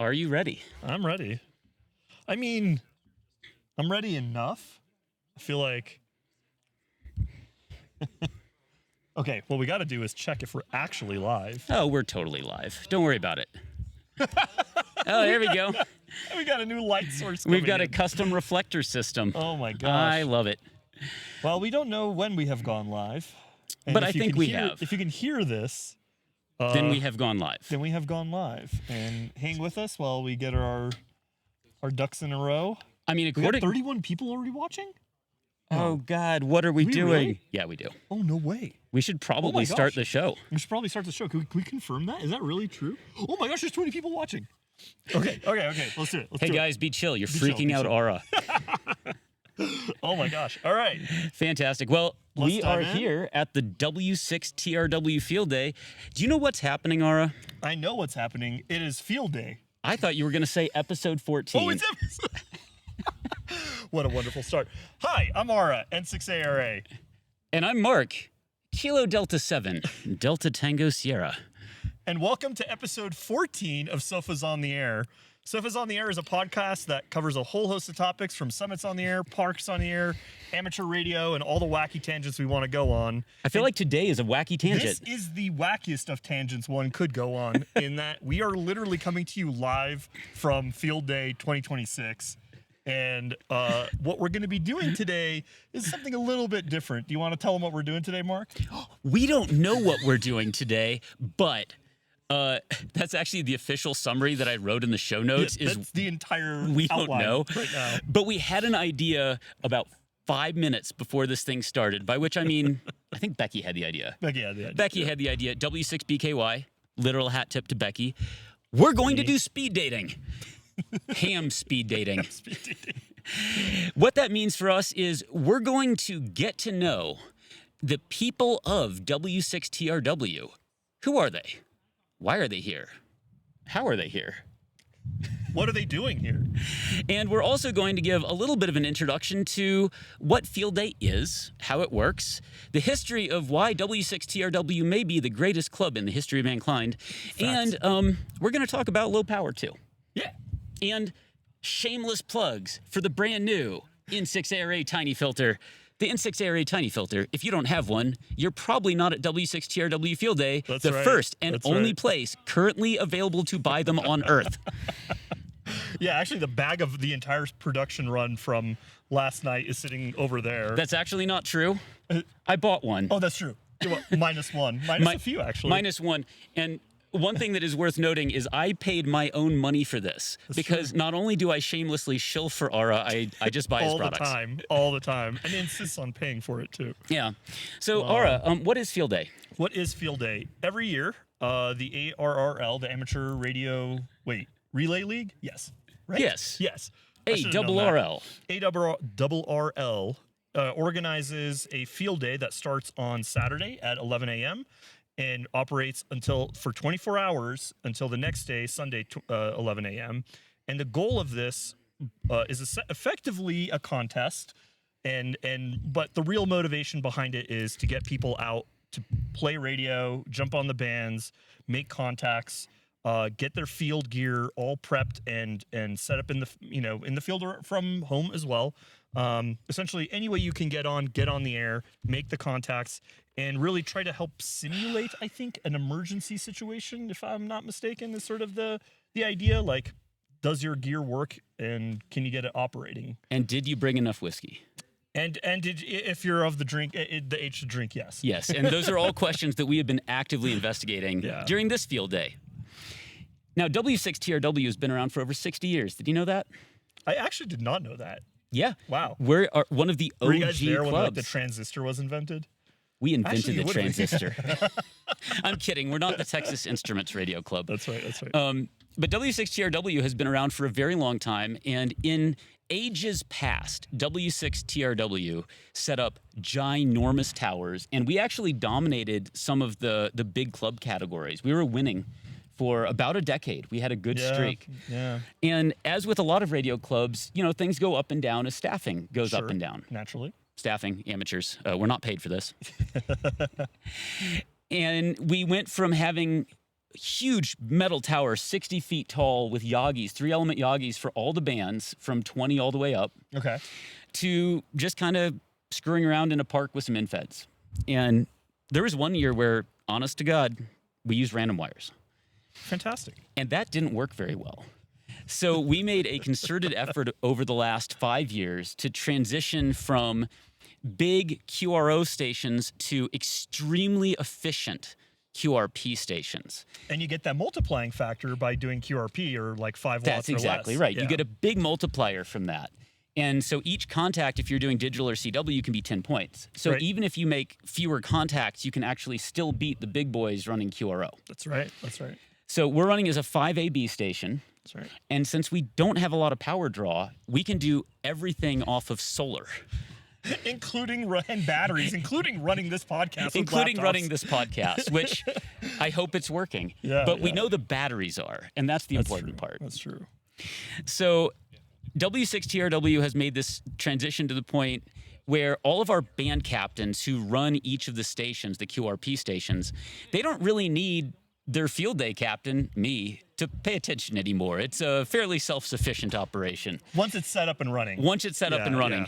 Are you ready? I'm ready. I mean, I'm ready enough. I feel like... Okay, what we got to do is check if we're actually live. Oh, we're totally live. Don't worry about it. Oh, there we go. We got a new light source. We've got a custom reflector system. Oh my gosh. I love it. Well, we don't know when we have gone live. And But I think we have. If you can hear this... Then we have gone live. Then we have gone live. And hang with us while we get our ducks in a row. I mean, We got according... 31 people already watching? Oh, God, what are we doing? really? Yeah, we do. Oh, no way. We should probably start gosh. the show. We should probably start the show. Can we confirm that? Is that really true? Oh my gosh, there's 20 people watching. Okay. Let's do it. Hey, guys, be chill. You're Be chill, freaking be out chill. Aura. Oh my gosh. All right. Fantastic. Well, Let's we dive are in. here at the W6TRW Field Day. Do you know what's happening, Aura? I know what's happening. It is field day. I thought you were going to say episode 14. Oh, it's episode. What a wonderful start. Hi, I'm Ara, N6ARA. And I'm Mark, Kilo Delta 7, Delta Tango Sierra. And welcome to episode 14 of Sofas on the Air. Sofas on the Air is a podcast that covers a whole host of topics from summits on the air, parks on the air, amateur radio, and all the wacky tangents we want to go on. I feel like today is a wacky tangent. This is the wackiest of tangents one could go on in that we are literally coming to you live from Field Day 2026. And what we're going to be doing today is something a little bit different. Do you want to tell them what we're doing today, Mark? We don't know what we're doing today, but that's actually the official summary that I wrote in the show notes. Yes, that's the entire we don't outline know right now. But we had an idea about 5 minutes before this thing started, by which I mean, I think Becky had the idea. Becky had the idea. Becky had the idea. W6BKY, literal hat tip to Becky. We're going to do speed dating. Ham speed dating. Speed dating. What that means for us is we're going to get to know the people of W6TRW. Who are they? Why are they here? How are they here? What are they doing here? And we're also going to give a little bit of an introduction to what Field Day is, how it works, the history of why W6TRW may be the greatest club in the history of mankind, and we're going to talk about low power too. Yeah. And shameless plugs for the brand new N6ARA Tiny Filter. The N6ARA Tiny Filter, if you don't have one, you're probably not at W6TRW Field Day, That's the right. first and That's only right. place currently available to buy them on Earth. Yeah, actually, the bag of the entire production run from last night is sitting over there. That's actually not true. I bought one. Oh, that's true. Minus one. Minus a few, actually. Minus one. And one thing that is worth noting is I paid my own money for this because not only do I shamelessly shill for Aura, I just buy his products. All the time. And insists on paying for it, too. Yeah. So, Aura, what is Field Day? What is Field Day? Every year, the ARRL, the Amateur Radio... Wait, Relay League? Yes. Right? Yes. Yes. I should have known that. ARRL organizes a field day that starts on Saturday at 11 a.m. and operates for 24 hours until the next day, Sunday, 11 a.m. And the goal of this is effectively a contest, but the real motivation behind it is to get people out to play radio, jump on the bands, make contacts, get their field gear all prepped and set up in the field or from home as well. Essentially, any way you can get on the air, make the contacts, and really try to help simulate, I think, an emergency situation, if I'm not mistaken, is sort of the idea. Like, does your gear work, and can you get it operating? And did you bring enough whiskey? And if you're of the age to drink, yes. Yes, and those are all questions that we have been actively investigating during this field day. Now, W6TRW has been around for over 60 years. Did you know that? I actually did not know that. Yeah. Wow. We're one of the OG Were you guys there clubs. when the transistor was invented? We invented Actually, you the would be. transistor. I'm kidding. We're not the Texas Instruments Radio Club. That's right. But W6TRW has been around for a very long time, and in ages past, W6TRW set up ginormous towers, and we actually dominated some of the big club categories. We were winning for about a decade. We had a good streak. Yeah. And as with a lot of radio clubs, things go up and down as staffing goes up and down. Naturally. Staffing, amateurs. We're not paid for this. And we went from having huge metal tower, 60 feet tall, with Yagis, 3-element Yagis for all the bands from 20 all the way up, Okay. to just kind of screwing around in a park with some infeds. And there was one year where, honest to God, we used random wires. Fantastic. And that didn't work very well. So we made a concerted effort over the last 5 years to transition from big QRO stations to extremely efficient QRP stations. And you get that multiplying factor by doing QRP or like 5 watts That's exactly or less. right. Yeah. You get a big multiplier from that. And so each contact, if you're doing digital or CW, can be 10 points. So Right. even if you make fewer contacts, you can actually still beat the big boys running QRO. That's right. That's right. So we're running as a 5AB station. That's right. And since we don't have a lot of power draw, we can do everything off of solar. Including run batteries, including running this podcast, with Including laptops. running this podcast, which I hope it's working. Yeah, but we yeah. know the batteries are, and that's the important part. That's true. So W6TRW has made this transition to the point where all of our band captains who run each of the stations, the QRP stations, they don't really need their field day captain, me, to pay attention anymore. It's a fairly self-sufficient operation. Once it's set up and running. Once it's set up and running.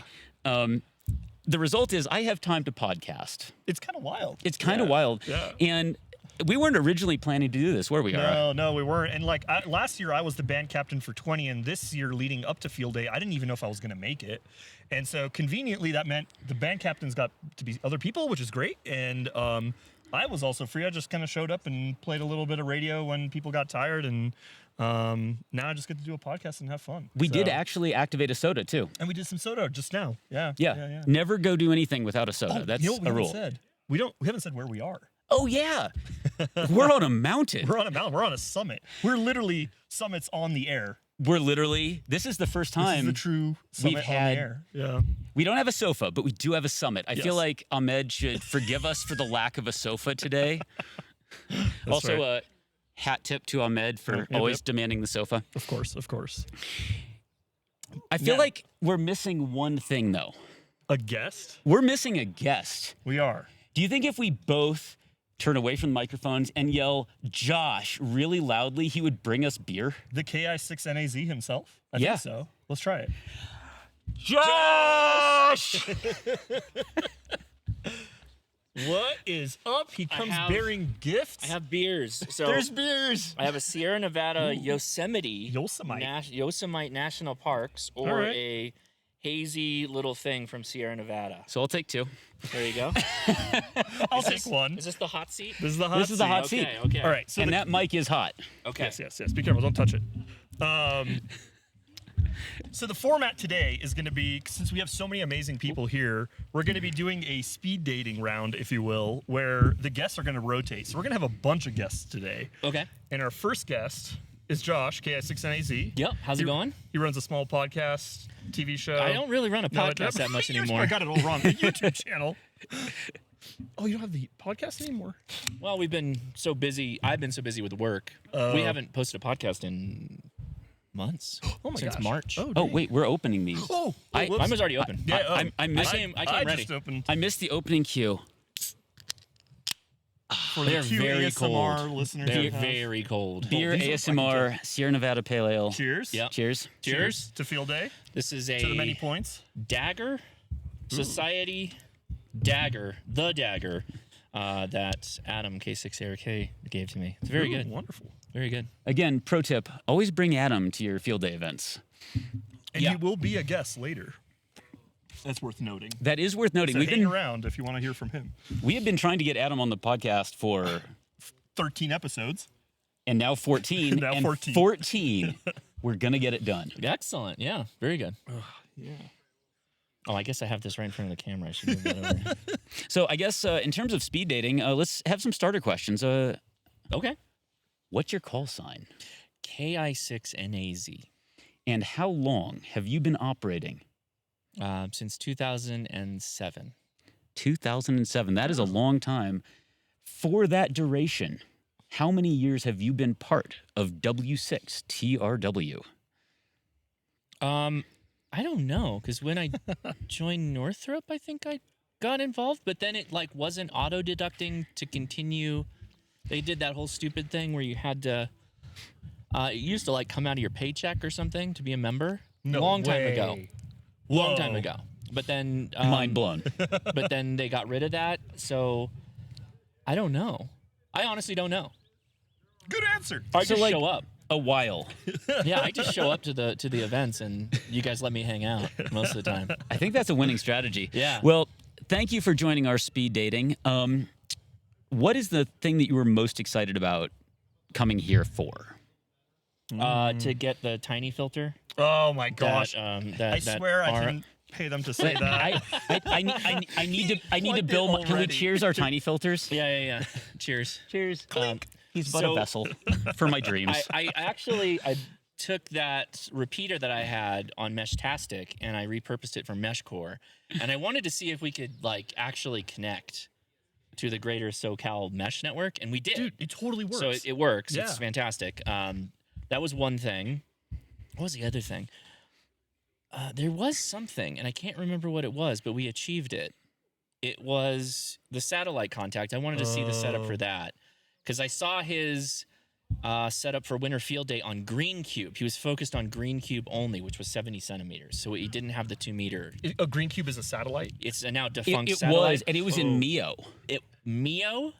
The result is I have time to podcast. It's kind of wild. It's kind of wild. Yeah. And we weren't originally planning to do this, were we? No, we weren't. And like last year, I was the band captain for 20, and this year, leading up to field day, I didn't even know if I was going to make it. And so conveniently, that meant the band captains got to be other people, which is great. And I was also free. I just kind of showed up and played a little bit of radio when people got tired, and now I just get to do a podcast and have fun. We did actually activate a soda too. And we did some soda just now. Yeah. Never go do anything without a soda. That's you know what we a haven't rule. said? We haven't said where we are. Oh yeah, we're on a mountain. We're on a mountain. We're on a summit. We're literally summits on the air. We're literally. This is the first This is time the true summit we've on had. the air. Yeah. We don't have a sofa, but we do have a summit. I feel Yes. like Ahmed should forgive us for the lack of a sofa today. Also, right. a hat tip to Ahmed for Yep, always yep. demanding the sofa. Of course. I feel Now- like we're missing one thing though. A guest? We're missing a guest. We are. Do you think if we both turn away from the microphones and yell Josh really loudly, he would bring us beer? The KI6NAZ himself? I Yeah. think so. Let's try it. Josh! What is up? He comes bearing gifts. I have beers. So There's beers. I have a Sierra Nevada Yosemite Yosemite. Yosemite National Parks, or All right. a hazy little thing from Sierra Nevada. So I'll take two. There you go. I'll take one. Is this the hot seat? This is the hot This is the seat. hot seat. Okay. All right. So And the- that mic is hot. Okay. Yes. Be careful. Don't touch it. So the format today is going to be, since we have so many amazing people here, we're going to be doing a speed dating round, if you will, where the guests are going to rotate. So we're going to have a bunch of guests today. Okay. And our first guest is Josh, KI6NAZ. Yep. How's it going? He runs a small podcast, TV show. I don't really run a No, podcast that much anymore. I got it all wrong. A YouTube channel. Oh, you don't have the podcast anymore? Well, we've been so busy. I've been so busy with work. We haven't posted a podcast in months. Oh my Since gosh. March. Oh, Oh, dang. wait, we're opening these. Oh, I- whoops. Mine was already open. I missed, I came ready. just opened. I missed the opening cue. For They're the few very ASMR cold. listeners. They're we have. very cold. Beer, these are ASMR, Sierra Nevada Pale Ale. Cheers. Yep. Cheers. Cheers. To field day. This is a To the many points. dagger, Society dagger, the dagger that Adam K6ARK gave to me. It's very Ooh, good. Wonderful. Very good. Again, pro tip, always bring Adam to your field day events. And Yeah. he will be a guest later. That's worth noting. That is worth noting. So We've hang been around if you want to hear from him. we have been trying to get Adam on the podcast for 13 episodes. and now 14 Now and 14. 14. We're going to get it done. Excellent. Yeah. Very good. Yeah. Oh, I guess I have this right in front of the camera. I should move that over. So I guess in terms of speed dating, let's have some starter questions. Okay. What's your call sign? KI6NAZ. And how long have you been operating? Since 2007. 2007. That is a long time. For that duration, how many years have you been part of W6TRW? I don't know, because when I joined Northrop, I think I got involved, but then it wasn't auto deducting to continue They did that whole stupid thing where you had to. It used to like come out of your paycheck or something to be a member. No Long time way. ago. Long Whoa. time ago. But then Mind blown. But then they got rid of that. So I don't know. I honestly don't know. Good answer. I So, just like- show up. A while. Yeah, I just show up to the events and you guys let me hang out most of the time. I think that's a winning strategy. Yeah. Well, thank you for joining our speed dating. What is the thing that you were most excited about coming here for? To get the tiny filter. Oh my gosh. That I swear I didn't pay them to say that. I need to liked bill. it Can we already. cheers our tiny filters? Yeah. Cheers. Cheers. Clink. He's but So- a vessel for my dreams. I actually took that repeater that I had on Meshtastic and I repurposed it for Mesh Core, and I wanted to see if we could like actually connect to the greater SoCal mesh network, and we did. Dude, it totally works. So it works. Yeah. It's fantastic. That was one thing. What was the other thing? There was something, and I can't remember what it was, but we achieved it. It was the satellite contact. I wanted to see the setup for that because I saw his setup for Winter Field Day on Green Cube. He was focused on Green Cube only, which was 70 centimeters. So he didn't have the 2 meter. A green cube is a satellite. It's a now defunct it satellite. was, and it was in Mio. Mio,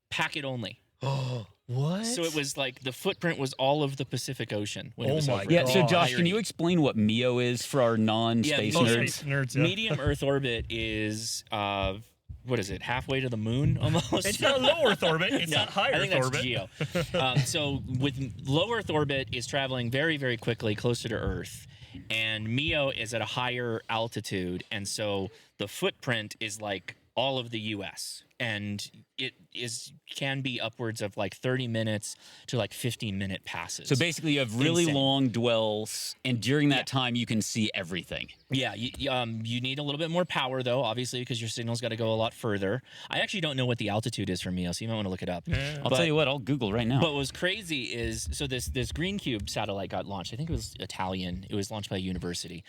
packet only. Oh, what? So it was like the footprint was all of the Pacific Ocean. When it Oh was my over Yeah. the So, Josh, entirety. can you explain what Mio is for our non-space Yeah, nerds? Space nerds. Yeah. Medium Earth orbit is what is it? Halfway to the moon almost. It's not low Earth orbit. It's No, not high I think Earth that's orbit. Geo. So with low Earth orbit is traveling very, very quickly closer to Earth, and Mio is at a higher altitude, and so the footprint is like all of the U.S. and it can be upwards of like 30 minutes to like 15-minute passes. So basically, you have really Insane. long dwells, and during that time, you can see everything. Yeah, you need a little bit more power though, obviously, because your signal's got to go a lot further. I actually don't know what the altitude is for Mio, so you might want to look it up. I'll tell you what, I'll Google right now. But what was crazy is, so this Green Cube satellite got launched. I think it was Italian. It was launched by a university.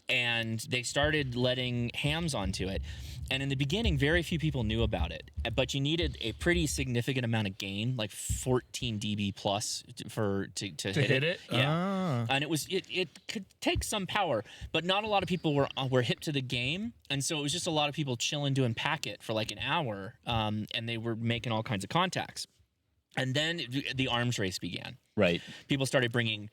And they started letting hams onto it. And in the beginning, very few people knew about it. But you needed a pretty significant amount of gain, like 14 dB plus to hit it. Yeah. Ah. And it could take some power, but not a lot of people were hip to the game, and so it was just a lot of people chilling doing packet for like an hour, and they were making all kinds of contacts. And then the arms race began. Right. People started bringing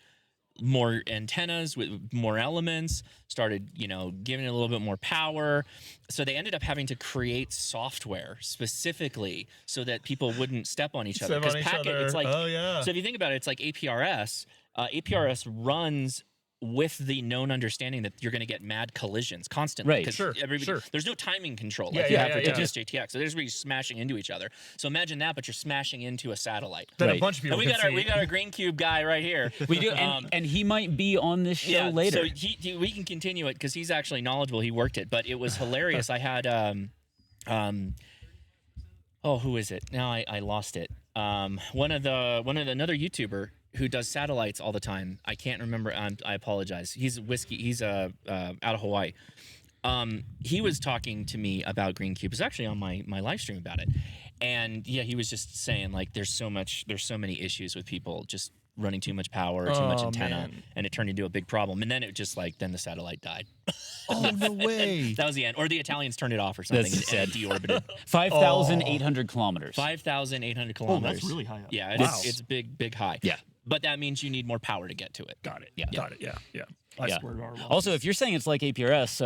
more antennas with more elements, started, giving it a little bit more power. So they ended up having to create software specifically so that people wouldn't step on each other. Step on each packet, other. it's like, Oh, yeah. so if you think about it, it's like APRS. APRS runs with the known understanding that you're going to get mad collisions constantly. Right. 'Cause Sure, sure. There's no timing control Yeah, like you yeah, have for yeah, yeah. WSJTX. So there's where you're smashing into each other. So imagine that, but you're smashing into a satellite. That Right. a bunch of people And we can got see. our Green Cube guy right here. We do, and he might be on this show later. So we can continue it because he's actually knowledgeable. He worked it, but it was hilarious. I had who is it? Now I lost it. Another YouTuber who does satellites all the time. I can't remember. I apologize. He's out of Hawaii. He was talking to me about Green Cube. It was actually on my live stream about it. And yeah, he was just saying like there's so many issues with people just running too much power, too much Oh, antenna, man. and it turned into a big problem. And then it just then the satellite died. Oh, no way. That was the end. Or the Italians turned it off or something That's and it deorbited. 5,800 kilometers. 5,800 kilometers. that's really high up. Yeah, Wow. it's big high. Yeah. But that means you need more power to get to it. Got it. Yeah. Got it. Yeah. Yeah. I Yeah. swear to our Also, if you're saying it's like APRS,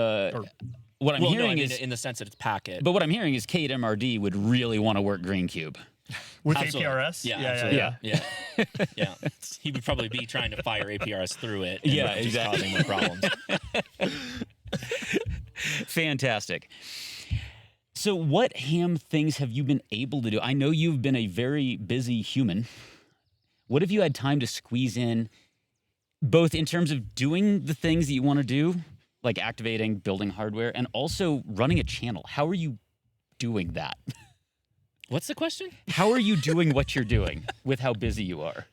what I'm Well, no, I hearing mean, is, in the sense that it's packet. but what I'm hearing is Kate MRD would really want to work Green Cube. with Absolutely. APRS. Yeah, yeah, absolutely. yeah. Yeah. He would probably be trying to fire APRS through it. And Yeah, just exactly. causing more problems. Fantastic. So, what ham things have you been able to do? I know you've been a very busy human. What have you had time to squeeze in, both in terms of doing the things that you want to do, like activating, building hardware, and also running a channel? How are you doing that? What's the question? How are you doing what you're doing with how busy you are?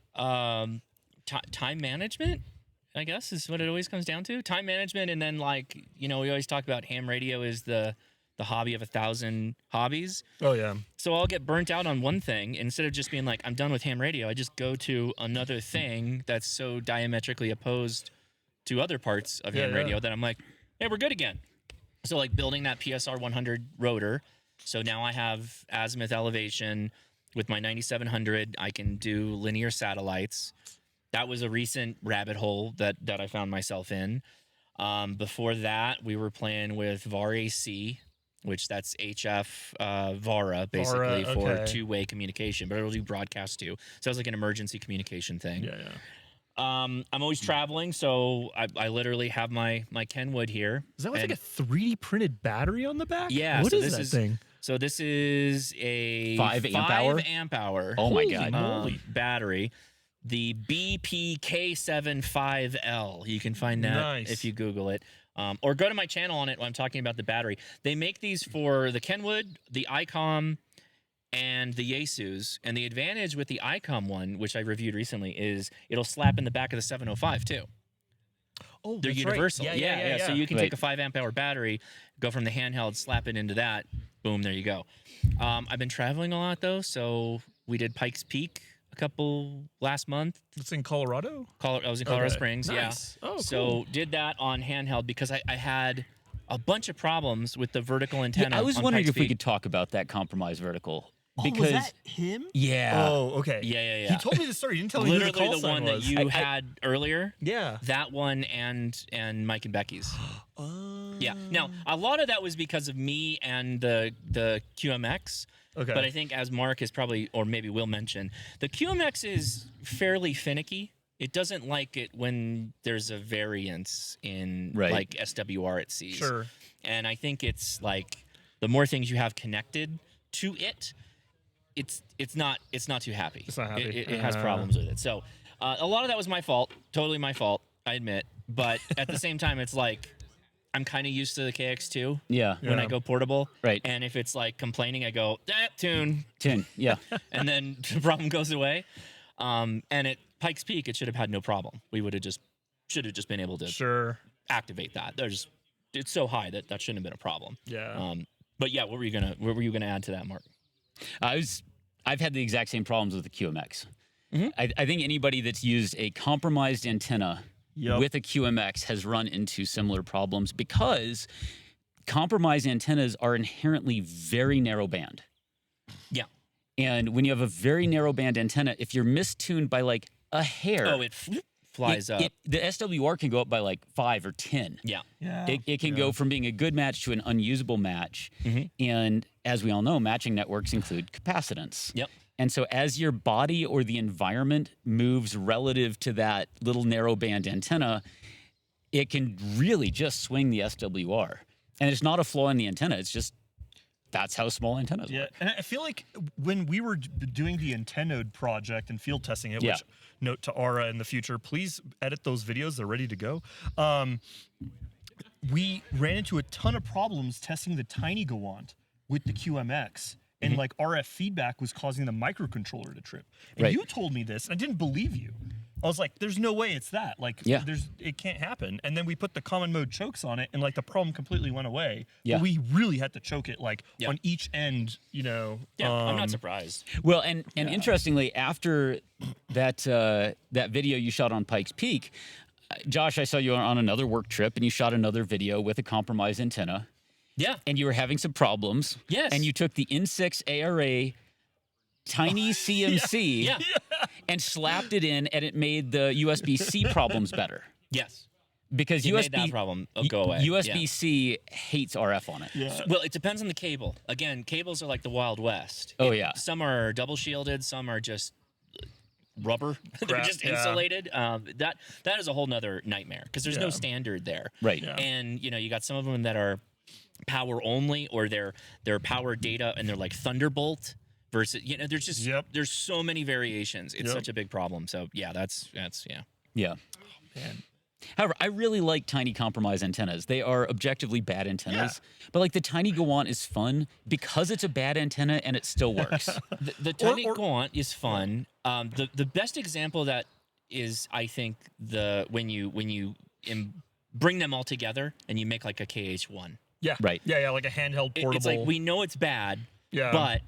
Time management, I guess, is what it always comes down to. Time management, and then we always talk about ham radio is the the hobby of 1,000 hobbies. Oh yeah. So I'll get burnt out on one thing. Instead of just being like, I'm done with ham radio, I just go to another thing that's so diametrically opposed to other parts of ham radio that I'm like, hey, we're good again. So like building that PSR 100 rotor. So now I have azimuth elevation with my 9700. I can do linear satellites. That was a recent rabbit hole that I found myself in. Before that, we were playing with WA6RLR, which that's HF VARA, basically for two-way communication, but it'll do broadcast too. So it's like an emergency communication thing. Yeah. I'm always traveling, so I literally have my Kenwood here. Is that with like a 3D printed battery on the back? Yeah. What so is this that thing? So this is a 5 amp hour? Oh my God. Battery. The BPK75L. You can find that if you Google it. Or go to my channel on it when I'm talking about the battery. They make these for the Kenwood, the ICOM, and the Yaesus. And the advantage with the ICOM one, which I reviewed recently, is it'll slap in the back of the 705 too. Oh, they're universal. Right. Yeah. So you can take a 5 amp hour battery, go from the handheld, slap it into that. Boom, there you go. I've been traveling a lot though, so we did Pikes Peak last month. It's in Colorado? I was in Colorado Springs, nice. yeah. Oh, cool. So did that on handheld because I had a bunch of problems with the vertical antenna. I was on wondering Pikes if we Peak. could talk about that compromised vertical. Was that him? Yeah. Oh, okay. Yeah. He told me the story. He didn't tell me who the Literally call the sign one was. that you had earlier. Yeah. That one and Mike and Becky's. Yeah. Now, a lot of that was because of me and the QMX. Okay. But I think as Mark has probably, or maybe will mention, the QMX is fairly finicky. It doesn't like it when there's a variance in like SWR it sees. Sure. And I think it's like the more things you have connected to it, it's not too happy. It's not happy. It has problems with it. So a lot of that was my fault. Totally my fault, I admit. But at the same time, it's like I'm kind of used to the KX2 when I go portable. Right. And if it's like complaining, I go, tune. Yeah. And then the problem goes away. And at Pikes Peak, it should have had no problem. We should have just been able to activate that. It's so high that shouldn't have been a problem. Yeah. But yeah, what were you gonna add to that, Mark? I've had the exact same problems with the QMX. Mm-hmm. I think anybody that's used a compromised antenna with a QMX has run into similar problems because compromised antennas are inherently very narrow band. Yeah. And when you have a very narrow band antenna, if you're mistuned by like a hair, it flies up. The SWR can go up by like 5 or 10. Yeah. It can go from being a good match to an unusable match. Mm-hmm. And as we all know, matching networks include capacitance. Yep. And so as your body or the environment moves relative to that little narrow band antenna, it can really just swing the SWR. And it's not a flaw in the antenna. It's just that's how small antennas work. And I feel like when we were doing the Antenode project and field testing it, which note to Aura in the future, please edit those videos. They're ready to go. We ran into a ton of problems testing the Tiny Gawant with the QMX. And like RF feedback was causing the microcontroller to trip. And you told me this, and I didn't believe you. I was like, there's no way it's that. Like, it can't happen. And then we put the common mode chokes on it, and like the problem completely went away. Yeah. But we really had to choke it like on each end, you know. Yeah, I'm not surprised. Well, and interestingly, after that video you shot on Pikes Peak, Josh, I saw you on another work trip, and you shot another video with a compromised antenna. Yeah. And you were having some problems. Yes. And you took the N6 ARA tiny CMC and slapped it in, and it made the USB-C problems better. Yes. Because made that problem go away. USB-C hates RF on it. Yeah. Well, it depends on the cable. Again, cables are like the Wild West. Oh, yeah. Some are double shielded, some are just rubber. They're just insulated. That is a whole nother nightmare because there's no standard there. Right. Yeah. And you got some of them that are power only, or they're power data and they're like Thunderbolt versus there's just there's so many variations. It's such a big problem. So that's Yeah. Oh, man. However, I really like tiny compromised antennas. They are objectively bad antennas, but like the Tiny Gawant is fun because it's a bad antenna and it still works. The Tiny Gawant is fun. The best example of that is, I think, when you bring them all together and you make like a KH1. Yeah. Right. Yeah, like a handheld portable. It's like we know it's bad, Yeah. but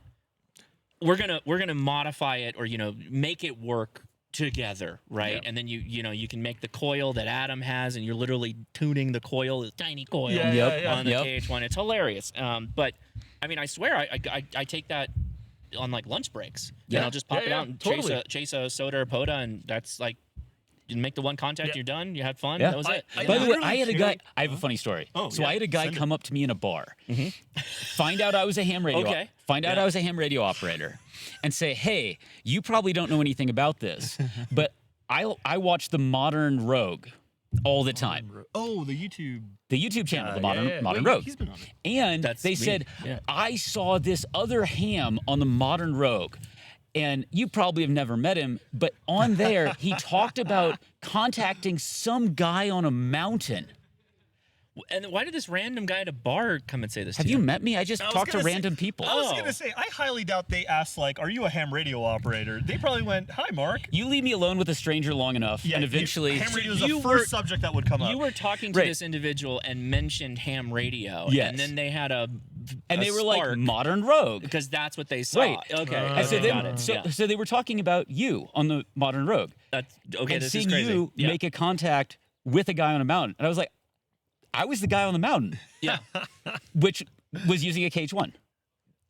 we're gonna modify it or make it work together, right? Yeah. And then you can make the coil that Adam has, and you're literally tuning the coil, this tiny coil on the KH1. It's hilarious. But I mean, I swear, I take that on like lunch breaks. Yeah. And I'll just pop it out and totally. chase a soda or Poda, and that's like. You make the one contact, you're done. You had fun. Yeah. That was it. By the way, I had a guy. I have a funny story. Oh, so yeah. I had a guy come up to me in a bar, find out I was a ham radio. Okay. Find out I was a ham radio operator, and say, "Hey, you probably don't know anything about this, but I watch the Modern Rogue all the time. Oh, the YouTube. The YouTube channel, the Modern Wait, Rogue. He's been on it. And That's they me. said, Yeah. I saw this other ham on the Modern Rogue. And you probably have never met him, but on there, he talked about contacting some guy on a mountain. And why did this random guy at a bar come and say this Have to you met me? I just I was talked to gonna say- random people. I was Oh. gonna say, I highly doubt they asked like, "Are you a ham radio operator?" They probably went, "Hi, Mark." You leave me alone with a stranger long enough, and eventually... ham radio is you the were- first subject that would come up. You were talking to Right. this individual and mentioned ham radio. Yes. And then they had a they were like, spark Modern Rogue. because that's what they saw. Right. Okay. And so, okay, got it. so they were talking about you on the Modern Rogue. That's, okay, And this seeing is crazy. you yeah. make a contact with a guy on a mountain. And I was like, I was the guy on the mountain, yeah. which was using a KH1.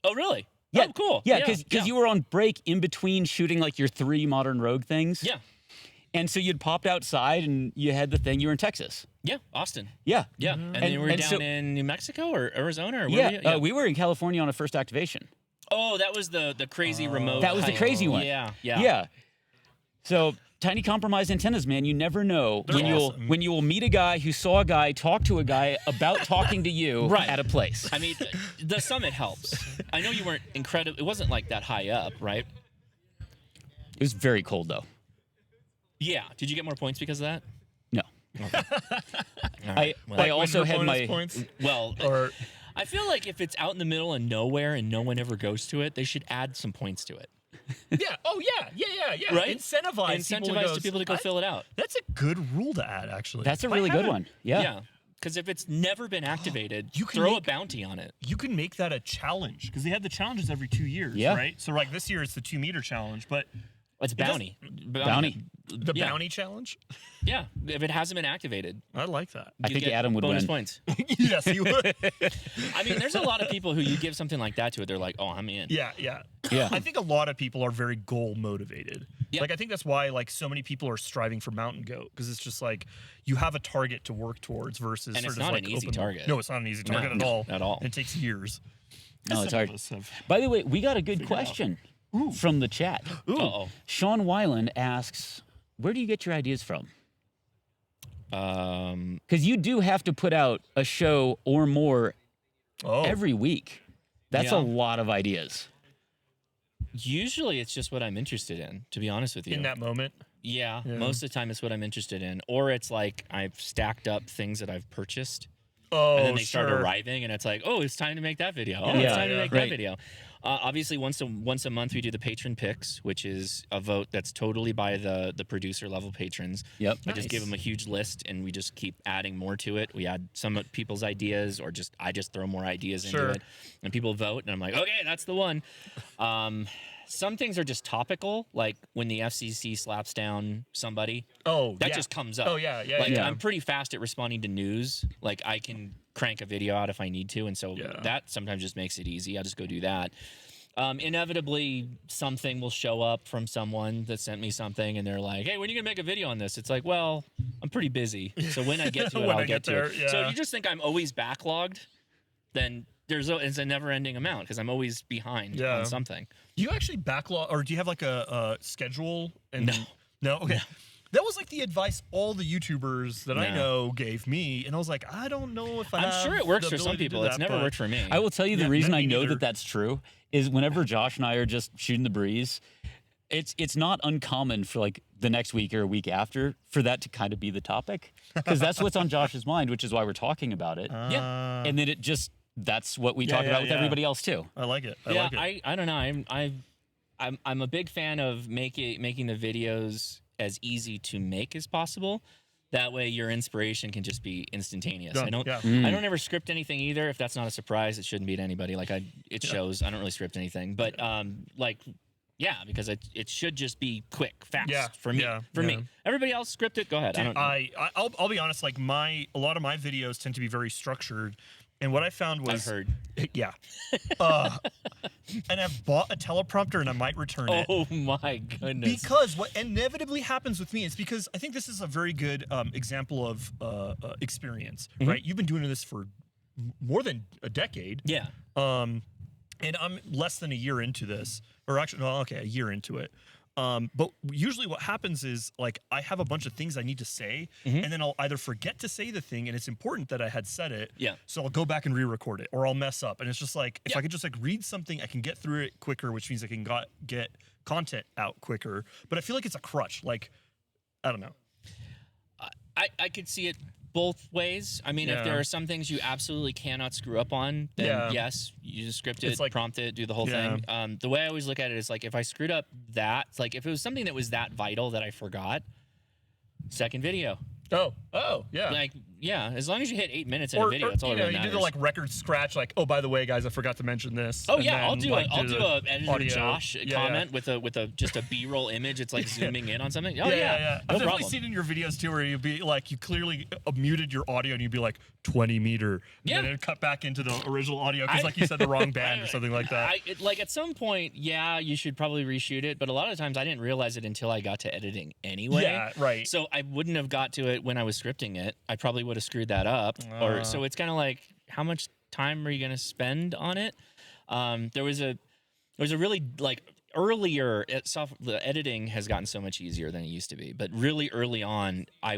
Oh, really? Yeah, Oh, cool. Yeah, because you were on break in between shooting like your 3 Modern Rogue things. Yeah. And so you'd popped outside and you had the thing. You were in Texas. Yeah. Austin. Yeah. Yeah. And then we were and down so- in New Mexico or Arizona or where were you? Yeah, we were in California on a first activation. Oh, that was the crazy remote. That was the type. crazy one. Yeah. Yeah. Yeah. So tiny compromised antennas, man. You never know when awesome. you will meet a guy who saw a guy talk to a guy about talking to you Right. at a place. I mean, the summit helps. I know you weren't incredible. It wasn't like that high up, right? It was very cold though. Yeah. Did you get more points because of that? No. All I Well, I also Win had bonus my points. well, Or I feel like if it's out in the middle of nowhere and no one ever goes to it, they should add some points to it. yeah, oh yeah. Right? Incentivize people to go fill it out. That's a good rule to add, actually. That's a By really good having- one. Yeah. Yeah. Because if it's never been activated, You can throw make- a bounty on it. You can make that a challenge because they had the challenges every 2 years, Yeah. right? So like this year it's the 2-meter challenge, but It's bounty. Bounty. the Yeah. bounty challenge. Yeah. If it hasn't been activated, I like that. I you think get Adam would bonus win. points. Yes, you would. I mean, there's a lot of people who you give something like that to it, they're like, oh, I'm in. Yeah. Yeah. I think a lot of people are very goal motivated. Yeah. Like I think that's why like so many people are striving for mountain goat because it's just like you have a target to work towards versus And sort it's of not like an easy open- target. No, it's not an easy target at No, all. at all. And it takes years. No, it's Some of hard. us have- By the way, we got a good question from the chat. Uh-oh. Sean Weiland asks, where do you get your ideas from? Because you do have to put out a show or more Oh, every week. That's Yeah. a lot of ideas. Usually it's just what I'm interested in, to be honest with you. in that moment. Yeah, most of the time it's what I'm interested in. Or it's like I've stacked up things that I've purchased. Oh, And then they start sure. arriving, and it's like, oh, it's time to make that video. Oh, Yeah, it's time to yeah. make Right. that video. Obviously, once a month we do the patron picks, which is a vote that's totally by the producer level patrons. Yep. I just give them a huge list, and we just keep adding more to it. We add some of people's ideas, or I just throw more ideas Sure. into it, and people vote, and I'm like, okay, that's the one. Some things are just topical, like when the FCC slaps down somebody. Oh, That yeah. just comes up. Oh, yeah. Like yeah. I'm pretty fast at responding to news. Like I can crank a video out if I need to, and so Yeah. that sometimes just makes it easy. I'll just go do that. Inevitably, something will show up from someone that sent me something, and they're like, "Hey, when are you gonna make a video on this?" It's like, well, I'm pretty busy, so when I get to it, When I'll I get get to there, it. So yeah. if you just think I'm always backlogged, then it's a never-ending amount because I'm always behind Yeah. on something. Do you actually backlog, or do you have like a schedule? And No. No. Okay. That was like the advice all the YouTubers that I No. know gave me, and I was like, I don't know if I. I'm have sure it works the for some ability to do people. It's that, never but- worked for me. I will tell you the Yeah, reason me I know neither. that that's true is whenever Josh and I are just shooting the breeze, it's not uncommon for like the next week or a week after for that to kind of be the topic because that's what's on Josh's mind, which is why we're talking about it. Yeah. And then that's what we Yeah, talk yeah, about with yeah. everybody else too. I like it. I Yeah, like it. I don't know. I'm a big fan of making the videos as easy to make as possible. That way, your inspiration can just be instantaneous. Done. I don't. Yeah. I don't ever script anything either. If that's not a surprise, it shouldn't be to anybody. Like it shows. I don't really script anything, but yeah, because it should just be quick, fast for me. Yeah. For me, everybody else script it. Go ahead. Dude, I'll be honest. Like a lot of my videos tend to be very structured, and what I found was I've heard. Yeah. And I've bought a teleprompter and I might return it. Oh my goodness. Because what inevitably happens with me is because I think this is a very good example of experience, right? You've been doing this for more than a decade. Yeah. And I'm less than a year into this, or actually, no, okay, a year into it. But usually what happens is like I have a bunch of things I need to say, and then I'll either forget to say the thing, and it's important that I had said it. Yeah. So I'll go back and re-record it, or I'll mess up, and it's just like if I could just like read something, I can get through it quicker, which means I can get content out quicker. But I feel like it's a crutch. Like I don't know. I could see it both ways. I mean, if there are some things you absolutely cannot screw up on, then yes, you just script it, like, prompt it, do the whole thing. The way I always look at it is like if I screwed up that, like if it was something that was that vital that I forgot, second video. Oh, yeah. Like, yeah, as long as you hit 8 minutes in a video, that's all that really you matters. do the like record scratch, like, oh, by the way, guys, I forgot to mention this. Oh and yeah, then, I'll do like, a editor audio. Josh comment with a just a B-roll image. It's like zooming in on something. Oh yeah. I've No definitely problem. seen in your videos too, where you'd be like, you clearly muted your audio and you'd be like 20 meter, Yeah. and then it'd cut back into the original audio because like you said the wrong band or something like that. Like at some point, yeah, you should probably reshoot it. But a lot of times, I didn't realize it until I got to editing anyway. Yeah, right. So I wouldn't have got to it when I was scripting it. I probably would have screwed that up. Or so it's kind of like, how much time are you going to spend on it? There was a really like earlier the editing has gotten so much easier than it used to be. But really early on, I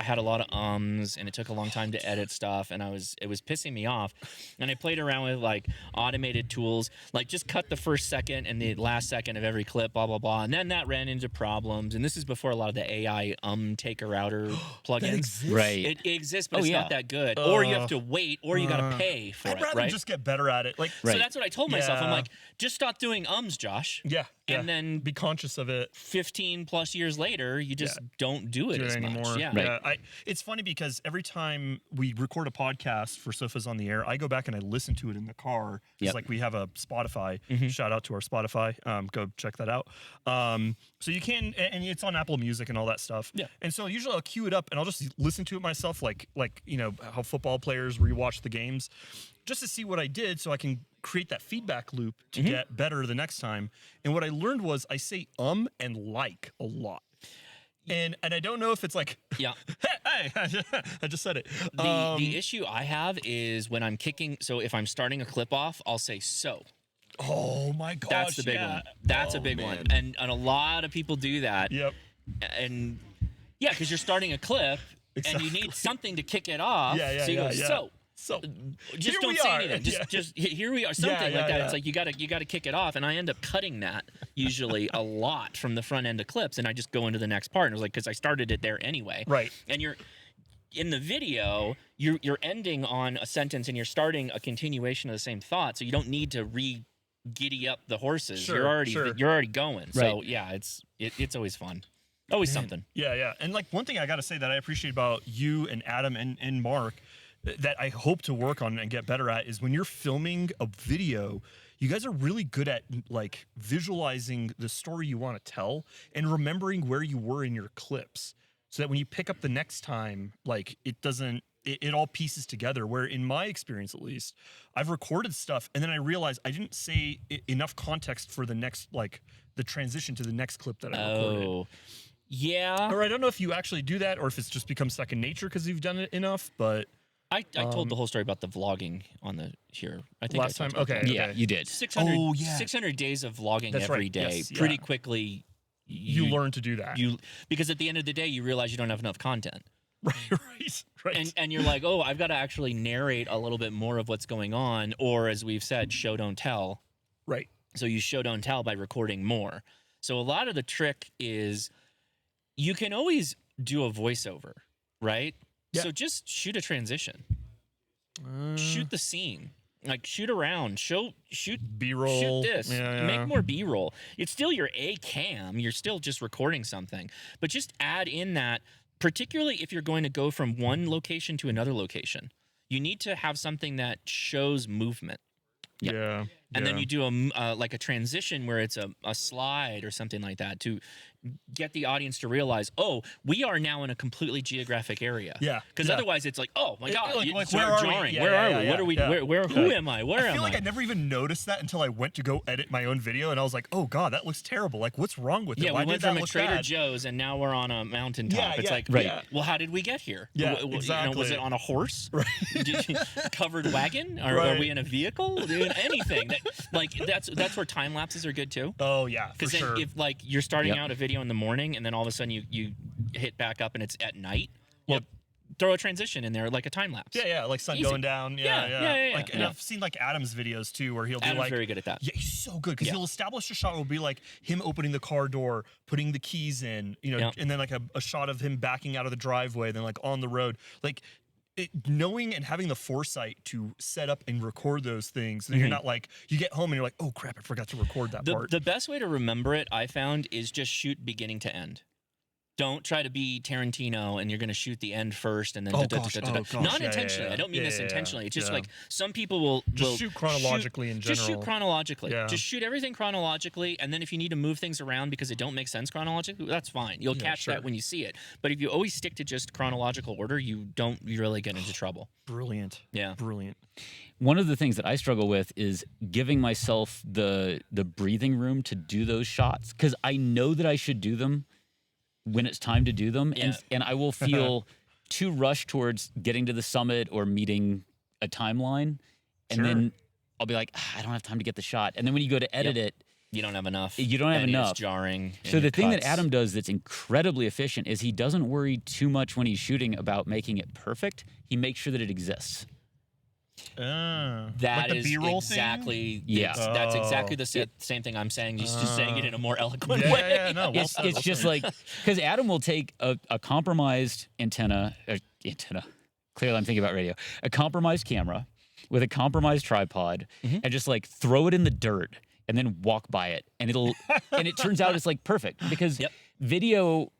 had a lot of ums, and it took a long time to edit stuff, and it was pissing me off. And I played around with like automated tools, like just cut the first second and the last second of every clip, blah blah blah. And then that ran into problems. And this is before a lot of the AI taker outer plugins. Right. It exists, but it's not that good. Or you have to wait, or you got to pay for I'd it. rather Right. just get better at it. Like, So that's what I told myself. I'm Yeah. like, just stop doing Josh. yeah, And then be conscious of it. 15 plus years later, you just don't do it as anymore. much. Yeah. Yeah. It's funny because every time we record a podcast for Sofas on the Air, I go back and I listen to it in the car. It's like we have a Spotify. Shout out to our Spotify. Go check that out. So you can, and it's on Apple Music and all that stuff. Yeah. And so usually I'll cue it up and I'll just listen to it myself, like you know how football players rewatch the games, just to see what I did, so I can create that feedback loop to get better the next time. And what I learned was I say and like a lot. And I don't know if it's like, Yeah. hey, I just said it. The issue I have is when I'm kicking. So if I'm starting a clip off, I'll say so. Oh my gosh, That's the big one. That's a big one. And a lot of people do that. Yep. And yeah, because you're starting a clip and you need something to kick it off. Yeah, so you go, so. So Just here don't we say are. anything. Just here we are. Something like that. It's like you gotta kick it off, and I end up cutting that usually a lot from the front end of clips, and I just go into the next part. And it was like, because I started it there anyway. Right. And you're in the video, you're ending on a sentence, and you're starting a continuation of the same thought, so you don't need to giddy up the horses. Sure, you're already going. So Right. yeah, it's always fun. Always something. Yeah. And like one thing I got to say that I appreciate about you and Adam and Mark that I hope to work on and get better at is when you're filming a video, you guys are really good at like visualizing the story you want to tell and remembering where you were in your clips, so that when you pick up the next time, like it all pieces together. Where in my experience, at least, I've recorded stuff and then I realized I didn't say enough context for the next, like the transition to the next clip that I recorded. Oh, yeah. Or I don't know if you actually do that or if it's just become second nature because you've done it enough, but I told the whole story about the vlogging on the here. I think last I time. talked about Okay. that. Yeah, you did. 600, Oh, yeah. 600 days of vlogging That's every right. day. Yes, Pretty yeah. quickly, You learn to do that. because at the end of the day, you realize you don't have enough content. Right. And you're like, oh, I've got to actually narrate a little bit more of what's going on, or as we've said, show don't tell. Right. So you show don't tell by recording more. So a lot of the trick is you can always do a voiceover, right? Yeah. So just shoot a transition. Shoot the scene. Like shoot around. Shoot B-roll. Shoot this. Yeah. Make more B-roll. It's still your A cam. You're still just recording something. But just add in that particularly if you're going to go from one location to another location. You need to have something that shows movement. Yeah. And then you do like a transition where it's a slide or something like that to get the audience to realize, oh, we are now in a completely geographic area. Yeah. Because otherwise it's like, oh my God, like, you where start are we? jarring. Yeah, Where yeah, are yeah, we? What are we? yeah. Where? Who am I? Where am I? I feel like I never even noticed that until I went to go edit my own video, and I was like, "Oh God, that looks terrible! Like, what's wrong with it? Yeah, Why we went did that from a look Trader bad?" Joe's and now we're on a mountaintop. Yeah, It's yeah, like, right. well, how did we get here? Yeah, You know, was exactly. it on a horse? Right. Covered wagon? Or Right. are we in a vehicle? Dude, anything. That's where time lapses are good too. Oh yeah, for Because then sure. if like you're starting Yep. out a video in the morning and then all of a sudden you hit back up and it's at night, well, throw a transition in there like a time lapse. Yeah, like sun Easy. going down. Yeah. Like, and I've seen like Adam's videos too, where he'll be Adam's like, very good at that. yeah, he's so good because Yeah. he'll establish a shot. Will be like him opening the car door, putting the keys in, you know, and then like a shot of him backing out of the driveway, then like on the road, like. Knowing and having the foresight to set up and record those things, so you're not like you get home and you're like, oh crap, I forgot to record that part. The best way to remember it, I found, is just shoot beginning to end. Don't try to be Tarantino and you're going to shoot the end first and then Oh, gosh. not Yeah, intentionally. yeah. I don't mean this Yeah. intentionally. It's just Yeah. like some people will Just shoot chronologically in Just shoot general. chronologically. Yeah. Just shoot everything chronologically, and then if you need to move things around because it don't make sense chronologically, that's fine. You'll catch sure. that when you see it. But if you always stick to just chronological order, you really get into trouble. Brilliant. Yeah. Brilliant. One of the things that I struggle with is giving myself the breathing room to do those shots, because I know that I should do them when it's time to do them, and I will feel too rushed towards getting to the summit or meeting a timeline, and then I'll be like, I don't have time to get the shot. And then when you go to edit it, You don't have enough. You don't have and enough. It's jarring. so the thing that Adam does that's incredibly efficient is he doesn't worry too much when he's shooting about making it perfect. He makes sure that it exists. That like the is B-roll exactly thing? Yeah. That's exactly the same thing I'm saying. Just saying it in a more eloquent Yeah, way. yeah, no, well It's just like, because Adam will take a compromised antenna. Clearly I'm thinking about radio. A compromised camera with a compromised tripod and just like throw it in the dirt and then walk by it. And it turns out it's like perfect because video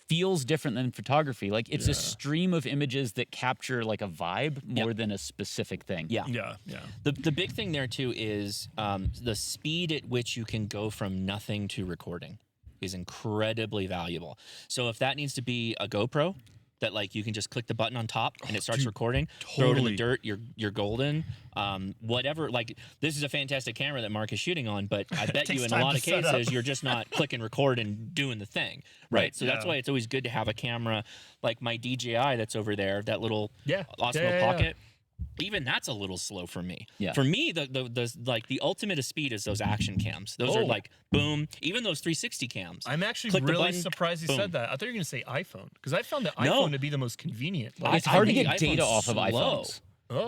feels different than photography. Like it's a stream of images that capture like a vibe more than a specific thing. Yeah. Yeah. The big thing there too is the speed at which you can go from nothing to recording is incredibly valuable. So if that needs to be a GoPro that like you can just click the button on top and it starts recording, throw it in the dirt, you're golden. Whatever, like this is a fantastic camera that Mark is shooting on, but I bet you Takes in a time lot to of set up. cases you're just not clicking record and doing the thing, right? So that's why it's always good to have a camera like my DJI that's over there, that little Osmo Pocket. Even that's a little slow for me. Yeah. For me, the ultimate of speed is those action cams. Those are like boom. Even those 360 cams. I'm actually Click the really button, surprised you boom. said that. I thought you were going to say iPhone because I found the No. iPhone to be the most convenient. It's hard to think get the data iPhone's off of slow. iPhones.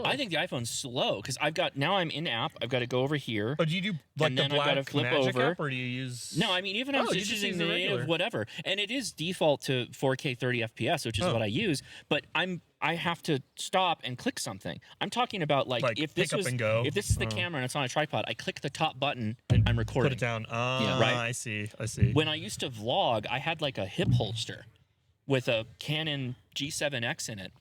I think the iPhone's slow because now I'm in app. I've got to go over here. Oh, do you do like And the then I gotta Black flip Magic over. app, or do you use? No, I mean even I'm you just just using use the the native regular. whatever, and it is default to 4K 30 FPS, which is what I use. But I have to stop and click something. I'm talking about like if this pick up was and go. if this is the camera and it's on a tripod, I click the top button and I'm recording. Put it down. right. I see. When I used to vlog, I had like a hip holster with a Canon G7X in it.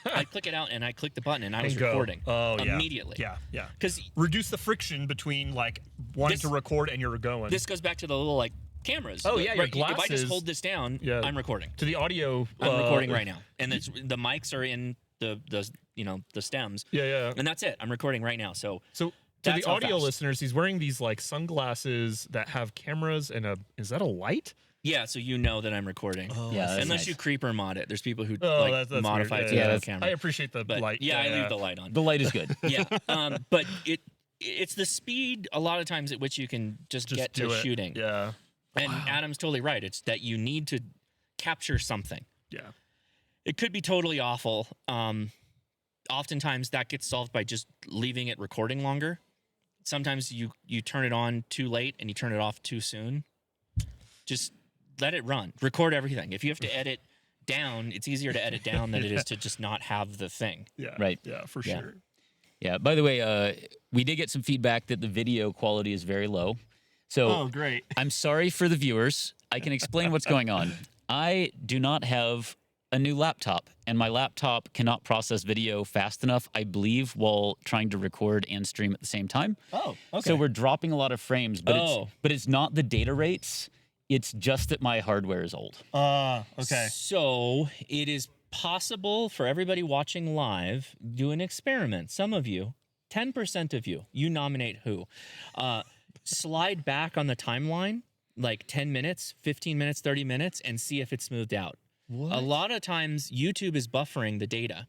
I click it out and I click the button and I was go. recording Oh, yeah. immediately. Yeah. Because Reduce the friction between like wanting to record and you're going. this goes back to the little like cameras. Oh, yeah, your If I glasses- just hold this down, I'm recording. to the audio. I'm recording right now, and the mics are in the stems. Yeah. And that's it. I'm recording right now. So So to That's the how audio fast. listeners, he's wearing these like sunglasses that have cameras and is that a light? yeah, so you know that I'm recording. Yeah, that's Unless nice. you creeper mod it. There's people who Oh, like that's modify weird. it to Yeah, the that's- camera. I appreciate the But light. yeah, I leave the light on. The light is good. Yeah, but it's the speed a lot of times at which you can just get do to it. shooting. Yeah. And Adam's totally right. It's that you need to capture something. Yeah. It could be totally awful. Oftentimes that gets solved by just leaving it recording longer. Sometimes you turn it on too late and you turn it off too soon. Just let it run. Record everything. If you have to edit down, it's easier to edit down than it is to just not have the thing. Yeah. Right. Yeah, for Yeah. sure. Yeah. By the way, we did get some feedback that the video quality is very low. So Oh, great. I'm sorry for the viewers. I can explain what's going on. I do not have a new laptop, and my laptop cannot process video fast enough, I believe, while trying to record and stream at the same time. Oh, okay. So we're dropping a lot of frames, but it's not the data rates. It's just that my hardware is old. Okay. So it is possible for everybody watching live, do an experiment. Some of you, 10% of you, you nominate who. Slide back on the timeline, like 10 minutes, 15 minutes, 30 minutes, and see if it's smoothed out. What? A lot of times, YouTube is buffering the data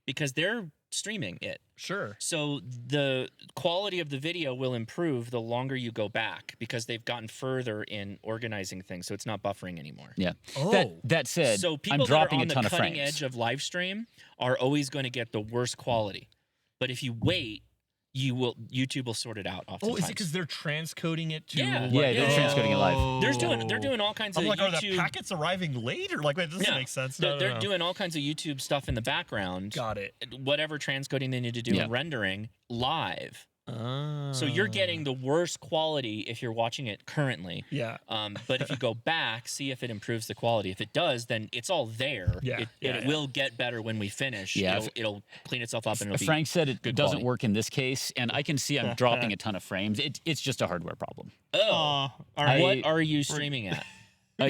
because they're streaming it. Sure. So the quality of the video will improve the longer you go back because they've gotten further in organizing things, so it's not buffering anymore. Yeah. Oh. That said, So people I'm dropping that are a ton on the of cutting frames. edge of live stream are always going to get the worst quality. But if you wait, YouTube will sort it out oftentimes. Oh, is it because they're transcoding it to? Yeah. Yeah, they're transcoding it live. They're doing all kinds I'm of like, are the YouTube. packets arriving late, or like, wait, this doesn't make sense. No, They're no. doing all kinds of YouTube stuff in the background. Got it. Whatever transcoding they need to do Yeah. and rendering live. So you're getting the worst quality if you're watching it currently. Yeah. But if you go back, see if it improves the quality. If it does, then it's all there. Yeah, It will get better when we finish. Yeah. It'll clean itself up and it'll be Frank said it good doesn't quality. work in this case, and I can see I'm dropping a ton of frames. It's just a hardware problem. Oh, All right. what are you streaming at?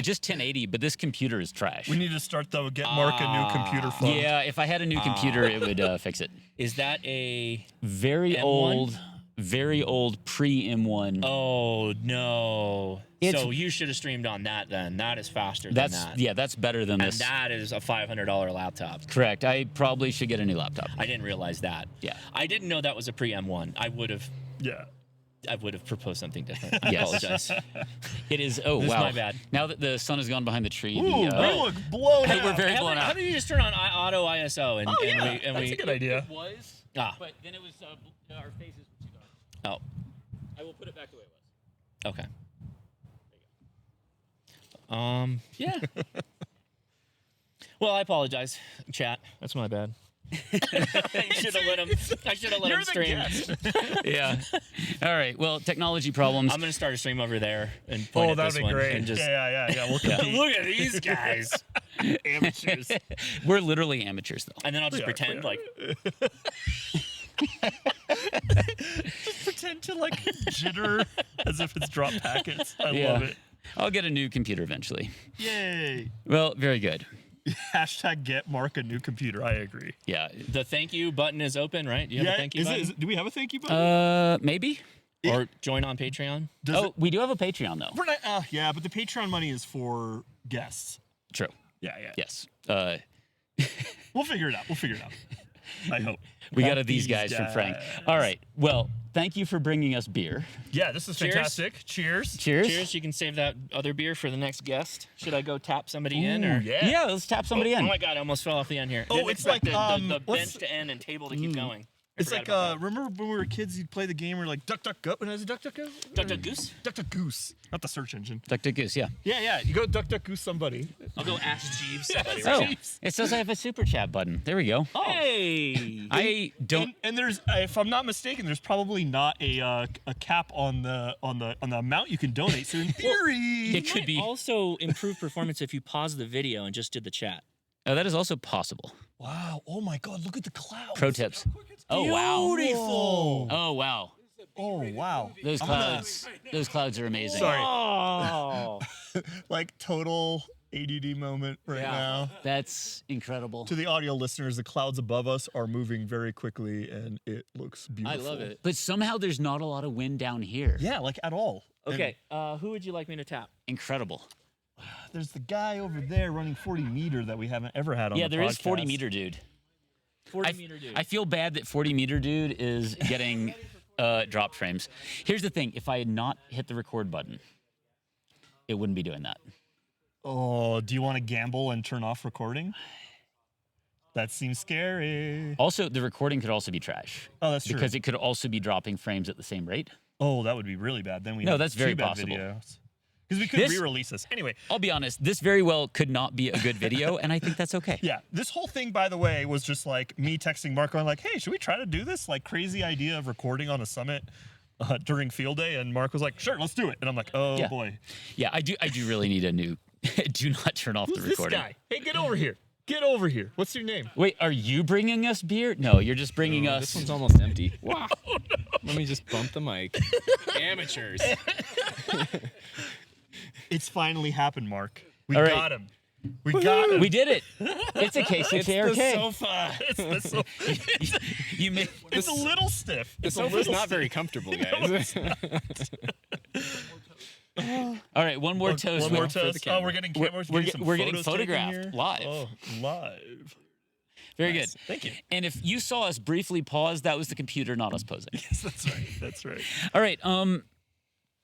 Just 1080, but but this computer is trash. We need to start though. Get Mark a new computer phone. Yeah, if I had a new computer, it would fix it. Is that a... Very M1? very old pre-M1. Oh, no. It's- So you should have streamed on that then. That is faster than That's that. that's better than And this. that is a $500 laptop. Correct. I probably should get a new laptop. I didn't realize that. Yeah. I didn't know that was a pre-M1. I would have proposed something different. I Yes. apologize. It is. Oh This is wow. my bad. Now that the sun has gone behind the tree, Ooh, the, we look blown Hey, out. we're very How blown about- How out. do you just turn on auto ISO and, Oh, and yeah. we and That's we a good idea. It was, Ah. then it was our faces were too Oh, dark. I will put it back the way it was. okay. Yeah. Well, I apologize, chat. That's my bad. I should have let him. I should have let You're him the stream. guest. Yeah. All right. Well, technology problems. I'm gonna start a stream over there and point Oh, at that'd this be one great. and just Yeah. We'll compete. look at these guys. Amateurs. We're literally amateurs, though. And then I'll just We are, pretend we are. like Just pretend to like jitter as if it's drop packets. I Yeah. love it. I'll get a new computer eventually. Yay. Well, very good. Hashtag get Mark a new computer. I agree. Yeah. the thank you button is open, right? Do you have a thank you button? Do we have a thank you button? Maybe. Or join on Patreon? Does We do have a Patreon though. We're not, yeah, but the Patreon money is for guests. True. Yeah. Yes. We'll figure it out. I hope. We got these guys from Frank. All right. Well, thank you for bringing us beer. Yeah, this is Cheers. fantastic. Cheers. Cheers. Cheers. You can save that other beer for the next guest. Should I go tap somebody in or? Yeah. Yeah, let's tap somebody Oh in. my god, I almost fell off the end here. Oh, Didn't it's expect like, the what's- bench to end and table to keep going. I It's forgot like, about that. remember when we were kids, you'd play the game where like Duck Duck Go. When is it Duck Duck Go? Duck Duck Goose? Duck Duck Goose. Not the search engine. Duck, duck, goose. Yeah. Yeah. You go Duck Duck Goose somebody. I'll go ask Jeeves somebody Oh, right it says I have a super chat button. There we go. now. Hey! I don't. And there's, if I'm not mistaken, there's probably not a cap on the amount you can donate. So in theory, It could be. also improve performance if you pause the video and just did the chat. Oh, that is also possible. wow. Oh my God, look at the clouds. Pro tips. Oh wow. Beautiful. Oh wow. Oh wow. Those clouds. Those clouds are amazing. Sorry. Oh! Like total ADD moment right now. That's incredible. To the audio listeners, the clouds above us are moving very quickly, and it looks I beautiful. love it. But somehow there's not a lot of wind down here. Yeah, like at all. Okay, who would you like me to tap? Incredible. And there's the guy over there running 40 meter that we haven't ever had on Yeah, the there is 40 podcast. meter dude. 40 meter dude. I feel bad that 40 meter dude is getting drop frames. Here's the thing: if I had not hit the record button, it wouldn't be doing that. Oh, do you want to gamble and turn off recording? That seems scary. Also, the recording could also be trash. Oh, that's true. Because it could also be dropping frames at the same rate. Oh, that would be really bad. Then we No, have that's very two bad possible. videos. Because we could This- re-release this. Anyway, I'll be honest, this very well could not be a good video, and I think that's okay. yeah, this whole thing, by the way, was just like me texting Mark going like, hey, should we try to do this? Like crazy idea of recording on a summit during field day. And Mark was like, sure, let's do it. And I'm like, oh Yeah. boy. Yeah, I do really need a new do not turn off Who's the this recording. guy? Hey, get over here. Get over here. What's your name? Wait, are you bringing us beer? No, you're just bringing us. This one's almost empty. Wow. Let me just bump the mic. Amateurs. It's finally happened, Mark. We All right. got him. We got him. We did it. It's a K6ARK. The sofa. It's the sofa. You made. It's a little stiff. The It's a sofa's little not stiff. very comfortable, guys. All right, one more toast. One more Will. toast. Oh, we're getting cameras. We're getting photos taken photographed here? live. Oh, live. Very Nice. good. Thank you. And if you saw us briefly pause, that was the computer, not us posing. Yes, that's right. That's right. All right.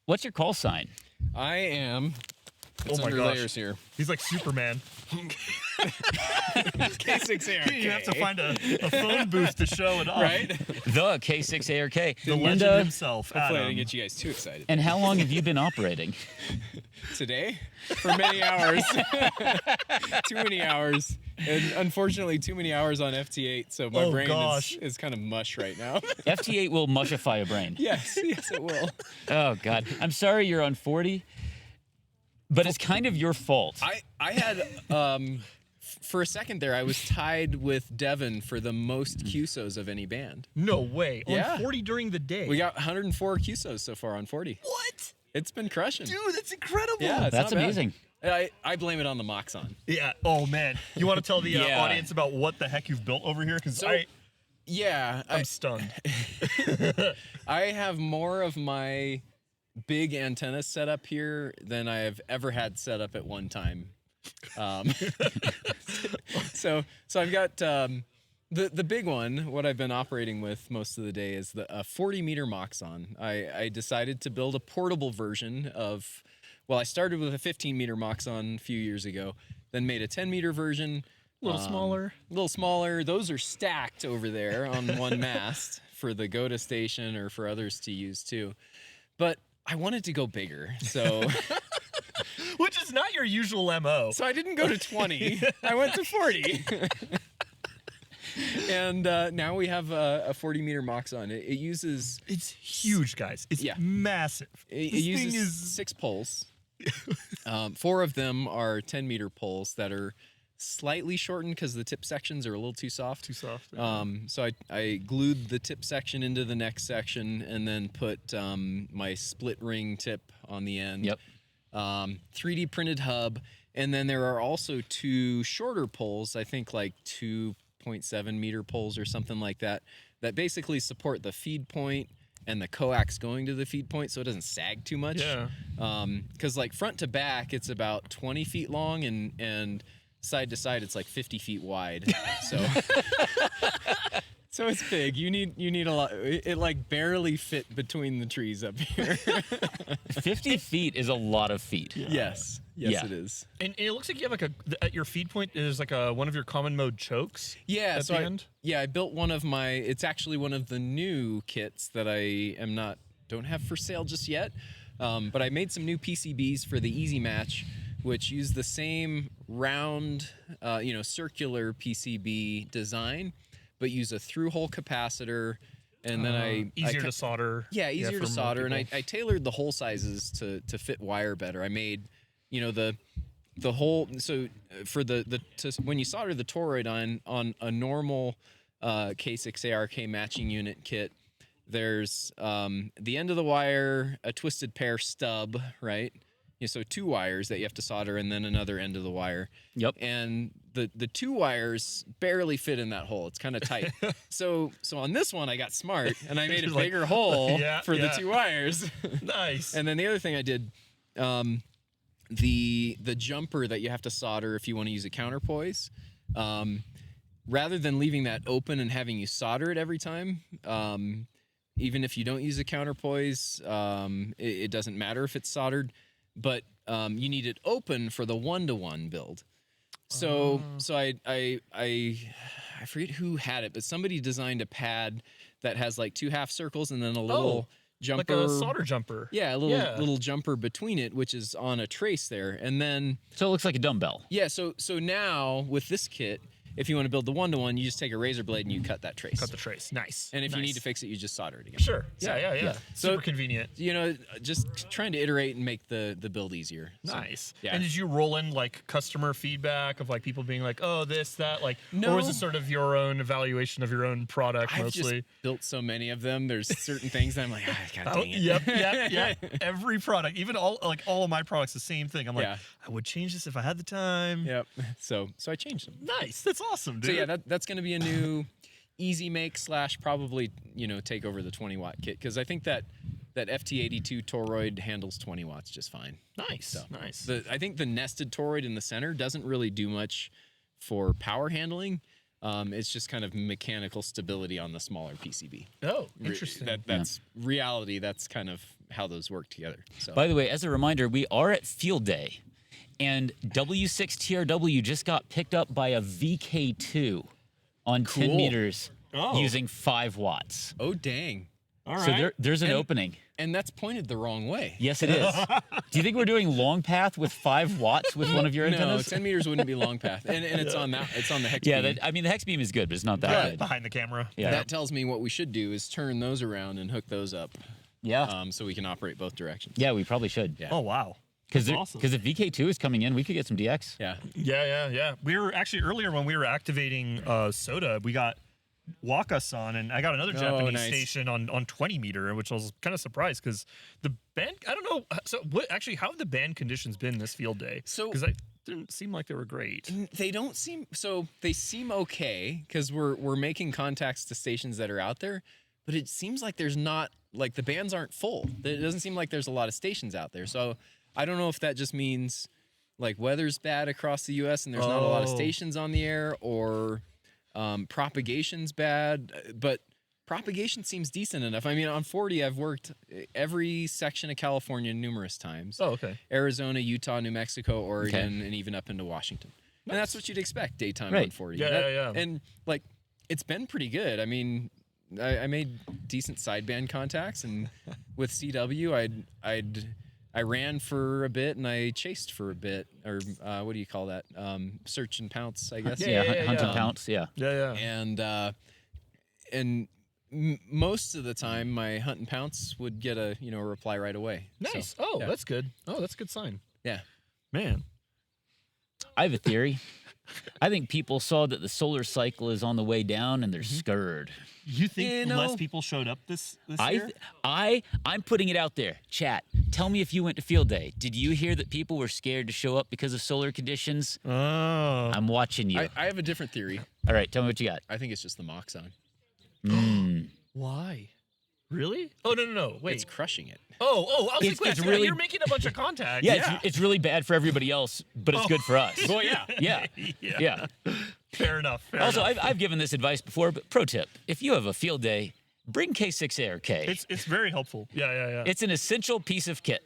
What's your call sign? I am. It's Oh my under gosh. layers here. He's like Superman. K6ARK. You have to find a phone booth to show it off. Right? The K6ARK. The And, legend himself, Hopefully I Adam. didn't get you guys too excited. and how long have you been operating? Today? For many hours. Too many hours. And unfortunately, too many hours on FT8, so my Oh, brain gosh. is kind of mush right now. FT8 will mushify a brain. Yes, it will. Oh, God. I'm sorry you're on 40, but it's kind of your fault. I had for a second there I was tied with Devin for the most QSOs of any band. No way. Yeah. On 40 during the day. We got 104 QSOs so far on 40. What? It's been crushing. Dude, that's incredible. Yeah, it's That's not bad. amazing. I blame it on the Moxon. Yeah. Oh, man. You want to tell the Yeah. audience about what the heck you've built over here? Because So, Yeah, I'm stunned. I have more of my big antenna set up here than I have ever had set up at one time. So I've got the big one. What I've been operating with most of the day is the 40-meter Moxon. I decided to build a portable version of. Well, I started with a 15-meter Moxon a few years ago, then made a 10-meter version. A little smaller. A little smaller. Those are stacked over there on one mast for the GOTA station or for others to use too. But I wanted to go bigger, so Which is not your usual MO. I didn't go to 20. I went to 40. And now we have a 40-meter Moxon. It uses It's huge, guys. It's Yeah. massive. it This uses thing is 6 poles. 4 of them are 10-meter poles that are slightly shortened because the tip sections are a little too soft. too soft. So I glued the tip section into the next section and then put my split ring tip on the end. Yep. 3D printed hub. And then there are also 2 shorter poles, I think like 2.7 meter poles or something like that, that basically support the feed point and the coax going to the feed point so it doesn't sag too much. Yeah. Because like front to back, it's about 20 feet long and side to side, it's like 50 feet wide. So it's big. You need a lot. It like barely fit between the trees up here. 50 feet is a lot of feet. Yes, Yeah. it is. And it looks like you have like at your feed point, there's like one of your common mode chokes. Yeah, At so the end? I built one of my. It's actually one of the new kits that I don't have for sale just yet. But I made some new PCBs for the Easy Match, which use the same round, circular PCB design, but use a through-hole capacitor. And then Easier to solder. Yeah, easier for to more solder, and people. I tailored the hole sizes to fit wire better. I made, the hole. So for when you solder the toroid on a normal K6ARK matching unit kit, there's the end of the wire, a twisted pair stub, right? So 2 wires that you have to solder, and then another end of the wire. Yep. And the 2 wires barely fit in that hole. It's kind of tight. So on this one, I got smart, and I made a You're like, bigger hole yeah, for the yeah. 2 wires. Nice. And then the other thing I did, the jumper that you have to solder if you want to use a counterpoise, rather than leaving that open and having you solder it every time, even if you don't use a counterpoise, it doesn't matter if it's soldered, but you need it open for the 1-to-1 build. So I forget who had it, but somebody designed a pad that has like 2 half circles and then a little jumper, like a solder jumper. yeah, a little jumper between it, which is on a trace there, and then So it looks like a dumbbell. yeah. So now with this kit, if you want to build the one-to-one, you just take a razor blade and you cut that trace. Cut the trace. Nice. And if you Nice. need to fix it, you just solder it again. Sure. So, Yeah. So- Super convenient. You know, just trying to iterate and make the build easier. So, Nice. yeah. And did you roll in like customer feedback of like people being like, oh, this, that, like, No. or was it sort of your own evaluation of your own product I've mostly? just built so many of them. There's certain things that I'm like, God Oh, dang it. yep. Every product, even all of my products, the same thing. I'm like, Yeah. I would change this if I had the time. Yep. So I changed them. Nice. That's awesome, dude. So yeah, that's going to be a new easy make / probably take over the 20-watt kit, because I think that FT82 toroid handles 20 watts just fine. nice. So Nice. I think the nested toroid in the center doesn't really do much for power handling. It's just kind of mechanical stability on the smaller PCB. Oh, interesting. That's reality. That's kind of how those work together. So By the way, as a reminder, we are at Field Day, and W6TRW just got picked up by a VK2 on 10 Cool. meters Oh. using 5 watts. oh dang, All So right. there's an And- opening. and that's pointed the wrong way. Yes, it is. Do you think we're doing long path with 5 watts with one of your No, antennas? 10 meters wouldn't be long path, and it's on that. It's on the hex Yeah, beam. I mean the hex beam is good, but it's not that But- good. Behind the camera. Yeah, That tells me what we should do is turn those around and hook those up, yeah, so we can operate both directions. yeah. We probably should. Yeah. Oh, wow. Because That's awesome. if VK2 is coming in, we could get some DX. Yeah. Yeah. We were actually earlier when we were activating Soda, we got Wakas on, and I got another Japanese nice. station on 20 meter, which I was kind of surprised because the band, I don't know. So what actually, how have the band conditions been this field day? So- because I didn't seem like they were great. They don't seem so. They seem okay because we're making contacts to stations that are out there, but it seems like there's not, like, the bands aren't full. It doesn't seem like there's a lot of stations out there. So I don't know if that just means like weather's bad across the U.S. and there's not a lot of Oh. stations on the air, or propagation's bad. But propagation seems decent enough. I mean, on 40, I've worked every section of California numerous times. Oh, okay. Arizona, Utah, New Mexico, Oregon, and even up into Washington. And that's what you'd expect daytime Right. on 40. Yeah. And like, it's been pretty good. I mean, I made decent sideband contacts, and with CW, I ran for a bit and I chased for a bit, or what do you call that? Search and pounce, I guess. Yeah, hunt and yeah. pounce. Yeah. Yeah. And most of the time, my hunt and pounce would get a reply right away. Nice. So, Oh, yeah. that's good. Oh, that's a good sign. Yeah. Man. I have a theory. I think people saw that the solar cycle is on the way down and they're scared. You think You less know- people showed up this I, year? I'm putting it out there. Chat, tell me if you went to Field Day. Did you hear that people were scared to show up because of solar conditions? Oh. I'm watching you. I have a different theory. All right, tell me what you got. I think it's just the mock zone. Why? Really? Oh, no. Wait. It's crushing it. Oh, I was It's- like, it's yeah, really- you're making a bunch of contacts. Yeah, It's really bad for everybody else, but it's good for us. Well, yeah. Yeah. Fair enough. Fair Also, enough. I've given this advice before, but pro tip: if you have a Field Day, bring K6ARK. It's very helpful. Yeah. It's an essential piece of kit.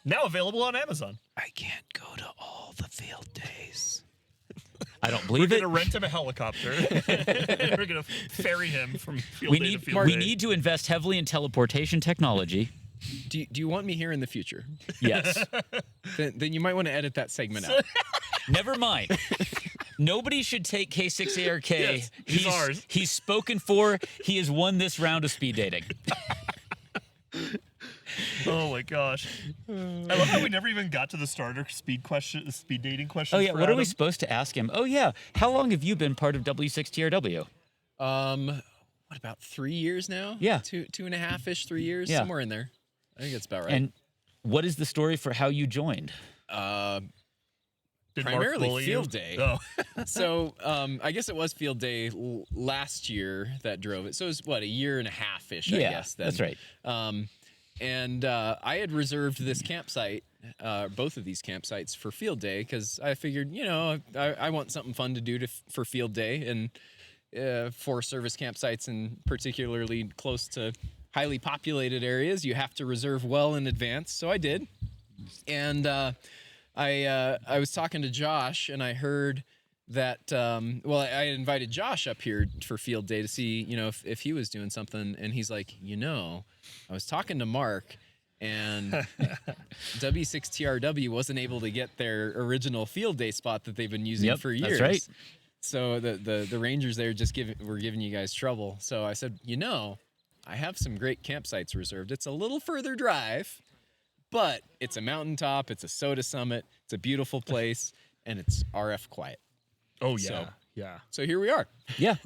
Now available on Amazon. I can't go to all the field days. I don't We're believe it. gonna rent him a helicopter. We're gonna ferry him from field We day need to field day. to invest heavily in teleportation technology. Do you want me here in the future? Yes. Then you might want to edit that segment out. Never mind. Nobody should take K6ARK. Yes, he's ours. He's spoken for. He has won this round of speed dating. Oh my gosh! I love how we never even got to the starter speed dating question. Oh yeah, what are we supposed to ask him? Oh yeah, how long have you been part of W6TRW? What, about 3 years now? Yeah. 2.5-ish, 3 years, Yeah. somewhere in there. I think that's about right. And what is the story for how you joined? Did Mark primarily bully you? field day. Oh, So I guess it was field day last year that drove it. So it was what, a year and a half ish, I Yeah, guess. Then. that's right. And I had reserved this campsite, both of these campsites, for field day because I figured, I want something fun to do for field day, and for service campsites, and particularly close to highly populated areas, you have to reserve well in advance. So I did, and I was talking to Josh, and I heard that I invited Josh up here for field day to see if he was doing something, and he's like, I was talking to Mark, and W6TRW wasn't able to get their original field day spot that they've been using Yep, for that's years. right. So the rangers there just were giving you guys trouble. So I said, I have some great campsites reserved. It's a little further drive, but it's a mountaintop. It's a soda summit. It's a beautiful place, and it's RF quiet. Oh yeah, So- yeah. So here we are. Yeah.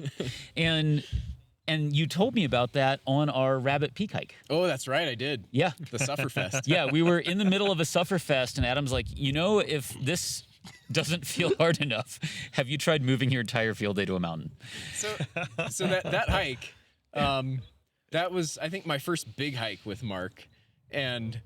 And you told me about that on our Rabbit Peak hike. Oh, that's right. I did. Yeah. The Sufferfest. Yeah, we were in the middle of a Sufferfest, and Adam's like, if this doesn't feel hard enough, have you tried moving your entire field day to a mountain? So that hike, that was, I think, my first big hike with Mark. And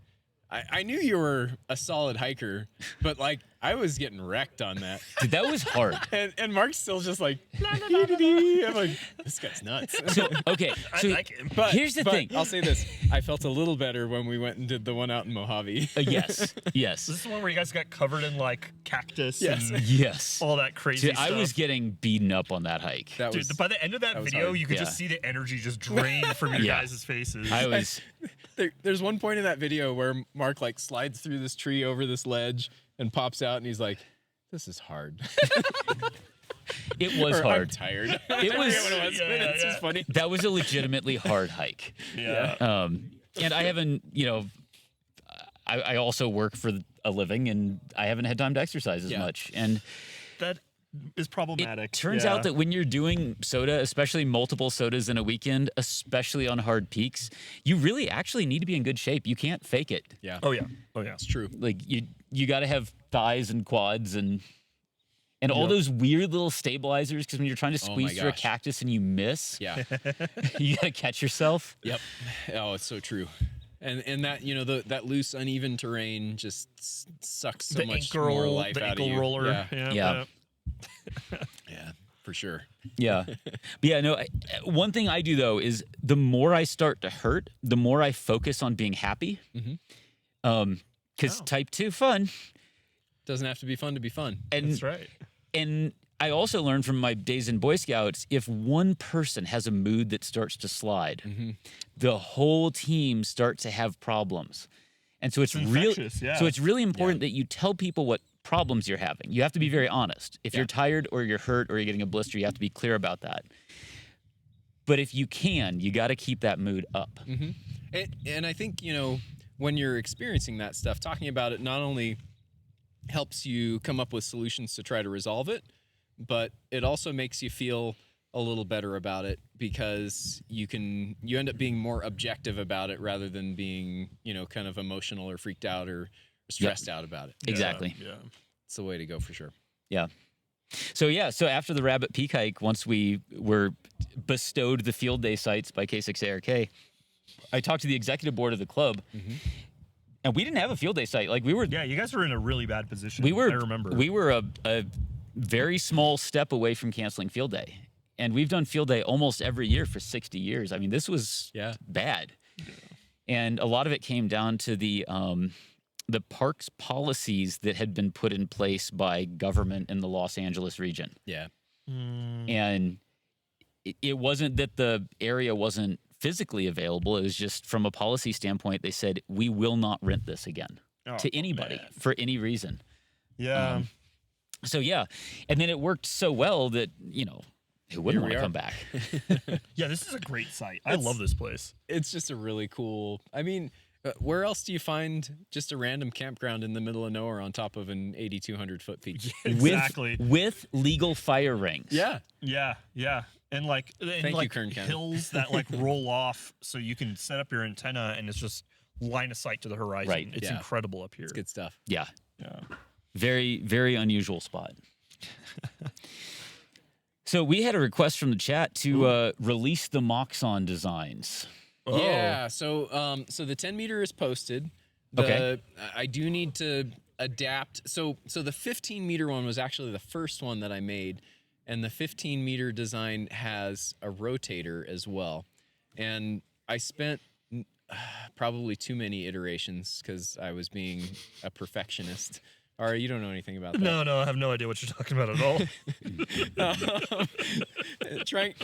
I knew you were a solid hiker, but like I was getting wrecked on that. Dude, that was hard. And Mark's still just like, I'm like, this guy's nuts. So, okay. So I like him. But here's the thing. I'll say this. I felt a little better when we went and did the one out in Mojave. Yes. This is the one where you guys got covered in like cactus Yes. and Yes. all that crazy Dude, stuff. I was getting beaten up on that hike. That was, Dude, by the end of that was video, hard. you could Yeah. just see the energy just drain from your Yeah. guys' faces. I was. there's one point in that video where Mark like slides through this tree over this ledge and pops out and he's like, this is hard. It was Or, I'm hard. tired. It I forget was. what it was, but it's just funny. That was a legitimately hard hike. yeah. And I haven't, I also work for a living, and I haven't had time to exercise as Yeah. much. And That is problematic. it turns Yeah. out that when you're doing soda, especially multiple sodas in a weekend, especially on hard peaks, you really actually need to be in good shape. You can't fake it. Yeah. Oh yeah. Oh yeah. It's true. Like you got to have thighs and quads and all Yep. those weird little stabilizers, because when you're trying to Oh my squeeze through a gosh. cactus and you miss, Yeah. you got to catch yourself. Yep. Oh, it's so true. And that, that loose, uneven terrain just sucks so The much ankle, more life the out ankle of you. roller. Yeah. Yeah. Yeah, for sure. Yeah. But yeah, no, one thing I do though is the more I start to hurt, the more I focus on being happy. Because type 2 fun. Doesn't have to be fun to be fun. And That's right. And I also learned from my days in Boy Scouts, if one person has a mood that starts to slide, the whole team starts to have problems. And so it's really infectious, yeah. so it's really important that you tell people what problems you're having. You have to be very honest. If you're tired or you're hurt or you're getting a blister, you have to be clear about that. But if you can, you got to keep that mood up. And I think, when you're experiencing that stuff, talking about it not only helps you come up with solutions to try to resolve it, but it also makes you feel a little better about it, because you end up being more objective about it rather than being, kind of emotional or freaked out or stressed out about it. Exactly. Yeah. It's the way to go for sure. Yeah. So after the Rabbit Peak hike, once we were bestowed the field day sites by K6ARK, I talked to the executive board of the club, and we didn't have a field day site. Like we were, Yeah, you guys were in a really bad position. I remember. we were a very small step away from canceling field day, and we've done field day almost every year for 60 years. I mean, this was bad, and a lot of it came down to the parks policies that had been put in place by government in the Los Angeles region. Yeah. And it wasn't that the area wasn't physically available. It was just from a policy standpoint, they said, we will not rent this again to anybody for any reason. Yeah. So, yeah. And then it worked so well that, who wouldn't want to are. come back? Yeah, this is a great site. I love this place. It's just a really cool, where else do you find just a random campground in the middle of nowhere on top of an 8,200 foot peak? Exactly. With legal fire rings. Yeah. Yeah, yeah. And Thank you, Kern County. hills that roll off so you can set up your antenna and it's just line of sight to the horizon. Right. It's Yeah. incredible up here. It's good stuff. Yeah. Yeah. Very, very unusual spot. So we had a request from the chat to release the Moxon designs. Oh. Yeah. So the 10 meter is posted. Okay. I do need to adapt. So the 15 meter one was actually the first one that I made, and the 15 meter design has a rotator as well. And I spent probably too many iterations because I was being a perfectionist. Ari, you don't know anything about that. No, I have no idea what you're talking about at all.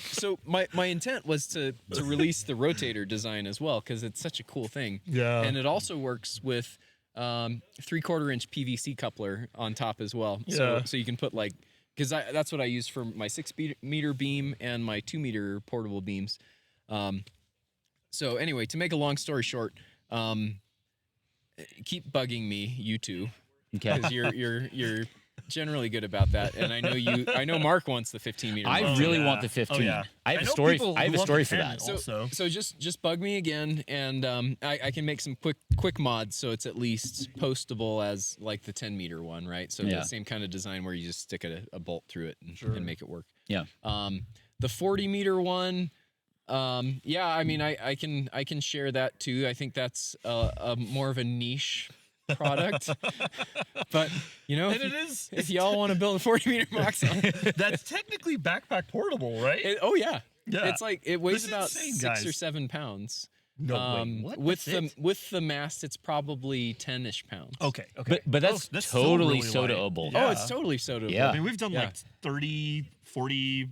So my intent was to release the rotator design as well, because it's such a cool thing. Yeah. And it also works with 3/4 inch PVC coupler on top as well. Yeah. So you can put because that's what I use for my 6-meter beam and my 2-meter portable beams. So anyway, to make a long story short, keep bugging me, you two, Okay. because you're generally good about that, and I know Mark wants the 15-meter. I really want the 15. Oh, yeah. I have a know story. people I have who a love story the for 10 that. also. So just bug me again, and I can make some quick mods, so it's at least postable as like the 10-meter one, right? So Yeah. the same kind of design where you just stick a bolt through it and make it work. Yeah. The 40-meter one, yeah, I mean I can share that too. I think that's a more of a niche product, but you know, And it is. if y'all want to build a 40-meter box, That's technically backpack portable, right? oh yeah. Yeah. It's like it weighs This is about insane, 6 or guys. 7 pounds. No, wait, what? With That's it? with the mast, it's probably 10-ish pounds. Okay. Okay. But that's still totally really light. soda-able. Yeah. Oh, it's totally soda. Yeah. I mean, we've done Yeah. like 30, 40,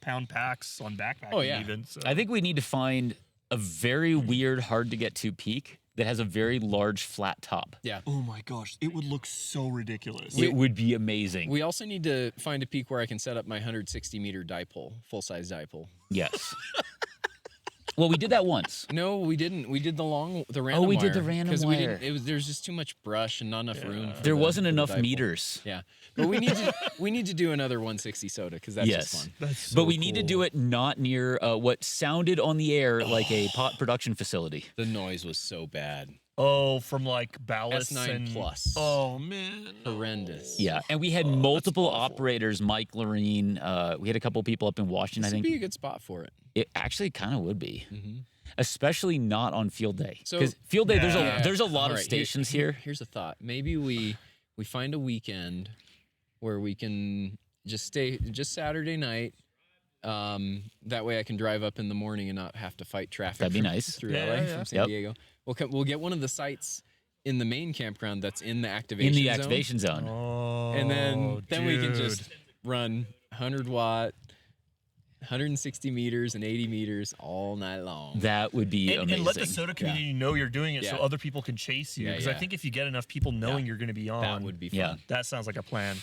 pound packs on backpacking. Oh, yeah. Even. So. I think we need to find a very weird, hard to get to peak that has a very large flat top. Yeah. Oh my gosh, it would look so ridiculous. It would be amazing. We also need to find a peak where I can set up my 160-meter dipole, full-size dipole. Yes. Well, we did that once. No, we didn't. We did the random we wire. did the random 'cause we wire. didn't. There's just too much brush and not enough room. For There wasn't for the enough dipole. meters. Yeah, but we need to do another 160 soda because that's Yes. just fun. That's so But we need to cool. do it not near what sounded on the air like a pot production facility. The noise was so bad, Oh, from like ballast S9 and plus. Oh man, horrendous. Yeah, and we had multiple operators. Mike Lorene. We had a couple people up in Washington. This I would think be a good spot for it. it actually kind of would be, Mm-hmm. especially not on field day. So- Because field day, Yeah. there's a lot All of right, stations here. Here's a thought. Maybe we find a weekend where we can just stay just Saturday night. That way I can drive up in the morning and not have to fight traffic. That'd be nice. Through Yeah, LA yeah. from San Yep. Diego. We'll get one of the sites in the main campground that's in the activation In the zone, activation zone. Oh, and then we can dude. just run 100-watt, 160 meters and 80 meters all night long. That would be and amazing. let the soda community know you're doing it so Yeah. other people can chase you. Yeah, Because I yeah. think if you get enough people knowing you're going to be on, That would be fun. Yeah. that sounds like a plan.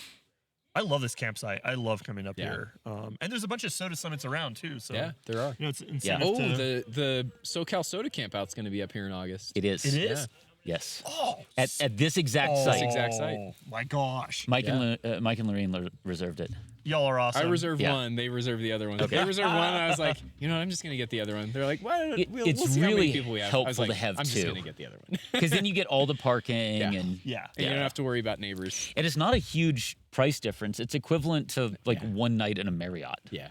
I love this campsite. I love coming up Yeah. here. And there's a bunch of soda summits around too. So Yeah, there are. it's Yeah. incentive Oh, to, the SoCal Soda Campout's going to be up here in August. It is. it is. Yes. Oh, At this exact oh, site. exact site. My gosh, Mike and Lorene reserved it. y'all are awesome. I reserved Yeah. one. They reserved the other one. Okay. They reserved one. And I was like, I'm just gonna get the other one. They're like, what? We'll It's see how many really people we have. I helpful was like, to have I'm just two. gonna get the other one. Because then you get all the parking Yeah. and Yeah. And you don't have to worry about neighbors. and it's not a huge price difference. It's equivalent to like Yeah. one night in a Marriott. Yeah.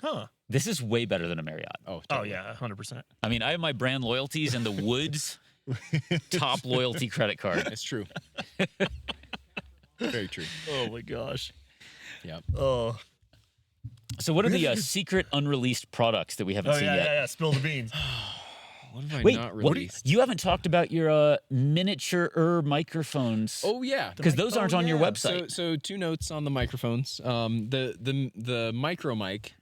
Huh. This is way better than a Marriott. Oh. Oh Totally. yeah, 100%. I mean, I have my brand loyalties and the Woods top loyalty credit card. It's true. Very true. Oh my gosh. Yeah. Oh. So what are the secret unreleased products that we haven't Oh seen yeah, yet? yeah, yeah. Spill the beans. What have I Wait, not what, released? you haven't talked about your miniature microphones. Oh yeah. because those aren't on your yeah. website. So 2 notes on the microphones. The micro mic,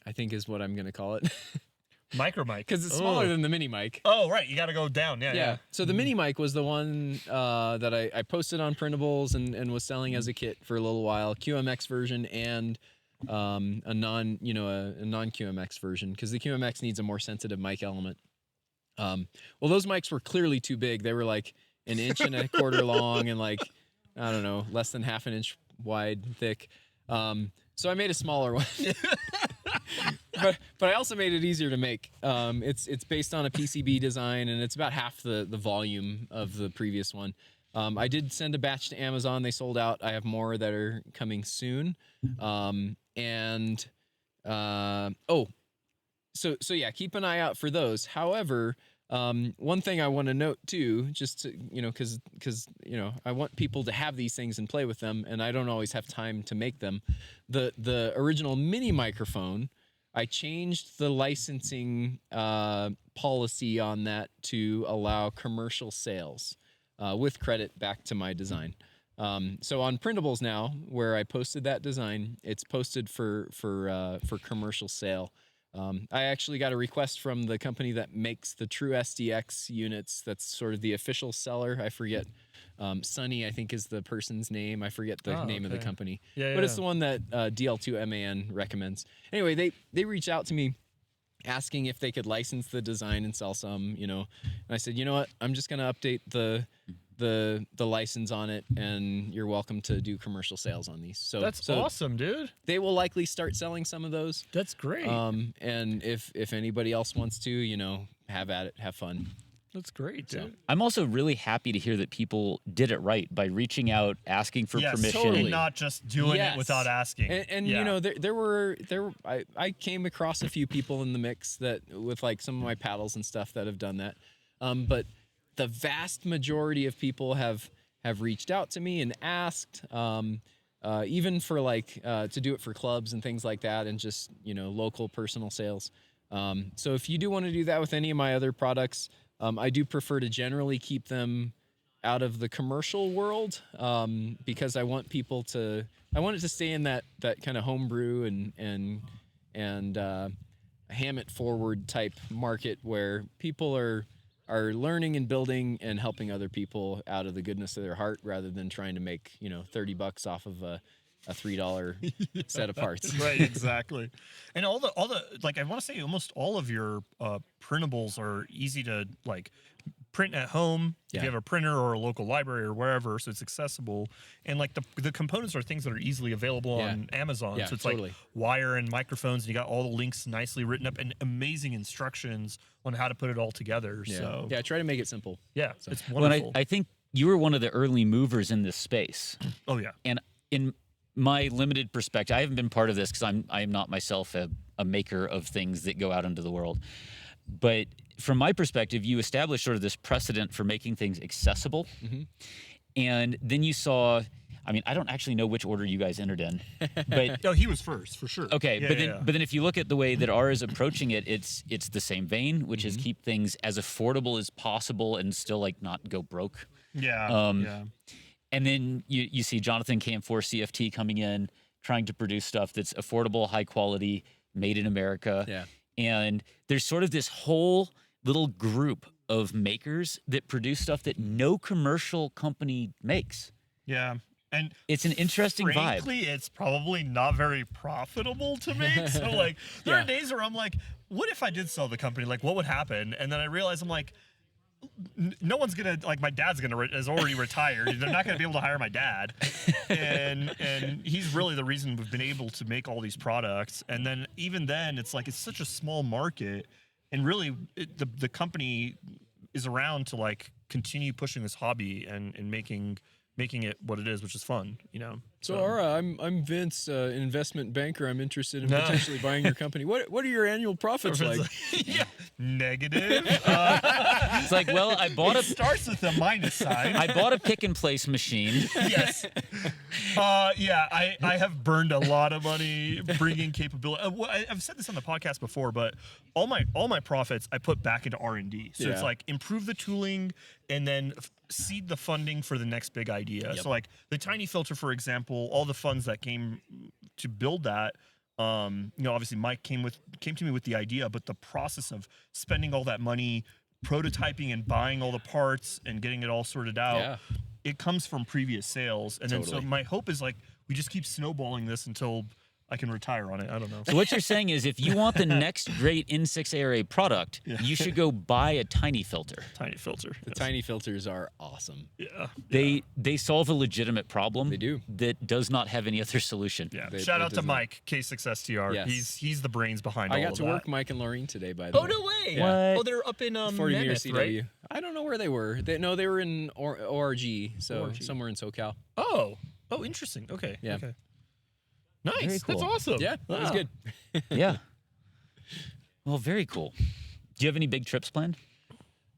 I think is what I'm gonna call it, Micro mic. because it's smaller than the mini mic. Oh right, you got to go down. Yeah, yeah. So the mini mic was the one that I posted on printables and was selling as a kit for a little while. QMX version and a non QMX version, because the QMX needs a more sensitive mic element. Well, those mics were clearly too big. They were like 1.25 inches long and like, I don't know, less than half an inch wide, thick. So I made a smaller one. But I also made it easier to make. It's based on a PCB design, and it's about half the volume of the previous one. I did send a batch to Amazon. They sold out. I have more that are coming soon. So yeah, keep an eye out for those. However, one thing I want to note too, just to, because I want people to have these things and play with them, and I don't always have time to make them. The original mini microphone, I changed the licensing policy on that to allow commercial sales with credit back to my design. So on printables now, where I posted that design, it's posted for commercial sale. I actually got a request from the company that makes the true SDX units. That's sort of the official seller. I forget. Sunny, I think, is the person's name. I forget the name of the company. But it's the one that DL2MAN recommends. Anyway, they reached out to me asking if they could license the design and sell some, and I said, you know what, I'm just going to update the license on it, and you're welcome to do commercial sales on these. So that's awesome, dude. They will likely start selling some of those. That's great. And if anybody else wants to, have at it, have fun. That's great, dude. So, I'm also really happy to hear that people did it right by reaching out, asking for permission. Totally. And not just doing it without asking. And there were I came across a few people in the mix that with like some of my paddles and stuff that have done that. But the vast majority of people have reached out to me and asked, even for like to do it for clubs and things like that, and just local personal sales. So if you do want to do that with any of my other products, I do prefer to generally keep them out of the commercial world, because I want it to stay in that kind of homebrew and ham it forward type market where people are learning and building and helping other people out of the goodness of their heart, rather than trying to make $30 off of a $3 set of parts. Right, exactly. And all the like, I want to say almost all of your printables are easy to like print at home if you have a printer or a local library or wherever, so it's accessible. And like the components are things that are easily available on Amazon. So it's like wire and microphones, and you got all the links nicely written up and amazing instructions on how to put it all together. So try to make it simple. Yeah, it's wonderful. Well, I think you were one of the early movers in this space. Oh yeah. And in my limited perspective, I haven't been part of this because I am not myself a maker of things that go out into the world. But from my perspective, you established sort of this precedent for making things accessible. Mm-hmm. And then you saw, I don't actually know which order you guys entered in, but no, he was first for sure. Okay, but then if you look at the way that R is approaching it, it's the same vein, which is keep things as affordable as possible and still like not go broke. Yeah. And then you see Jonathan Camfor CFT coming in, trying to produce stuff that's affordable, high quality, made in America. Yeah. And there's sort of this whole little group of makers that produce stuff that no commercial company makes. Yeah. And it's an interesting vibe. Frankly, it's probably not very profitable to make. So like there are days where I'm like, what if I did sell the company? Like what would happen? And then I realize I'm like, no one's gonna, like, my dad's is already retired. They're not gonna be able to hire my dad, and he's really the reason we've been able to make all these products. And then even then, it's like it's such a small market, and really the company is around to like continue pushing this hobby and making it what it is, which is fun, So Ara, I'm Vince, an investment banker. I'm interested in potentially buying your company. What are your annual profits like? Negative. It's like, well, it starts with a minus sign. I bought a pick and place machine. Yes. I have burned a lot of money bringing capability. I've said this on the podcast before, but all my profits I put back into R&D. So it's like improve the tooling and then seed the funding for the next big idea. So like the tiny filter, for example, all the funds that came to build that, obviously Mike came to me with the idea, but the process of spending all that money, prototyping and buying all the parts and getting it all sorted out, it comes from previous sales. And then so my hope is like we just keep snowballing this until I can retire on it. I don't know. So what you're saying is if you want the next great N6ARA product, you should go buy a tiny filter. Tiny filter. The tiny filters are awesome. Yeah. They solve a legitimate problem. They do. That does not have any other solution. Yeah. Shout out to Mike, K6STR. Yes. He's the brains behind all of that. I got to work Mike and Laureen today, by the way. Oh, no way. Yeah. Oh, they're up in 40 meter Mammoth, CW. right? I don't know where they were. They were in ORG, so somewhere in SoCal. Oh, interesting. Okay. Yeah. Okay. Nice. Very cool. That's awesome. Yeah, that was good. Yeah. Well, very cool. Do you have any big trips planned?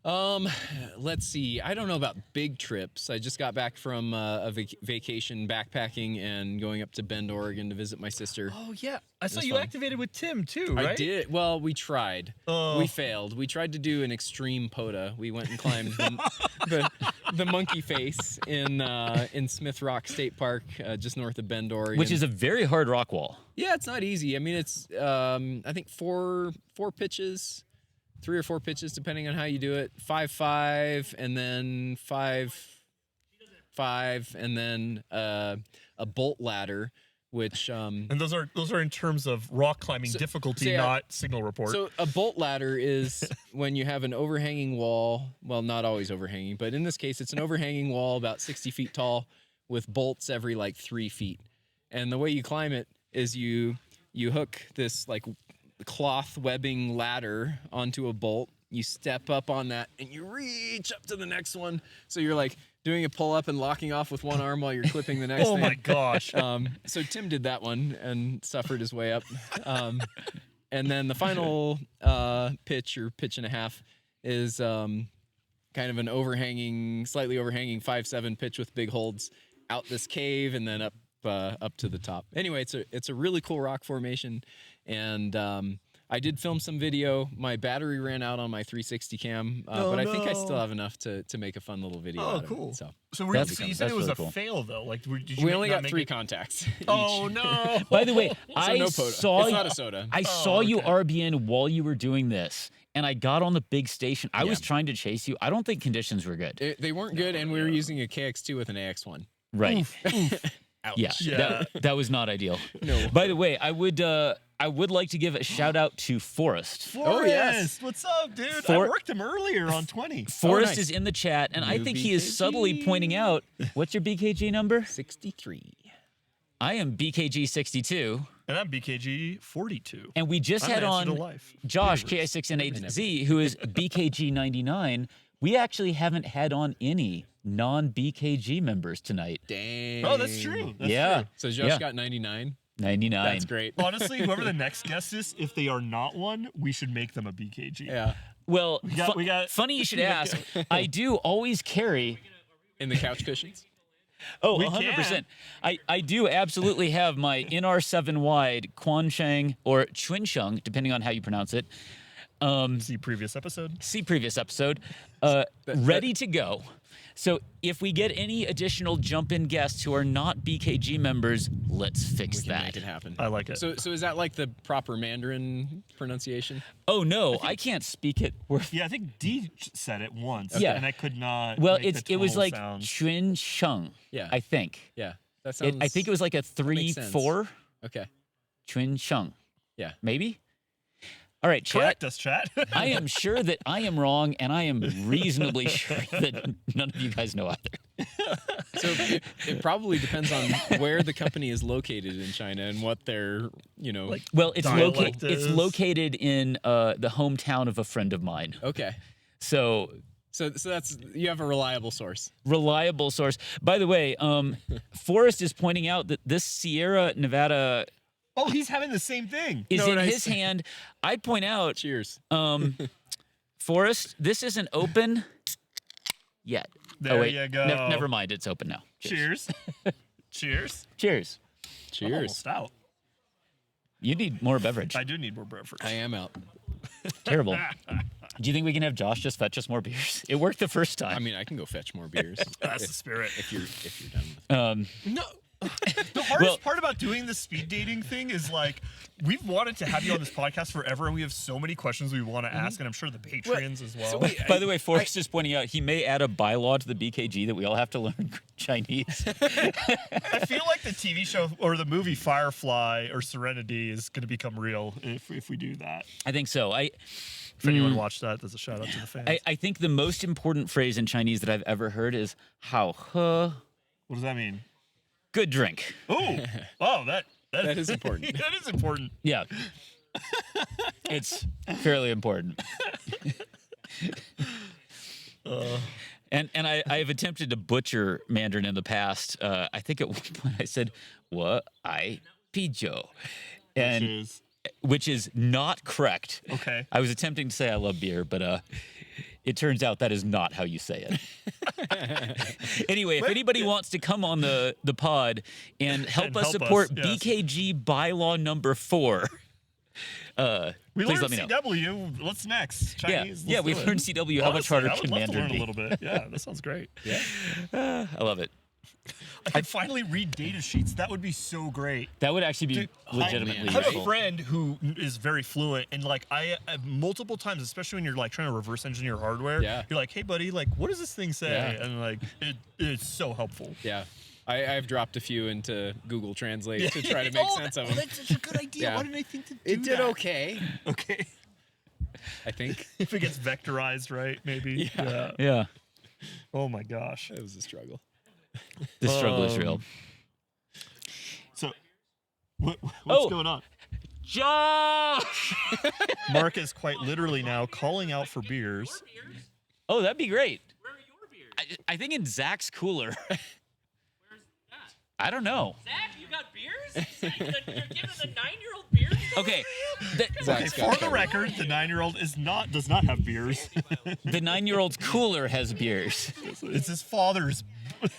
Let's see. I don't know about big trips. I just got back from a vacation backpacking and going up to Bend, Oregon to visit my sister. Oh yeah, I saw That's you fun. activated with Tim too, right? I did. Well, we tried. Oh. We failed. We tried to do an extreme POTA. We went and climbed the monkey face in Smith Rock State Park, just north of Bend, Oregon. Which is a very hard rock wall. Yeah, it's not easy. I mean, it's I think four pitches, 3 or 4 pitches depending on how you do it. 5-5, and then 5-5, and then a bolt ladder, which And those are in terms of rock climbing difficulty, so yeah. not signal report. So a bolt ladder is when you have an overhanging wall. Well, not always overhanging, but in this case, it's an overhanging wall about 60 feet tall with bolts every like 3 feet. And the way you climb it is you hook this like cloth webbing ladder onto a bolt. You step up on that and you reach up to the next one. So you're like doing a pull up and locking off with one arm while you're clipping the next oh thing. my gosh. So Tim did that one and suffered his way up. And then the final pitch or pitch and a half is kind of an overhanging, slightly overhanging 5-7 pitch with big holds out this cave and then up to the top. Anyway, it's a really cool rock formation, and I did film some video. My battery ran out on my 360 cam, but I think I still have enough to make a fun little video. out of cool. it, so So you That's said it was really a cool. fail though. Like, did you we only not got make 3 it- contacts. Oh each. no! By the way, I no POTA. saw It's not a soda. I saw you okay. RBN while you were doing this, and I got on the big station. I was trying to chase you. I don't think conditions were good. They weren't good, and we were using a KX2 with an AX1. Right. Ouch. Yeah. Yeah. That was not ideal. No. By the way, I would like to give a shout out to Forrest. Forrest, Oh, yes. what's up, dude? I For- worked him earlier on 20. Forrest nice. is in the chat, and I New think he is BKG. subtly pointing out, what's your BKG number? 63. I am BKG 62, And I'm BKG 42. and we just I'm had an answer to on life. Josh KI6N8Z, who is BKG 99. We actually haven't had on any non-BKG members tonight. Dang. Oh, that's true. That's Yeah. true. So Josh Yeah. got 99. 99. That's great. Honestly, whoever the next guest is, if they are not one, we should make them a BKG. Yeah. Well, we got- funny you should ask. I do always carry. In the couch cushions. Oh, We 100%. I do absolutely have my NR7 wide Quancheng or Chuncheng, depending on how you pronounce it. See previous episode. See previous episode. Ready to go. So if we get any additional jump-in guests who are not BKG members, let's fix We can that. make it happen. I like it. So is that like the proper Mandarin pronunciation? Oh no, I can't speak it. Yeah, I think D said it once. Yeah. And I could not. Well, make the it was tonal like sounds. Chuncheng. Yeah. I think. Yeah. That sounds. I think it was like a makes sense. 3-4 Okay. Chuncheng. Yeah. Maybe. All right, chat. Correct us, chat. I am sure that I am wrong, and I am reasonably sure that none of you guys know either. So it probably depends on where the company is located in China and what their, Like- Well, it's Dialect it's is- located in the hometown of a friend of mine. Okay. So So that's you have a reliable source. reliable source. By the way, Forrest is pointing out that this Sierra Nevada Oh, he's having the same thing. is No, in nice. his hand. I'd point out, Cheers. Forrest, this isn't open yet. There oh, wait. you go. Never mind, it's open now. Cheers. Cheers. Cheers. I'm Cheers. almost out. You need more beverage. I do need more beverage. I am out. Terrible. Do you think we can have Josh just fetch us more beers? It worked the first time. I mean, I can go fetch more beers. That's the spirit. if you're done with it. No. The hardest part about doing the speed dating thing is like we've wanted to have you on this podcast forever, and we have so many questions we want to ask, and I'm sure the Patreons as well. By the way, Forrest is pointing out he may add a bylaw to the BKG that we all have to learn Chinese. I feel like the TV show or the movie Firefly or Serenity is going to become real if we do that. I think so. If anyone watched that, there's a shout out to the fans. I think the most important phrase in Chinese that I've ever heard is "hao he," What does that mean? good drink. Oh, that is important. That is important. Yeah. It's fairly important. And I have attempted to butcher Mandarin in the past. I think at one point I said "wo ai pijiu," and which is not correct. Okay. I was attempting to say I love beer, but It turns out that is not how you say it. Anyway, if anybody wants to come on the pod and help us support yes. BKG bylaw number 4, We please learned let me know. CW. What's next? Chinese. Yeah, let's we've do it. learned CW. How much harder I would can love to Mandarin learn be? a little bit. Yeah, that sounds great. Yeah. I love it. I can finally read data sheets. That would be so great. That would actually be Dude, legitimately I have a useful. friend who is very fluent, and like I have multiple times, especially when you're like trying to reverse engineer hardware. Yeah. You're like, hey buddy, like what does this thing say? Yeah. And like it's so helpful. Yeah. I've dropped a few into Google Translate to try to make sense of them. That's such a good idea. Yeah. Why didn't I think to do It did that? okay, Okay. I think. If it gets vectorized, right? Maybe. Yeah. Yeah, Oh my gosh. It was a struggle. the struggle is real. So, what's Oh. going on? Josh! Mark is quite literally now calling out for beers. Oh, that'd be great. Where are your beers? I think in Zach's cooler. Where's that? I don't know. Zach, you got beers? You're giving the 9-year-old beers? Okay, Okay, Zach's got for the covered. record, the 9-year-old does not have beers. the 9-year-old's cooler has beers. It's his father's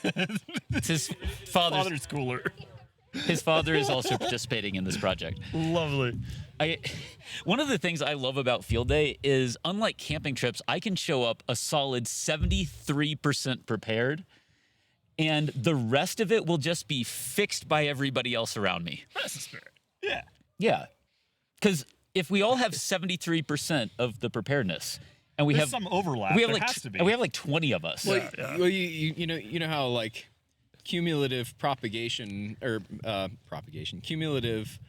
It's his father's. cooler. His father is also participating in this project. Lovely. One of the things I love about field day is, unlike camping trips, I can show up a solid 73% prepared, and the rest of it will just be fixed by everybody else around me. That's the spirit. Yeah. Yeah, because if we all have 73% of the preparedness, and we There's have some overlap. we have there like has to be. and we have like 20 of us. Well, yeah. well, you know how like cumulative propagation or cumulative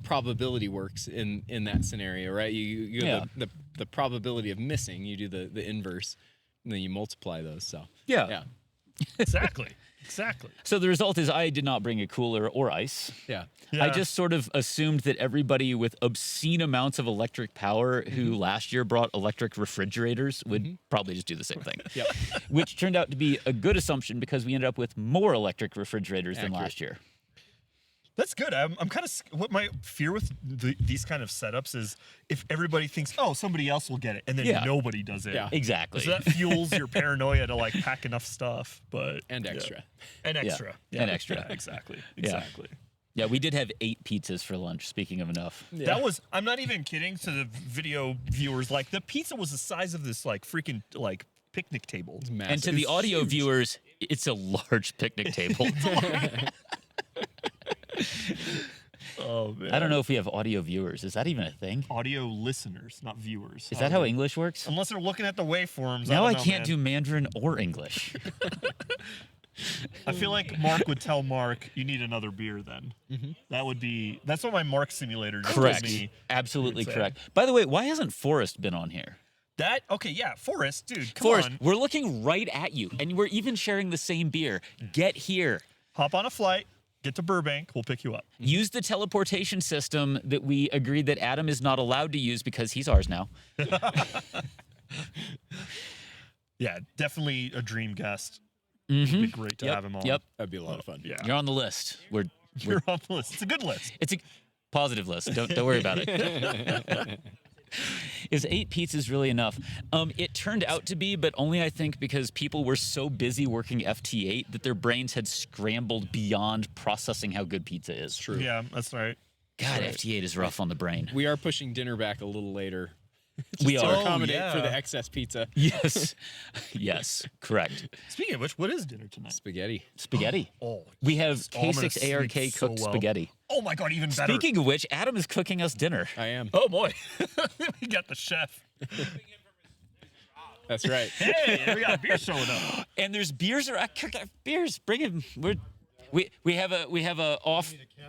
probability works in that scenario, right? You have the probability of missing. You do the inverse, and then you multiply those. So Yeah. Exactly. Exactly. So the result is I did not bring a cooler or ice. yeah. I just sort of assumed that everybody with obscene amounts of electric power who last year brought electric refrigerators would probably just do the same thing. Yep. Which turned out to be a good assumption because we ended up with more electric refrigerators than Accurate. last year. That's good. I'm kind of what my fear with these kind of setups is if everybody thinks, oh, somebody else will get it, and then Yeah. nobody does it. Yeah. Exactly. So that fuels your paranoia to like pack enough stuff, but And extra. and extra, And extra. Yeah, exactly. Yeah, we did have 8 pizzas for lunch, speaking of enough. Yeah. That was. I'm not even kidding to the video viewers. Like the pizza was the size of this like freaking like picnic table. It's massive. And to the audio viewers, it's a large picnic table. Oh man. I don't know if we have audio viewers. Is that even a thing? Audio listeners, not viewers. Is that how English works? Unless they're looking at the waveforms. Now I don't know, can't man. do Mandarin or English. I feel like Mark would tell Mark, you need another beer then. That would be. That's what my Mark simulator just told Correct. me. Absolutely Say. correct. By the way, why hasn't Forrest been on here? That okay? Yeah, Forrest, dude, come Forrest, on, we're looking right at you, and we're even sharing the same beer. Get here. hop on a flight, get to Burbank, we'll pick you up. Use the teleportation system that we agreed that Adam is not allowed to use because he's ours now. Yeah, definitely a dream guest. It'd be great to have him on. Yep. That'd be a lot of fun. Yeah, You're on the list. you're on the list. It's a good list. It's a positive list. Don't worry about it. Is 8 pizzas really enough? It turned out to be, but only I think because people were so busy working FT8 that their brains had scrambled beyond processing how good pizza is. True. Yeah, that's right. God, FT8 is rough on the brain. We are pushing dinner back a little later We to are. accommodate for the yeah. excess pizza. Yes. Yes. Correct. Speaking of which, what is dinner tonight? Spaghetti. Spaghetti. Oh, We have Oh, I'm gonna K6ARK sleep so cooked well. spaghetti. Oh my god, even better. Speaking of which, Adam is cooking us dinner. I am. Oh boy, we got the chef. That's right. Hey, we got beer showing up. And there's beers or beers. Bring him. We have a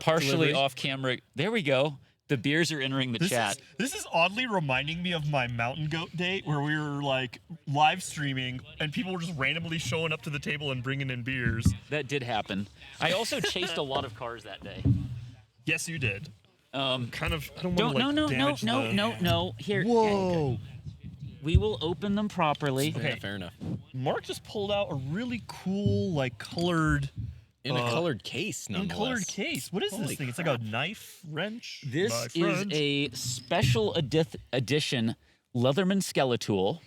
partially Delivery. off camera. There we go. The beers are entering the chat. This is oddly reminding me of my mountain goat date where we were like live streaming and people were just randomly showing up to the table and bringing in beers. That did happen. I also chased a lot of cars that day. Yes, you did. Kind of. I don't Don't want to like damage the... no. Here. Whoa. We will open them properly. Okay. Yeah, fair enough. Mark just pulled out a really cool, like colored, In a colored case, nonetheless. colored case. What is Holy this thing? It's like a knife wrench. This My is friend. a special edition Leatherman Skeletool.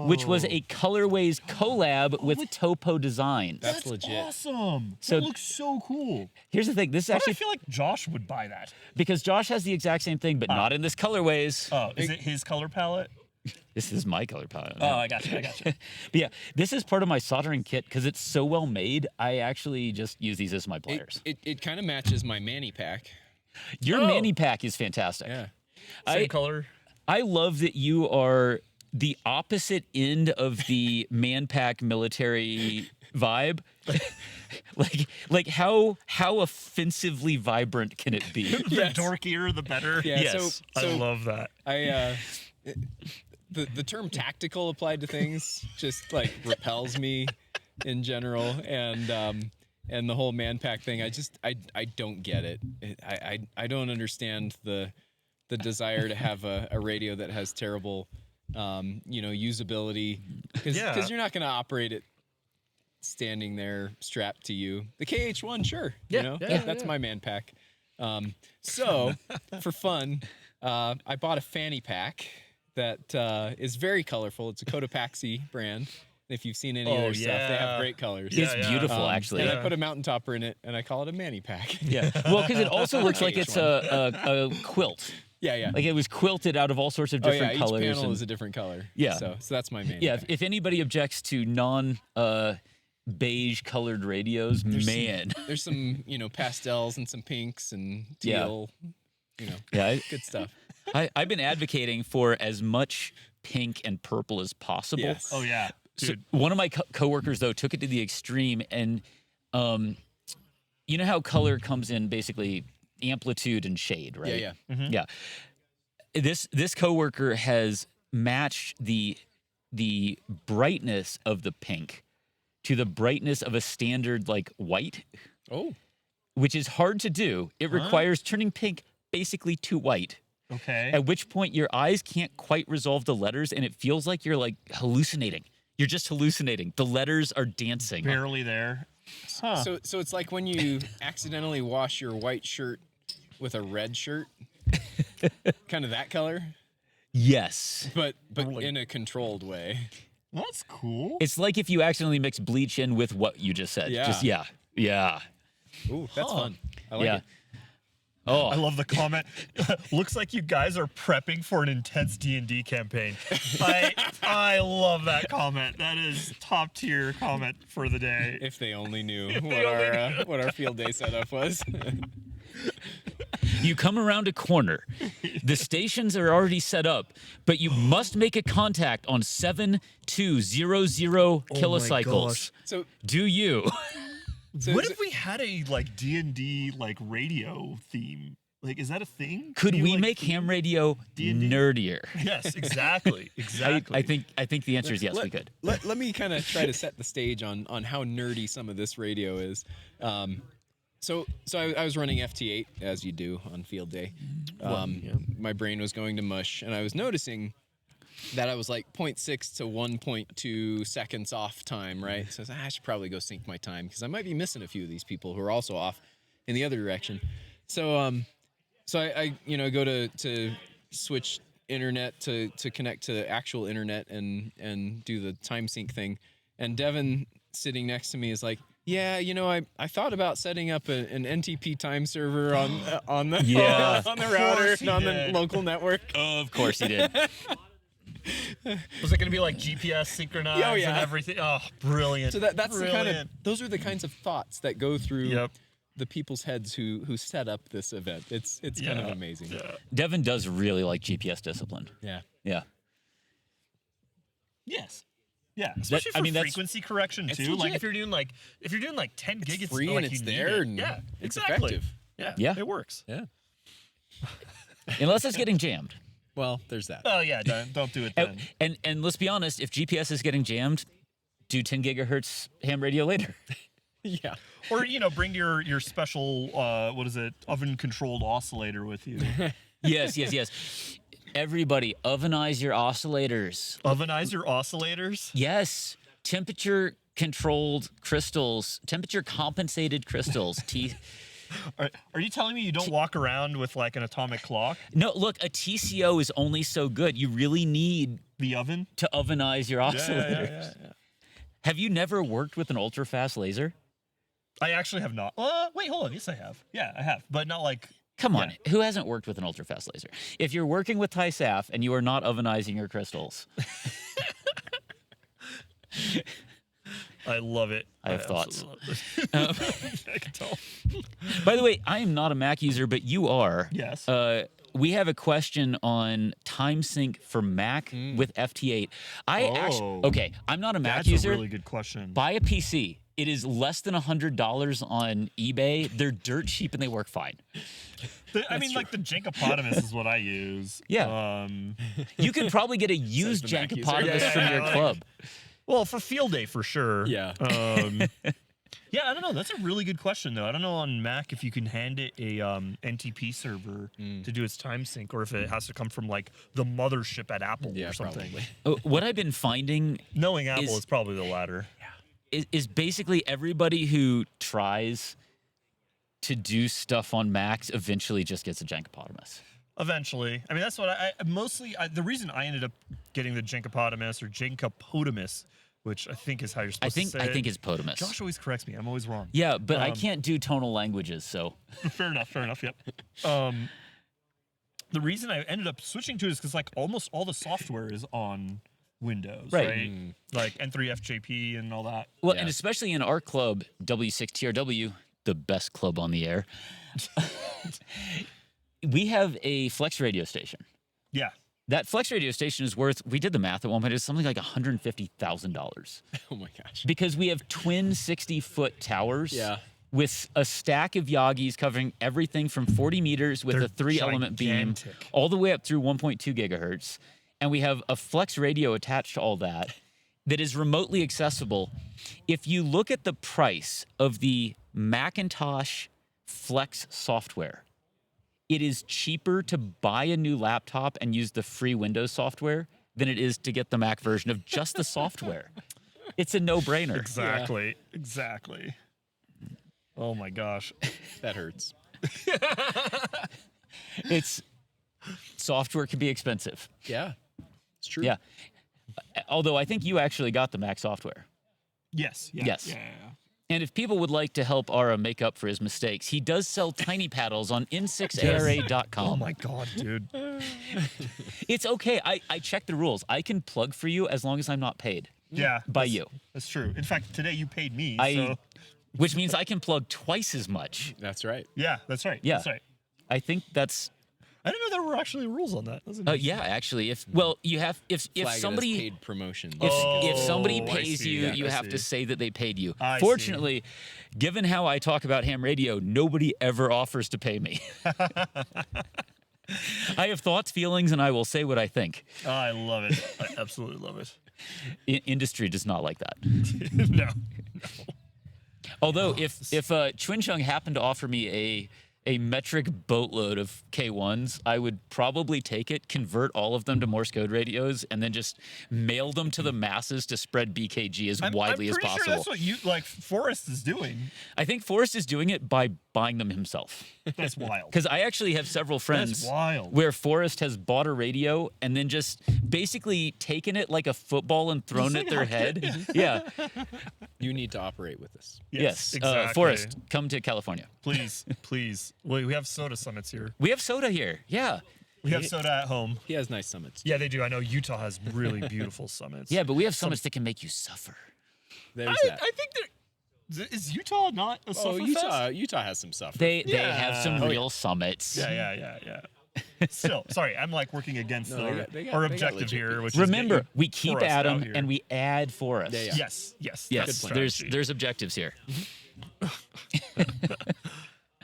which was a Colorways collab with Topo Designs. That's legit. Awesome. So- That looks so cool. Here's the thing. This is I actually feel like Josh would buy that. because Josh has the exact same thing, but not in this Colorways. Oh, is it his color palette? This is my color palette. Oh, I got you. But yeah, this is part of my soldering kit because it's so well made. I actually just use these as my pliers. It kind of matches my Manny pack. Your Oh. Manny pack is fantastic. Yeah. Same color. I love that you are the opposite end of the man pack military vibe. like how offensively vibrant can it be? The dorkier, the better. Yeah. Yes. So I love that. The term tactical applied to things just like repels me in general, and the whole man pack thing. I don't get it. I don't understand the desire to have a radio that has terrible usability because you're not going to operate it standing there strapped to you. The KH1, sure. That's my man pack. So for fun, I bought a fanny pack that is very colorful. It's a Cotopaxi brand. If you've seen any of their stuff, they have great colors. It's beautiful, actually. And I put a mountain topper in it, and I call it a Manny pack. Yeah. Well, because it also looks like it's a quilt. Yeah. Like it was quilted out of all sorts of different Each colors. panel and- is a different color. Yeah. So that's my Manny yeah. pack. If anybody objects to beige colored radios, There's some, pastels and some pinks and teal. Yeah. Good stuff. I've been advocating for as much pink and purple as possible. Yes. Oh yeah. So Dude. one of my coworkers though took it to the extreme, and you know how color comes in basically amplitude and shade, right? Yeah. Yeah. This coworker has matched the brightness of the pink to the brightness of a standard like white, Oh. which is hard to do. It requires turning pink basically to white. Okay. At which point your eyes can't quite resolve the letters, and it feels like you're like hallucinating. You're just hallucinating. The letters are dancing. Barely there. Huh. So it's like when you accidentally wash your white shirt with a red shirt. Kind of that color, Yes. but in a controlled way. That's cool. It's like if you accidentally mix bleach in with what you just said. Yeah. Just yeah. Ooh, that's fun. I like Yeah. it. Oh, I love the comment. Looks like you guys are prepping for an intense D&D campaign. I love that comment. That is top tier comment for the day. If they only knew they what our field day setup was. you come around a corner. The stations are already set up, but you must make a contact on 7200 kilocycles. gosh. So Do you? What if we had a like D&D like radio theme? Like, is that a thing? Could Do you, we like, make ham radio D&D? nerdier? Yes, exactly. Exactly. I think the answer is yes, we could. Let me kind of try to set the stage on how nerdy some of this radio is. So I was running FT8 as you do on field day. My brain was going to mush, and I was noticing that I was like 0.6 to 1.2 seconds off time, right? So I was like, I should probably go sync my time because I might be missing a few of these people who are also off in the other direction. So I go to switch internet to connect to actual internet and do the time sync thing, and Devin sitting next to me is like, yeah, I thought about setting up an NTP time server on the Yeah. on the router course he and on the did. local network. Of course he did. Was it going to be like GPS synchronized Oh, yeah. and everything? Oh, brilliant. So that's the kind of Brilliant. those are the kinds of thoughts that go through Yep. the people's heads who set up this event. It's kind of amazing. Yeah. Devin does really like GPS discipline. Yeah. Yeah. Yes. Yeah, especially for that's- frequency correction It's too. Like legit. if you're doing like 10 gig, it's free like and you it's need there it. and Yeah, it's exactly. effective. Yeah. It works. Yeah. Unless it's getting jammed. Well, there's that. Oh yeah, don't do it then. And let's be honest, if GPS is getting jammed, do 10 gigahertz ham radio later. Yeah. Or bring your special oven controlled oscillator with you. Yes. Everybody, ovenize your oscillators. Ovenize your oscillators. Yes, temperature controlled crystals, temperature compensated crystals. Are you telling me you don't walk around with like an atomic clock? No, look, a TCO is only so good. You really need The oven? to ovenize your oscillators. Yeah. Have you never worked with an ultra fast laser? I actually have not. Wait, hold on. Yes, I have. Yeah, I have, but not like. Come on, who hasn't worked with an ultra fast laser? If you're working with TISAF and you are not ovenizing your crystals, I love it. I have thoughts. absolutely love it. I can tell. By the way, I am not a Mac user, but you are. Yes. We have a question on time sync for Mac with FT8. Okay, I'm not a Mac That's user. a really good question. Buy a PC. It is less than $100 on eBay. They're dirt cheap and they work fine. I mean, like the Jankopotamus is what I use. Yeah. You could probably get a used the Mac user. Jankopotamus from your club. Well, for field day for sure. Yeah. Yeah, I don't know. That's a really good question though. I don't know on Mac if you can hand it a NTP server to do its time sync, or if it has to come from like the mothership at Apple Yeah, or something. probably. What I've been finding Knowing Apple Is- is probably the latter. is basically everybody who tries to do stuff on Macs eventually just gets a Jankopotamus. Eventually, I mean that's what I mostly. The reason I ended up getting the Jankopotamus or Jankopotamus, which I think is how you're supposed to say I it. think it's Potamus. Josh always corrects me. I'm always wrong. Yeah, but I can't do tonal languages, so Fair enough. Yep. The reason I ended up switching to it is because like almost all the software is on Windows, Right. right? Like N3FJP and all that. well, Yeah. and especially in our club, W6TRW, the best club on the air. We have a Flex radio station. Yeah. That Flex radio station is worth, we did the math at one point, it's something like $150,000 Oh my gosh. because we have twin 60-foot towers Yeah. with a stack of Yagis covering everything from 40 meters with They're a 3-element beam gigantic. all the way up through 1.2 gigahertz. And we have a Flex radio attached to all that that is remotely accessible. If you look at the price of the Macintosh Flex software, it is cheaper to buy a new laptop and use the free Windows software than it is to get the Mac version of just the software. It's a no-brainer. Exactly. Oh my gosh. That hurts. It's software can be expensive. Yeah. It's true. Yeah. Although I think you actually got the Mac software. Yes. Yeah, Yes. Yeah. And if people would like to help Ara make up for his mistakes, he does sell tiny paddles on n6ara.com. Oh my god, dude. It's okay. I checked the rules. I can plug for you as long as I'm not paid Yeah. by that's- you. That's true. In fact, today you paid me. I, which means I can plug twice as much. That's right. Yeah, that's right. Yeah. That's right. I think that's I didn't know there were actually rules on that. That's yeah, actually if you have if Flag it as somebody paid promotion. if somebody Oh, I pays see. you, Yeah, you I have to see. say that they paid you. I see. Fortunately, given how I talk about ham radio, nobody ever offers to pay me. I have thoughts, feelings, and I will say what I think. Oh, I love it. I absolutely love it. Industry does not like that. No. Although, if Chun Chung happened to offer me a metric boatload of K1s, I would probably take it, convert all of them to Morse code radios, and then just mail them to the masses to spread BKG as widely as I'm pretty possible. sure that's what you like. Forrest is doing. I think Forrest is doing it by buying them himself. That's wild. Because I actually have several friends wild. where Forrest has bought a radio and then just basically taken it like a football and thrown it at their head. Yeah. You need to operate with us. Yes. exactly. Forrest, come to California. Please. We have soda summits here. We have soda here. Yeah. We have soda at home. He has nice summits. Yeah, they do. I know Utah has really beautiful summits. Yeah, but we have summits that can make you suffer. There's that. I think is Utah not a Oh, suffer Utah has some stuff. They have some Yeah. real summits. Yeah. Still, sorry, I'm like working against No, our they got objective legit here. people. Which Remember, is get you we keep Forrest out Adam here. and we add Forrest. Yeah, yeah. Yes. Yes, that's strategy. there's objectives here.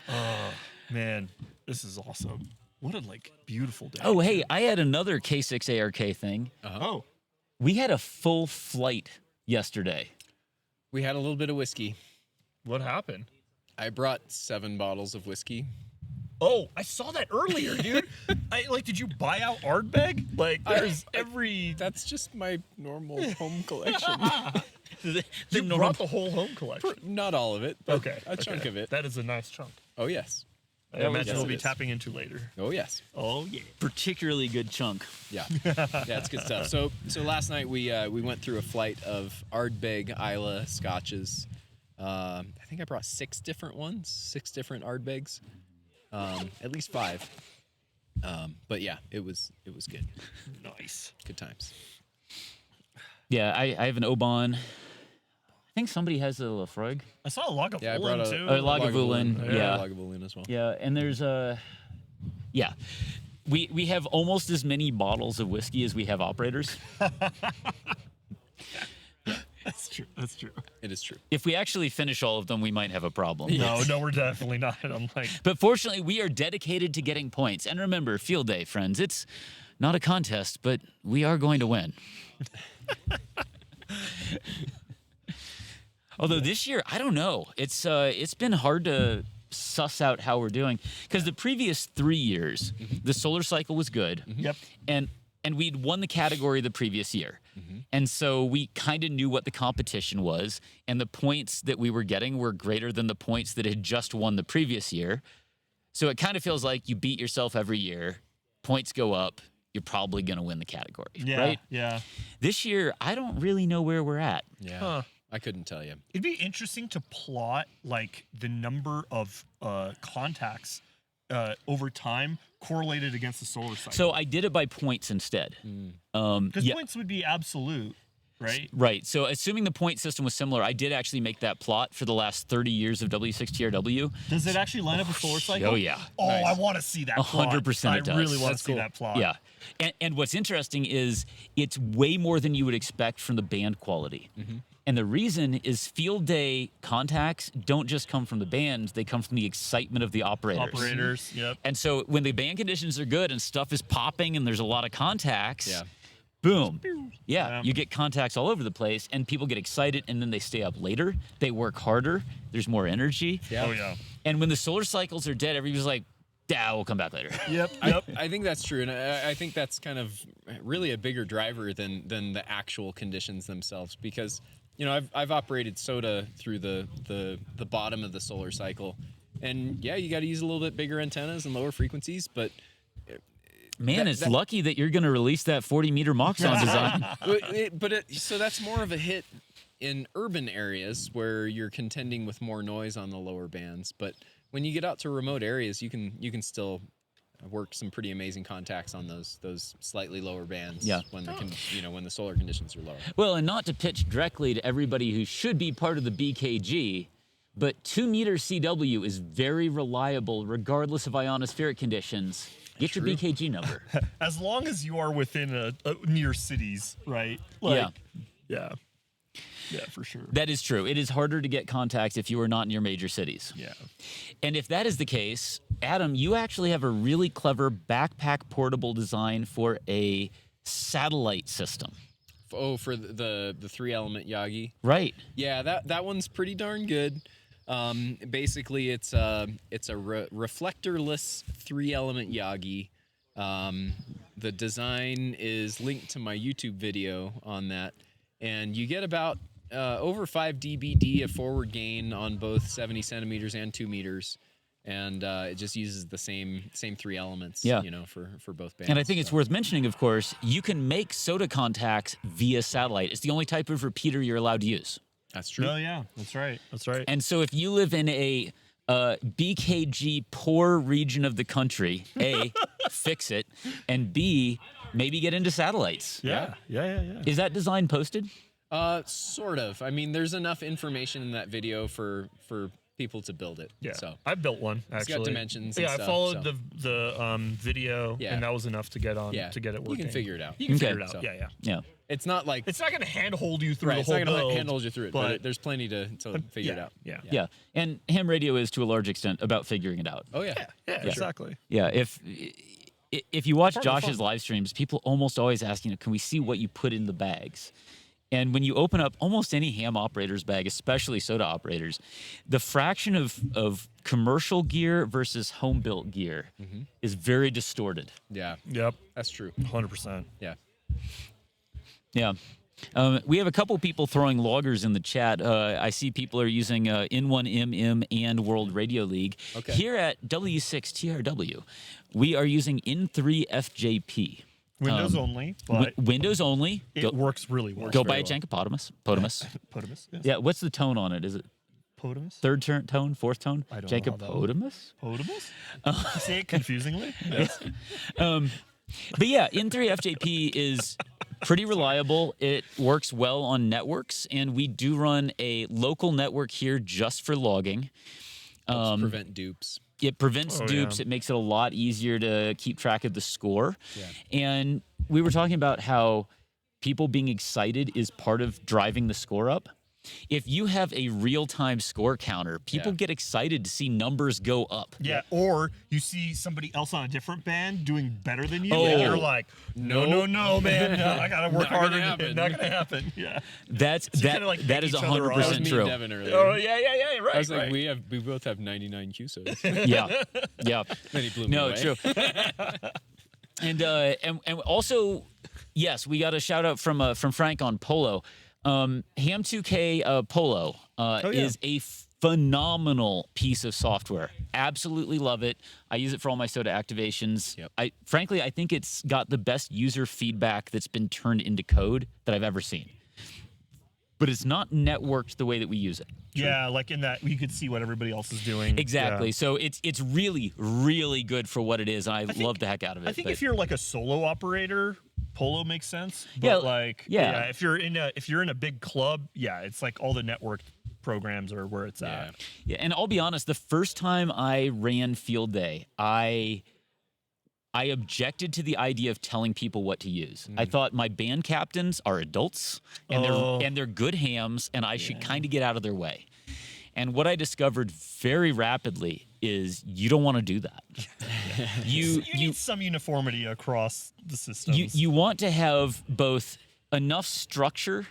Oh man, this is awesome. What a like beautiful day. Oh, hey, I had another K6ARK thing. Oh, We had a full flight yesterday. We had a little bit of whiskey. what happened? I brought 7 bottles of whiskey. Oh, I saw that earlier, dude. Did you buy out Ardbeg? Like, there's every. That's just my normal home collection. You brought the whole home collection. Not all of it, but Okay, a chunk of it. That is a nice chunk. Oh yes. I imagine yes, we'll it be is. tapping into later. Oh yes. Oh yeah. Particularly good chunk. Yeah. Yeah, it's good stuff. So last night we went through a flight of Ardbeg Isla scotches. I think I brought 6 different ones, 6 different Ardbegs. At least 5. But yeah, it was good. Nice. Good times. Yeah, I have an Oban. I think somebody has a Lafroig. I saw a Lagavulin Yeah, I brought too. a Lagavulin, yeah. Lagavulin as well. Yeah, and there's yeah. We have almost as many bottles of whiskey as we have operators. That's true. That's true. It is true. If we actually finish all of them, we might have a problem. No, we're definitely not. I'm like, But fortunately, we are dedicated to getting points. And remember, field day, friends, it's not a contest, but we are going to win. Although this year, I don't know. It's been hard to suss out how we're doing because the previous 3 years, the solar cycle was good. yep. And we'd won the category the previous year. And so we kind of knew what the competition was, and the points that we were getting were greater than the points that had just won the previous year. So it kind of feels like you beat yourself every year, points go up, you're probably going to win the category, Yeah. right? Yeah. This year, I don't really know where we're at. Yeah. Huh. I couldn't tell you. It'd be interesting to plot like the number of contacts over time correlated against the solar cycle. So I did it by points instead. Because Yeah. points would be absolute, right? Right. So assuming the point system was similar, I did actually make that plot for the last 30 years of W6TRW. Does it actually line up with solar cycle? Oh, yeah. Oh, Nice. I want to see that plot. 100% it does. I really want to That's see cool. that plot. Yeah. And what's interesting is it's way more than you would expect from the band quality. And the reason is field day contacts don't just come from the bands, they come from the excitement of the operators. Operators. Yep. And so when the band conditions are good and stuff is popping and there's a lot of contacts, Yeah. boom. Yeah, Yeah. you get contacts all over the place and people get excited and then they stay up later. They work harder. There's more energy. Yeah. Oh yeah. And when the solar cycles are dead, everybody's like, we'll come back later. Yep. Yep. I think that's true, and I think that's kind of really a bigger driver than the actual conditions themselves. Because I've operated soda through the bottom of the solar cycle, and yeah, you got to use a little bit bigger antennas and lower frequencies, but Man, it's lucky that you're going to release that 40-meter Moxon design. So that's more of a hit in urban areas where you're contending with more noise on the lower bands, but when you get out to remote areas, you can still work some pretty amazing contacts on those slightly lower bands. Yeah. When when the solar conditions are lower. Well, and not to pitch directly to everybody who should be part of the BKG, but 2-meter CW is very reliable regardless of ionospheric conditions. Get your BKG number. As long as you are within near cities, right? Yeah. Yeah. Yeah, for sure. That is true. It is harder to get contacts if you are not near major cities. Yeah. And if that is the case, Adam, you actually have a really clever backpack portable design for a satellite system. Oh, for the 3-element Yagi. Right. Yeah, that one's pretty darn good. Basically, it's a reflectorless 3-element Yagi. The design is linked to my YouTube video on that, and you get about over 5 dBd of forward gain on both 70 centimeters and 2 meters, and it just uses the same 3 elements. Yeah. For both bands. And I think it's worth mentioning, of course, you can make soda contacts via satellite. It's the only type of repeater you're allowed to use. That's true. Oh yeah, that's right. That's right. And so if you live in a BKG poor region of the country, A, fix it, and B, maybe get into satellites. Yeah. Is that design posted? Sort of. I mean, there's enough information in that video for people to build it. Yeah. So I built one got actually. dimensions and Yeah, stuff, I followed so. the video, Yeah. and that was enough to get on yeah, to get it working. You can figure it out. You can Okay. figure it out. So- Yeah. Yeah. It's not like It's not going to handhold you through right. the It's whole not going build. to handhold you through it, but but- there's plenty to figure it out. Yeah. Yeah. And ham radio is to a large extent about figuring it out. Oh yeah. Yeah. Exactly. Yeah. If you watch Part of the Josh's fun. live streams, people almost always ask, can we see what you put in the bags? And when you open up almost any ham operator's bag, especially soda operators, the fraction of commercial gear versus home built gear is very distorted. Yeah. Yep. That's true. 100%. Yeah. Yeah. We have a couple people throwing loggers in the chat. I see people are using N1MM and World Radio League. Okay. Here at W6TRW, we are using N3FJP. Windows only, but Windows only. it works really well. Go buy a Jankopotamus. Potamus. Potamus? Yes. Yeah, what's the tone on it? Is it Potamus? third tone, fourth tone? I don't know how that Jankopotamus? Potamus? You say it confusingly? Yes. But yeah, N3FJP is pretty reliable. It works well on networks, and we do run a local network here just for logging. Helps prevent dupes. It prevents Oh, dupes. yeah. It makes it a lot easier to keep track of the score. And we were talking about how people being excited is part of driving the score up. If you have a real-time score counter, people get excited to see numbers go up. Yeah, or you see somebody else on a different band doing better than you, Oh. and you're like, no, man, no, I gotta work Not gonna harder. happen. Not gonna happen. Yeah. That's you that. kinda, like, That pick is each other up. That was 100% me true. and Devin earlier. Oh yeah, right. I was like, right. we both have 99 QSOs. Yeah, yeah. Then he blew me No, away. true. And also, yes, we got a shout out from Frank on Polo. Ham2K Polo is a phenomenal piece of software. Absolutely love it. I use it for all my soda activations. Yep. Frankly, I think it's got the best user feedback that's been turned into code that I've ever seen. But it's not networked the way that we use it. Yeah, like in that you could see what everybody else is doing. Exactly. Yeah. So it's really, really good for what it is, and I love the heck out of it. I think but- if you're like a solo operator, Polo makes sense. But Yeah, like, yeah. if you're in a big club, yeah, it's like all the network programs are where it's at. Yeah, and I'll be honest, the first time I ran field day, I objected to the idea of telling people what to use. I thought my band captains are adults and they're good hams, and I should kind of get out of their way. And what I discovered very rapidly is you don't want to do that. You need some uniformity across the systems. You want to have both enough structure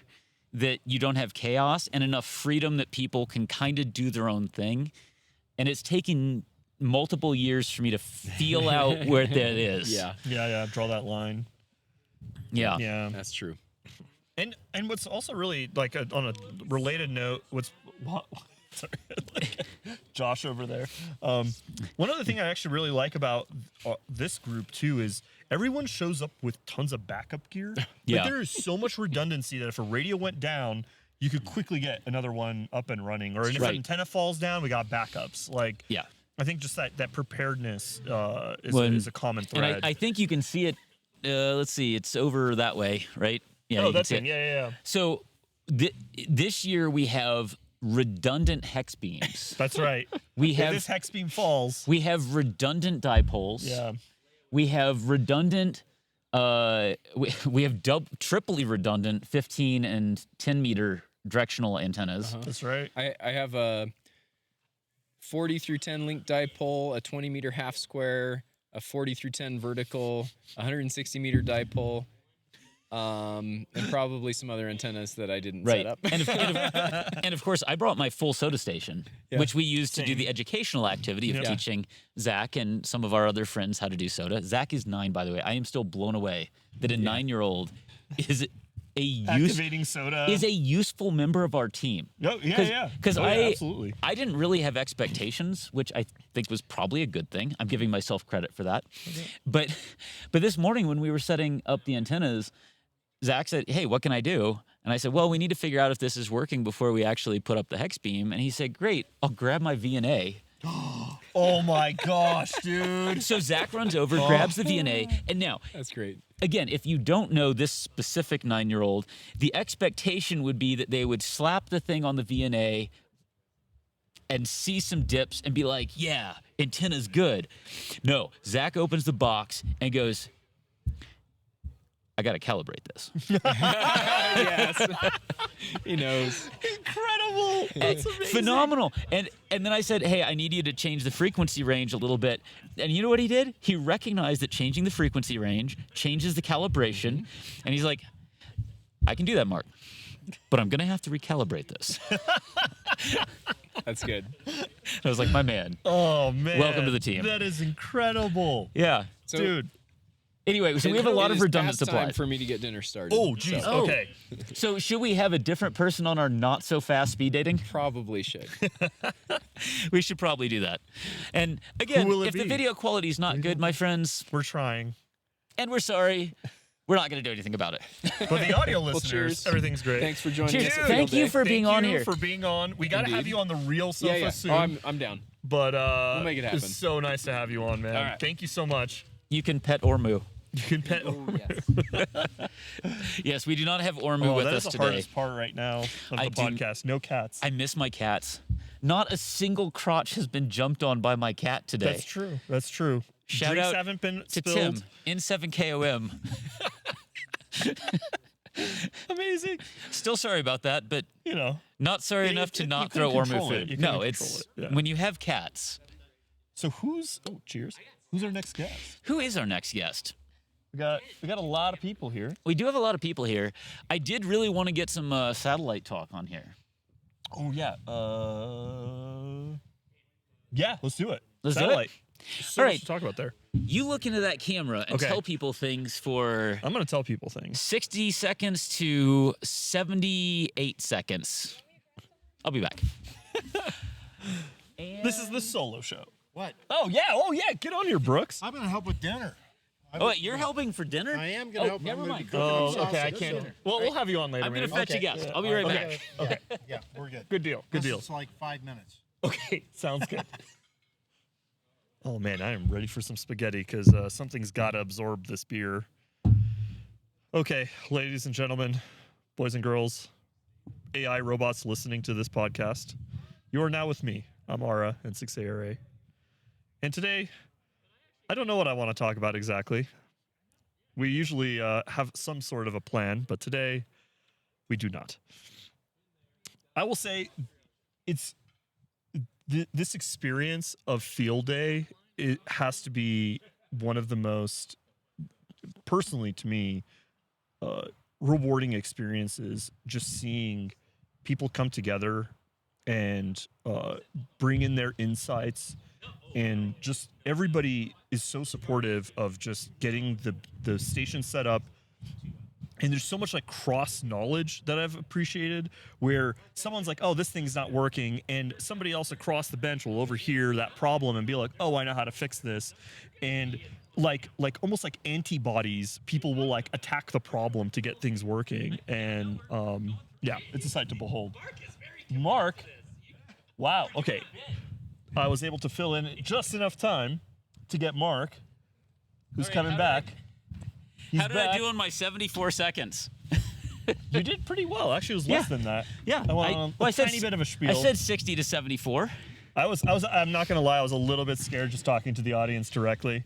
that you don't have chaos and enough freedom that people can kind of do their own thing. And it's taken multiple years for me to feel out where that is. Yeah, Draw that line. Yeah. Yeah. that's true. And what's also really like on a related note, sorry, like, Josh over there. One other thing I actually really like about this group too is everyone shows up with tons of backup gear. Yeah. Like, there is so much redundancy that if a radio went down, you could quickly get another one up and running. Or if Right. an antenna falls down, we got backups. Like, Yeah. I think just that preparedness is a common thread. And I think you can see it. Let's see. It's over that way, right? Yeah. you can that's see it. Yeah. So this year we have redundant hex beams. That's right. We If have this hex beam falls. we have redundant dipoles. Yeah. We have redundant. We have triply redundant 15 and 10 meter directional antennas. That's right. I have a 40 through 10 link dipole, a 20 meter half square, a 40 through 10 vertical, 160 meter dipole, and probably some other antennas that I didn't Right. set up. And of course, I brought my full soda station, which we use to do the educational activity of teaching Zach and some of our other friends how to do soda. Zach is 9, by the way. I am still blown away that a 9-year-old is Activating soda. is a useful member of our team. Yeah. Because absolutely. I didn't really have expectations, which I think was probably a good thing. I'm giving myself credit for that. But this morning when we were setting up the antennas, Zach said, "Hey, what can I do?" And I said, "Well, we need to figure out if this is working before we actually put up the hex beam." And he said, "Great, I'll grab my VNA." Oh my gosh, dude. So Zach runs over, grabs the VNA, and now That's great. again, if you don't know this specific 9-year-old, the expectation would be that they would slap the thing on the VNA and see some dips and be like, "Yeah, antenna's good." No, Zach opens the box and goes, "I got to calibrate this." Yes. He knows. Incredible. That's amazing. Phenomenal. And then I said, "Hey, I need you to change the frequency range a little bit." And you know what he did? He recognized that changing the frequency range changes the calibration. And he's like, "I can do that, Mark, but I'm going to have to recalibrate this." That's good. I was like, "My man." Oh man. Welcome to the team. That is incredible. Yeah. So Dude. Anyway, so we have a lot It of is redundant past time supplies. for me to get dinner started. Oh, geez. Oh. Okay. So should we have a different person on our not so fast speed dating? Probably should. We should probably do that. And again, will it if the be? video quality is not good, my friends, We're trying. and we're sorry, we're not going to do anything about it. But the audio listeners, cheers. everything's great. Thanks for joining Cheers. us. at Thank Field you Day. for being on here. For being on. We got to have Indeed. you on the real sofa Yeah. soon. Oh, I'm down. But We'll make it happen. It's so nice to have you on, man. All right. Thank you so much. You can pet Ormu. You can pet. Yes, we do not have Ormu with that us is the today. hardest part right now of I the do- podcast. No cats. I miss my cats. Not a single crotch has been jumped on by my cat today. That's true. That's true. Shout Drinks out haven't been to spilled. Tim in 7KOM. Amazing. Still sorry about that, but You know. not sorry Yeah, enough to you not couldn't throw Ormu control it. food. You No, couldn't it's control it. Yeah. when you have cats. So who's? Oh, cheers. Who's our next guest? Who is our next guest? We got a lot of people here. We do have a lot of people here. I did really want to get some satellite talk on here. Oh yeah. Yeah. Let's do it. Let's do it. Satellite. So All much right. to talk about there. You look into that camera and Okay. tell people things for I'm gonna tell people things. 60 seconds to 78 seconds. I'll be back. This is the solo show. What? Oh yeah. Get on here, Brooks. I'm going to help with dinner. Oh, wait, you're helping for dinner? I am going to help. Never I'm gonna mind. be cooking up Oh, sausage okay. I for can't. dinner. Well, we'll have you on later. I'm going to man. fetch a guest. I'll be right Okay. back. Yeah, we're good. Good deal. Good deal. It's like 5 minutes. Okay, sounds good. Oh man, I am ready for some spaghetti because something's got to absorb this beer. Okay, ladies and gentlemen, boys and girls, AI robots listening to this podcast, you are now with me. I'm Ara and 6ARA. And today, I don't know what I want to talk about exactly. We usually have some sort of a plan, but today we do not. I will say it's this experience of field day, it has to be one of the most, personally to me, rewarding experiences, just seeing people come together and bring in their insights, and just everybody is so supportive of just getting the station set up. And there's so much like cross knowledge that I've appreciated, where someone's like, oh, this thing's not working, and somebody else across the bench will overhear that problem and be like, oh, I know how to fix this. And like almost like antibodies, people will like attack the problem to get things working. And yeah, it's a sight to behold. Mark, wow, okay. I was able to fill in just enough time to get Mark, who's coming back. He's How did back. I do in my 74 seconds? You did pretty well. Actually, it was less than that. Yeah. I went I- on well, I a said tiny s- bit of a spiel. I said 60 to 74. I'm not gonna lie. I was a little bit scared just talking to the audience directly.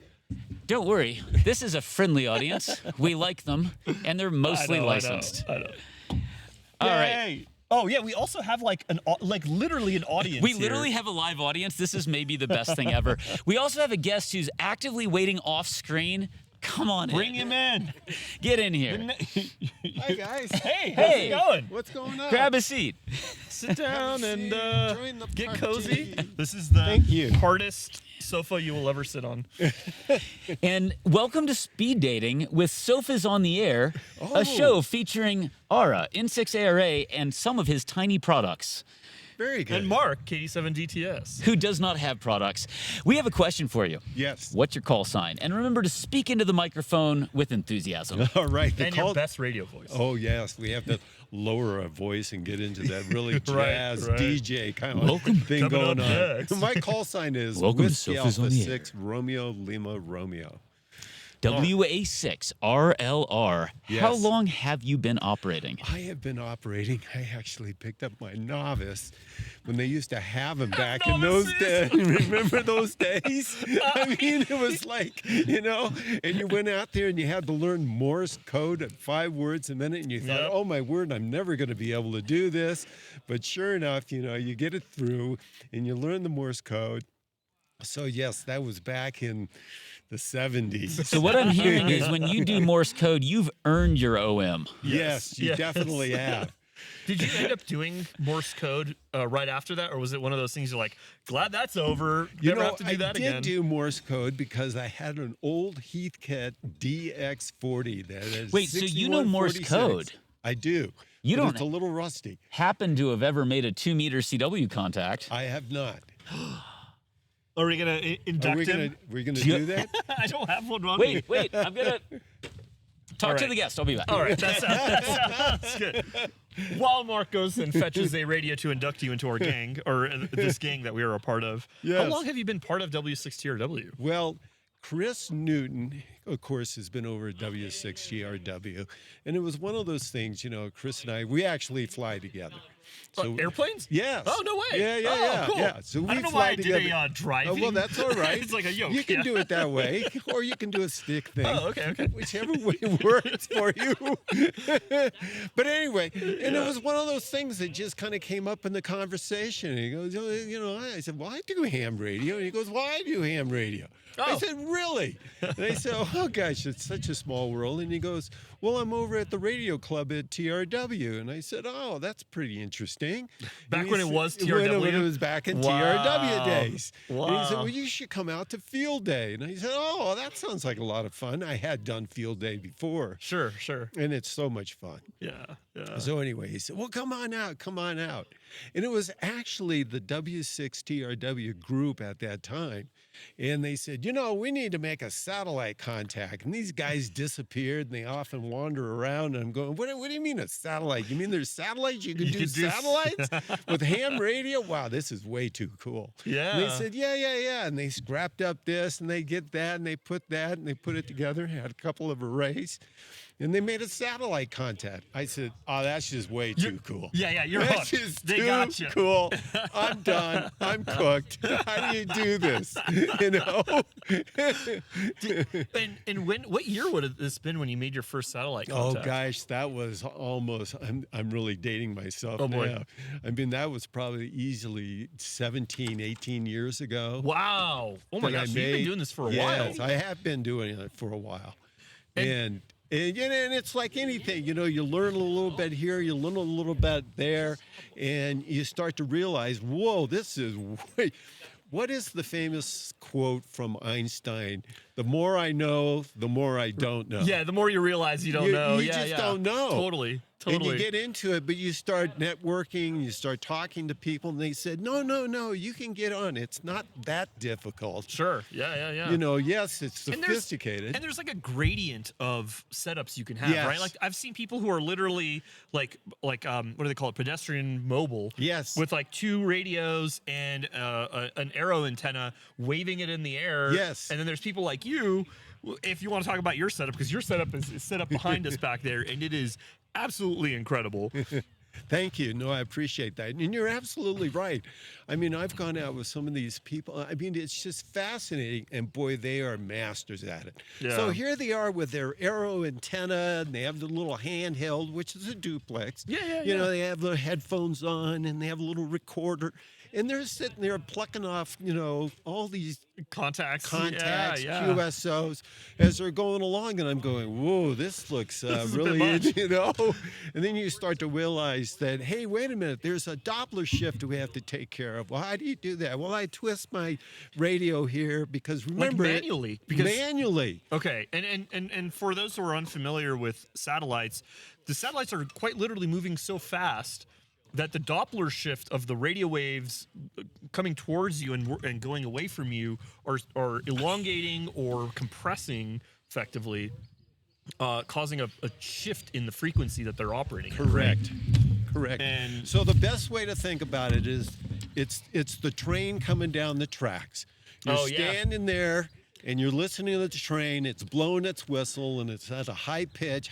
Don't worry. This is a friendly audience. We like them, and they're mostly I know. licensed. I know. All right. Yay. Oh yeah, we also have like literally an audience. We here. literally have a live audience. This is maybe the best thing ever. We also have a guest who's actively waiting off screen. Come on Bring in. him in. Get in here. Hi, guys. Hey, how's Hey. it going? What's going on? Grab a seat. Sit down and Join the get party. cozy. This is the Thank you. hardest sofa you will ever sit on. And welcome to Speed Dating with Sofas on the Air, Oh. a show featuring Ara, N6ARA, and some of his tiny products. Very good. And Mark, KD7DTS. Who does not have products. We have a question for you. Yes. What's your call sign? And remember to speak into the microphone with enthusiasm. All right. The And call. your best radio voice. Oh yes, we have to lower our voice and get into that really jazz right. DJ kind of Welcome. thing Coming going up on. next. My call sign is Welcome to Whiskey Sofas Alpha on the 6 Romeo Lima Romeo. WA6RLR. Yes. How long have you been operating? I have been operating. I actually picked up my novice when they used to have them back in those days. Remember those days? I mean, it was like, and you went out there and you had to learn Morse code at 5 words a minute, and you thought, Yep. oh my word, I'm never going to be able to do this. But sure enough, you get it through and you learn the Morse code. So yes, that was back in the 70s. So what I'm hearing is when you do Morse code, you've earned your OM. Yes, you Yes. definitely have. Did you end up doing Morse code right after that, or was it one of those things you're like, glad that's over, never have to do that I again? did do Morse code because I had an old Heathkit DX40 that is Wait, so you know Morse 6146. code? I do. You but don't It's a little rusty. happen to have ever made a 2-meter CW contact. I have not. Are we gonna induct him? We're gonna do that? I don't have one on me. Wait, I'm gonna talk All to right. the guest. I'll be back. All right, that sounds good. While Mark goes and fetches a radio to induct you into our gang, or this gang that we are a part of, how Yes. long have you been part of W6TRW? Well, Chris Newton, of course, has been over at W6TRW. And it was one of those things, Chris and I, we actually fly together. So Airplanes? Yes. Oh, no way. Yeah, Oh, yeah. cool. Yeah. So we I don't know fly why I together. did a driving. Well, that's all right. It's like a yoke. You can yeah. do it that way, or you can do a stick thing. Oh, okay. Whichever way works for you. But anyway, and it was one of those things that just kind of came up in the conversation. And he goes, I said, well, I do ham radio. And he goes, well, I do ham radio. I Oh. said, really? And I said, oh, gosh, it's such a small world. And he goes, well, I'm over at the radio club at TRW. And I said, oh, that's pretty interesting. Back And he when it said- was TRW? When it was back in Wow. TRW days. And he said, Wow. well, you should come out to field day. And I said, oh, that sounds like a lot of fun. I had done field day before. Sure. And it's so much fun. Yeah. So anyway, he said, well, come on out. And it was actually the W6TRW group at that time. And they said, we need to make a satellite contact. And these guys disappeared, and they often wander around. And I'm going, what do you mean a satellite? You mean there's satellites? You can do satellites with ham radio? Wow, this is way too cool. Yeah. And they said, yeah. And they scrapped up this, and they get that, and they put that, and they put it together, had a couple of arrays. And they made a satellite contact. I said, oh, that's just way too cool. Yeah, you're That's hooked. just They too got you. cool. I'm done. I'm cooked. How do you do this? And what year would have this been when you made your first satellite contact? Oh gosh, that was almost. I'm really dating myself Oh, boy. now. I mean, that was probably easily 17, 18 years ago. Wow. Oh my that I gosh, you've been made. doing this for a Yes, while. I have been doing it for a while. And it's like anything, you learn a little bit here, you learn a little bit there, and you start to realize, whoa, this is way. What is the famous quote from Einstein? The more I know, the more I don't know. Yeah, the more you realize you don't know. You Yeah, just yeah. don't know. Totally. And you get into it, but you start networking, you start talking to people, and they said, no, you can get on. It's not that difficult. Sure. Yeah. Yes, it's And sophisticated. there's like a gradient of setups you can have, Yes. right? Like I've seen people who are literally like what do they call it? Pedestrian mobile. Yes. With like 2 radios and an arrow antenna waving it in the air. Yes. And then there's people like you, if you want to talk about your setup, because your setup is set up behind us back there, and it is absolutely incredible. Thank you. No, I appreciate that. And you're absolutely right. I mean, I've gone out with some of these people. I mean, it's just fascinating. And boy, they are masters at it. Yeah. So here they are with their arrow antenna, and they have the little handheld, which is a duplex. Yeah. They have their headphones on, and they have a little recorder. And they're sitting there plucking off, all these Contacts. contacts, Yeah. QSOs, as they're going along, and I'm going, whoa, this looks is a bit really, much. And then you start to realize that, hey, wait a minute, there's a Doppler shift we have to take care of. Well, how do you do that? Well, I twist my radio here because remember, manually, because- manually. Okay, and for those who are unfamiliar with satellites, the satellites are quite literally moving so fast that the Doppler shift of the radio waves coming towards you and going away from you are elongating or compressing effectively, causing a shift in the frequency that they're operating at, right? Correct. And- so the best way to think about it is it's the train coming down the tracks. You're Oh, yeah. standing there and you're listening to the train. It's blowing its whistle and it's at a high pitch,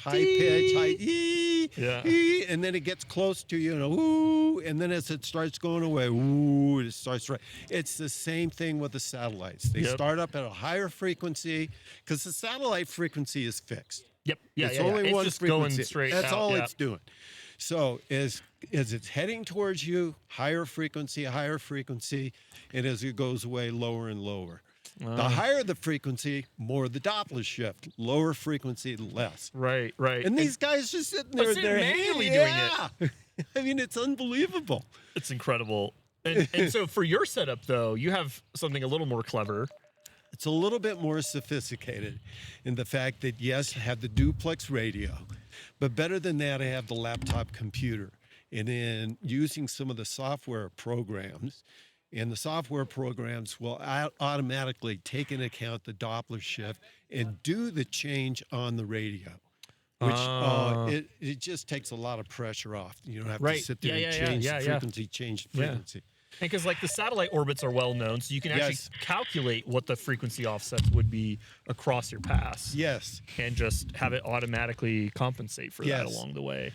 Yeah. and then it gets close to you, ooh, and then as it starts going away, ooh, it starts right. It's the same thing with the satellites. They Yep. start up at a higher frequency because the satellite frequency is fixed. Yep. Yeah. It's yeah, only It's one just frequency. going straight. That's out, all yeah. it's doing. So as it's heading towards you, higher frequency, and as it goes away, lower and lower. The higher the frequency, more the Doppler shift. Lower frequency, less. Right. And these guys just sitting there, sitting they're manually doing it. I mean, it's unbelievable. It's incredible. And so for your setup, though, you have something a little more clever. It's a little bit more sophisticated in the fact that, yes, I have the duplex radio, but better than that, I have the laptop computer. And in using some of the software programs, and the software programs will automatically take into account the Doppler shift and do the change on the radio, which it just takes a lot of pressure off. You don't have to sit there and change the frequency, change the frequency. And because like the satellite orbits are well known, so you can actually calculate what the frequency offsets would be across your pass. Yes. And just have it automatically compensate for that along the way.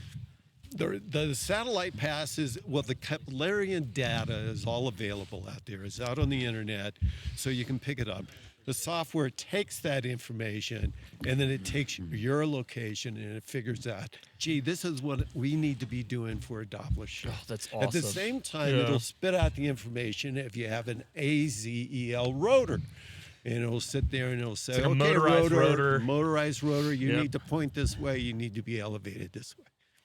The satellite passes, well, the Keplerian data is all available out there. It's out on the internet, so you can pick it up. The software takes that information, and then it takes your location, and it figures out, gee, this is what we need to be doing for a Doppler shift. Oh, that's awesome. At the same time, it'll spit out the information if you have an AZEL rotor. And it'll sit there and it'll say, like a okay, motorized rotor. You need to point this way. You need to be elevated this way.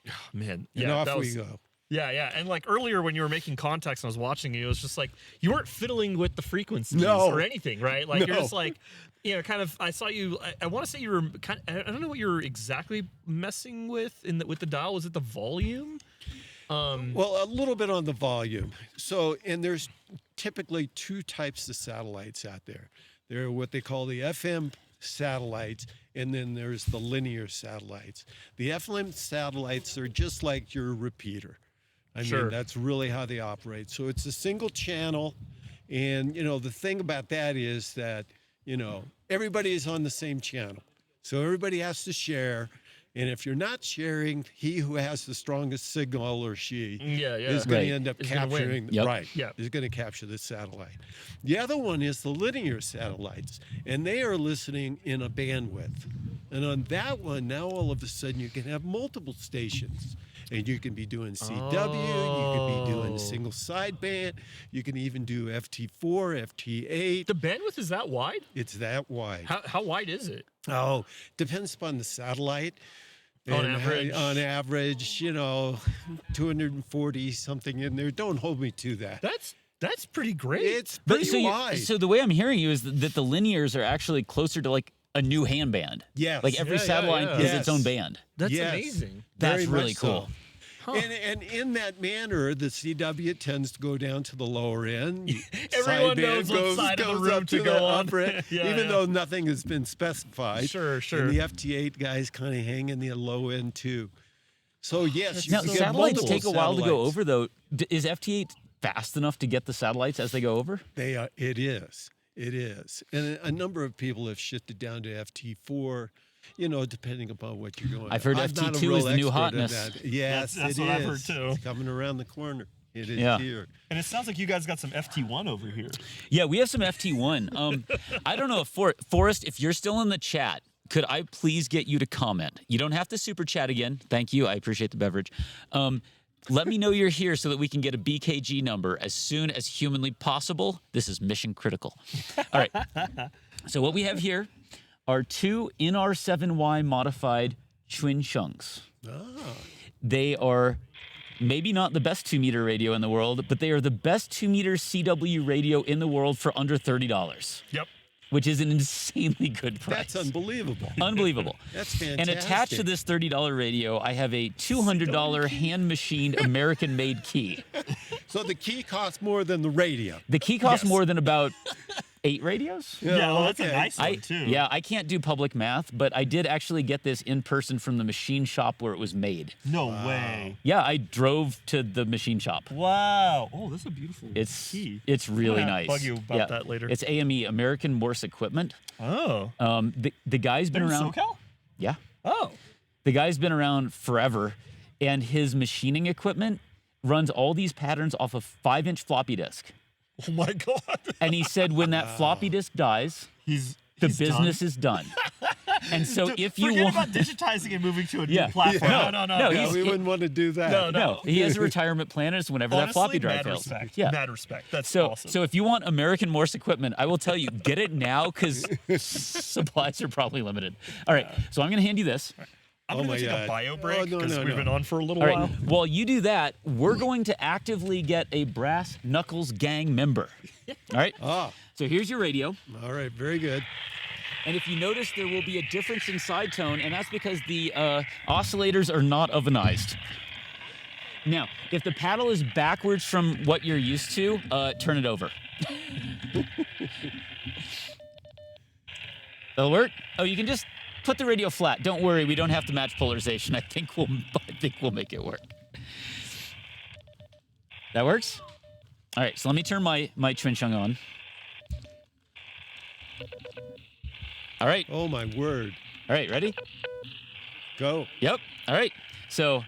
Oh, man. And off we go. Yeah. And like earlier when you were making contacts and I was watching you, it was just like you weren't fiddling with the frequencies or anything, right? Like you're just like, you know, kind of. I saw you. I want to say you were kind of. I don't know what you're exactly messing with with the dial. Was it the volume? Well, a little bit on the volume. So, and there's typically two types of satellites out there. There are what they call the FM satellites, and then there's the linear satellites. The FM satellites are just like your repeater. I mean, that's really how they operate. So it's a single channel, and, you know, the thing about that is that, you know, everybody is on the same channel. So everybody has to share, and if you're not sharing, he who has the strongest signal or she is going to end up capturing, is going to capture the satellite. The other one is the linear satellites, and they are listening in a bandwidth. And on that one, now all of a sudden you can have multiple stations. And you can be doing CW, you can be doing single sideband, you can even do FT4, FT8. The bandwidth is that wide? It's that wide. How wide is it? Oh, depends upon the satellite. On And average? on average, you know, 240 something in there. Don't hold me to that. That's pretty great. It's pretty wide. So the way I'm hearing you is that the linears are actually closer to like a new hand band. Yes. Like every satellite is its own band. That's amazing. That's Very really much cool. so. And in that manner, the CW tends to go down to the lower end. Everyone Sideband knows what side of the room up to the go on. upper end, even though nothing has been specified. Sure. And the FT8 guys kind of hang in the low end too. So yes, you Now, can get satellites multiple take a while to go satellites. over, though. Is FT8 fast enough to get the satellites as they go over? They are. It is. It is. And a number of people have shifted down to FT4. You know, depending upon what you're going. I've heard I'm not a FT2 real is the new expert in hotness. that. Yes, That's it what I've is. heard, too. It's coming around the corner. It is here. And it sounds like you guys got some FT1 over here. Yeah, we have some FT1. I don't know if Forrest, if you're still in the chat, could I please get you to comment? You don't have to super chat again. Thank you. I appreciate the beverage. Let me know you're here so that we can get a BKG number as soon as humanly possible. This is mission critical. All right. So what we have here are two NR7Y modified Chuin Shungs. They are maybe not the best 2-meter radio in the world, but they are the best 2-meter CW radio in the world for under $30. Yep. Which is an insanely good price. That's unbelievable. Unbelievable. That's fantastic. And attached to this $30 radio, I have a $200 hand-machined American-made key. So the key costs more than the radio. The key costs more than about 8 radios? Yeah, well, that's a nice one, too. Yeah, I can't do public math, but I did actually get this in person from the machine shop where it was made. No way. Yeah, I drove to the machine shop. Wow. Oh, that's a beautiful key. It's really I'm gonna nice. bug you about that later. It's AME, American Morse Equipment. Oh. The guy's been In around. SoCal? Yeah. Oh. The guy's been around forever, and his machining equipment runs all these patterns off a 5-inch floppy disk. Oh my God. And he said when that floppy disk dies, the business is done. And so if you forget want about digitizing and moving to a new platform. No. We wouldn't want to do that. No, he has a retirement plan. It's whenever that floppy drive fails. Respect. Yeah, mad respect. That's so awesome. so if you want American Morse equipment, I will tell you, get it now because supplies are probably limited. All right, so I'm going to hand you this. I'm Oh going my to take God. a bio Oh, break no, because no, we've no. been on for a little All right. while. While you do that, we're going to actively get a Brass Knuckles gang member. All right. Ah, So here's your radio. all right. Very good. And if you notice, there will be a difference in side tone, and that's because the oscillators are not ovenized. Now, if the paddle is backwards from what you're used to, turn it over. That'll work? Oh, you can just put the radio flat. Don't worry, we don't have to match polarization. I think we'll make it work. That works? All right, so let me turn my Twin Chung on. All right. Oh my word. All right, ready? Go. Yep. All right. So,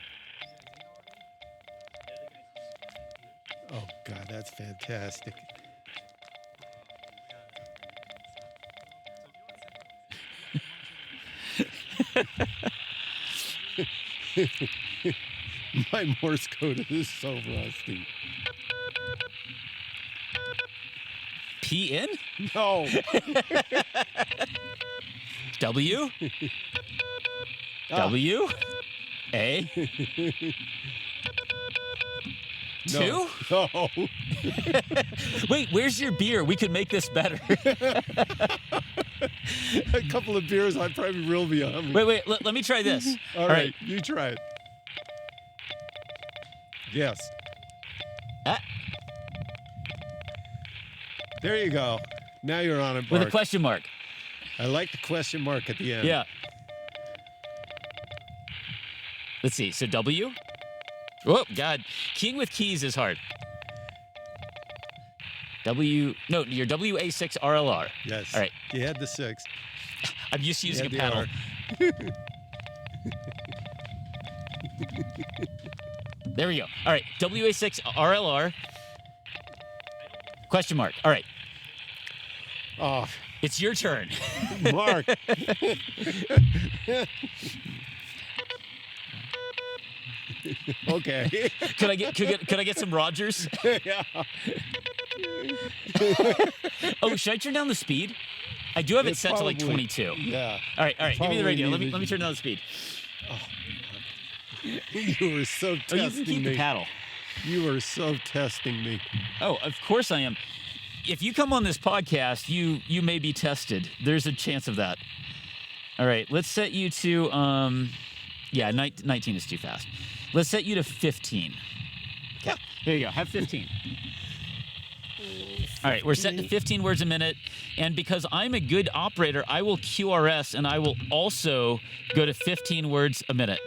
Oh God, that's fantastic. My Morse code is so rusty. P in? No. W? Ah. W? A? Two? No. Wait, where's your beer? We could make this better. A couple of beers, I probably will be on. wait, let me try this. All right, you try it. Yes. Ah, There you go. Now you're on it, with a Bart. question mark. I like the question mark at the end. Yeah. Let's see. So W. Oh, God. Keying with keys is hard. W. No, your WA6RLR. Yes. All right. You had the 6. I'm used to using a You paddle. had the There we go. All right. WA6RLR. Question mark. All right. Oh, It's your turn. Mark. Okay. Could I get some Rogers? Yeah. Oh, should I turn down the speed? I do have it It's set to like probably- 22. Yeah. All right. Give me Probably the radio. Let needed me you. turn down the speed. You were so Oh, you can testing keep the me. paddle. You were so testing me. Oh, of course I am. If you come on this podcast, you may be tested. There's a chance of that. All right, let's set you to 19 is too fast. Let's set you to 15. Okay. There you go. Have 15. All right, we're set to 15 words a minute, and because I'm a good operator, I will QRS and I will also go to 15 words a minute.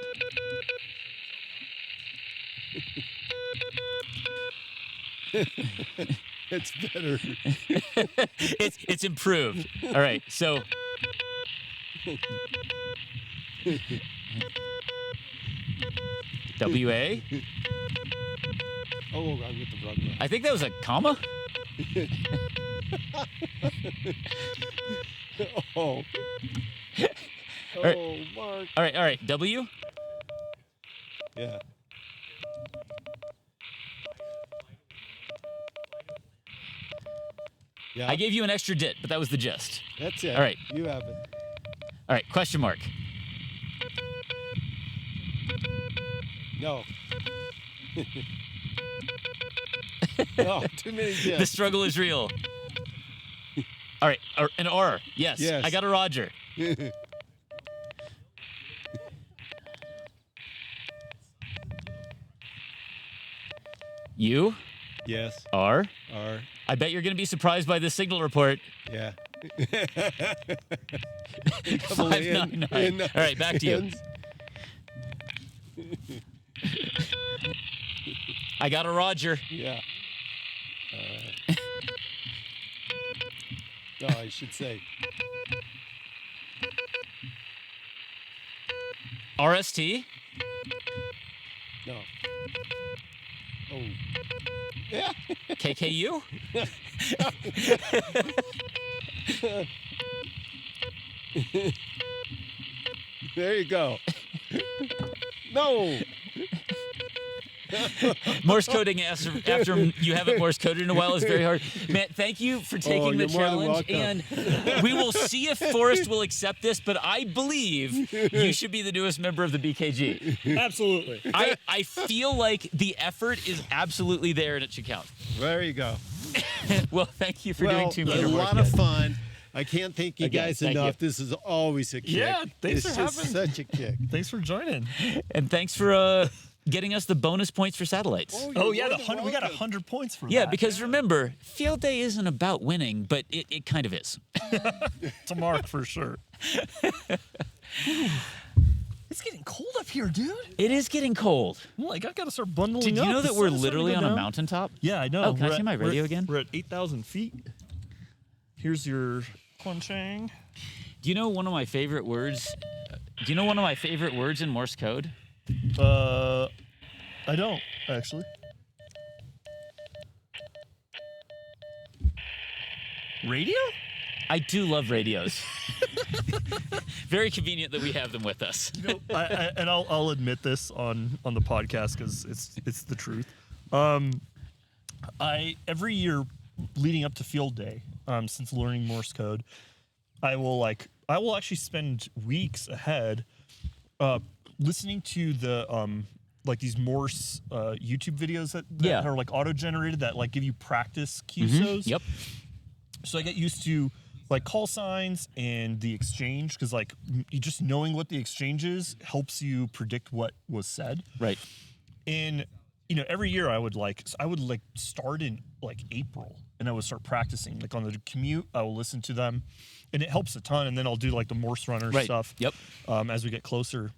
It's better. It's improved. All right, so WA. Oh, I with the wrong one. I think that was a comma. Oh. right. Oh, Mark. All right. W. Yeah. Yeah. I gave you an extra dit, but that was the gist. That's it. All right. You have it. All right, question mark. No. No, too many The yes. struggle is real. All right, an R. Yes. Yes. I got a Roger. U. Yes. R. R. I bet you're going to be surprised by this signal report. Yeah. 599. All right, back to you. I got a Roger. Yeah. No, I should say. RST. No. Oh. Yeah. KKU. There you go. No. Morse coding after you haven't Morse coded in a while is very hard. Matt, thank you for taking the you're more than challenge, welcome. and we will see if Forrest will accept this. But I believe you should be the newest member of the BKG. Absolutely. I feel like the effort is absolutely there, and it should count. There you go. Well, thank you for doing 2 meter a work. lot of fun. I can't thank you Again, guys thank enough. you. This is always a kick. Yeah, thanks it's for just having- such a kick. Thanks for joining. And thanks for getting us the bonus points for satellites. Oh yeah, we got 100 points for Yeah, that. because remember, field day isn't about winning, but it kind of is. It's a mark for sure. It's getting cold up here, dude. It is getting cold. Like I gotta start bundling Did you up. know The that we're sun is starting to literally go on a down. mountaintop? Yeah, I know. Oh, can I We're see my radio we're- again? We're at 8,000 feet. Here's your Quanchang. Do you know one of my favorite words? Do you know one of my favorite words in Morse code? I don't actually. Radio? I do love radios. Very convenient that we have them with us. You know, and I'll admit this on the podcast because it's the truth. I every year leading up to field day, since learning Morse code, I will actually spend weeks ahead listening to the like these Morse YouTube videos that Yeah. are like auto generated that like give you practice QSOs. Yep. So I get used to like call signs and the exchange because like you just knowing what the exchange is helps you predict what was said. Right. And every year I would start in like April and I would start practicing like on the commute. I will listen to them, and it helps a ton. And then I'll do like the Morse runner Right. stuff. Yep. As we get closer.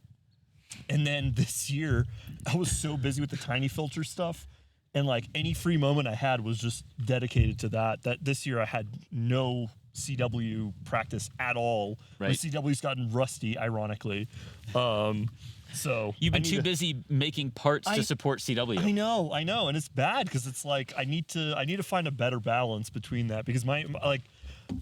And then this year I was so busy with the tiny filter stuff. And like any free moment I had was just dedicated to that. That this year I had no CW practice at all. Right. My CW's gotten rusty, ironically. So You've I been need too to- busy making parts to support CW. I know, and it's bad because it's like I need to find a better balance between that because my like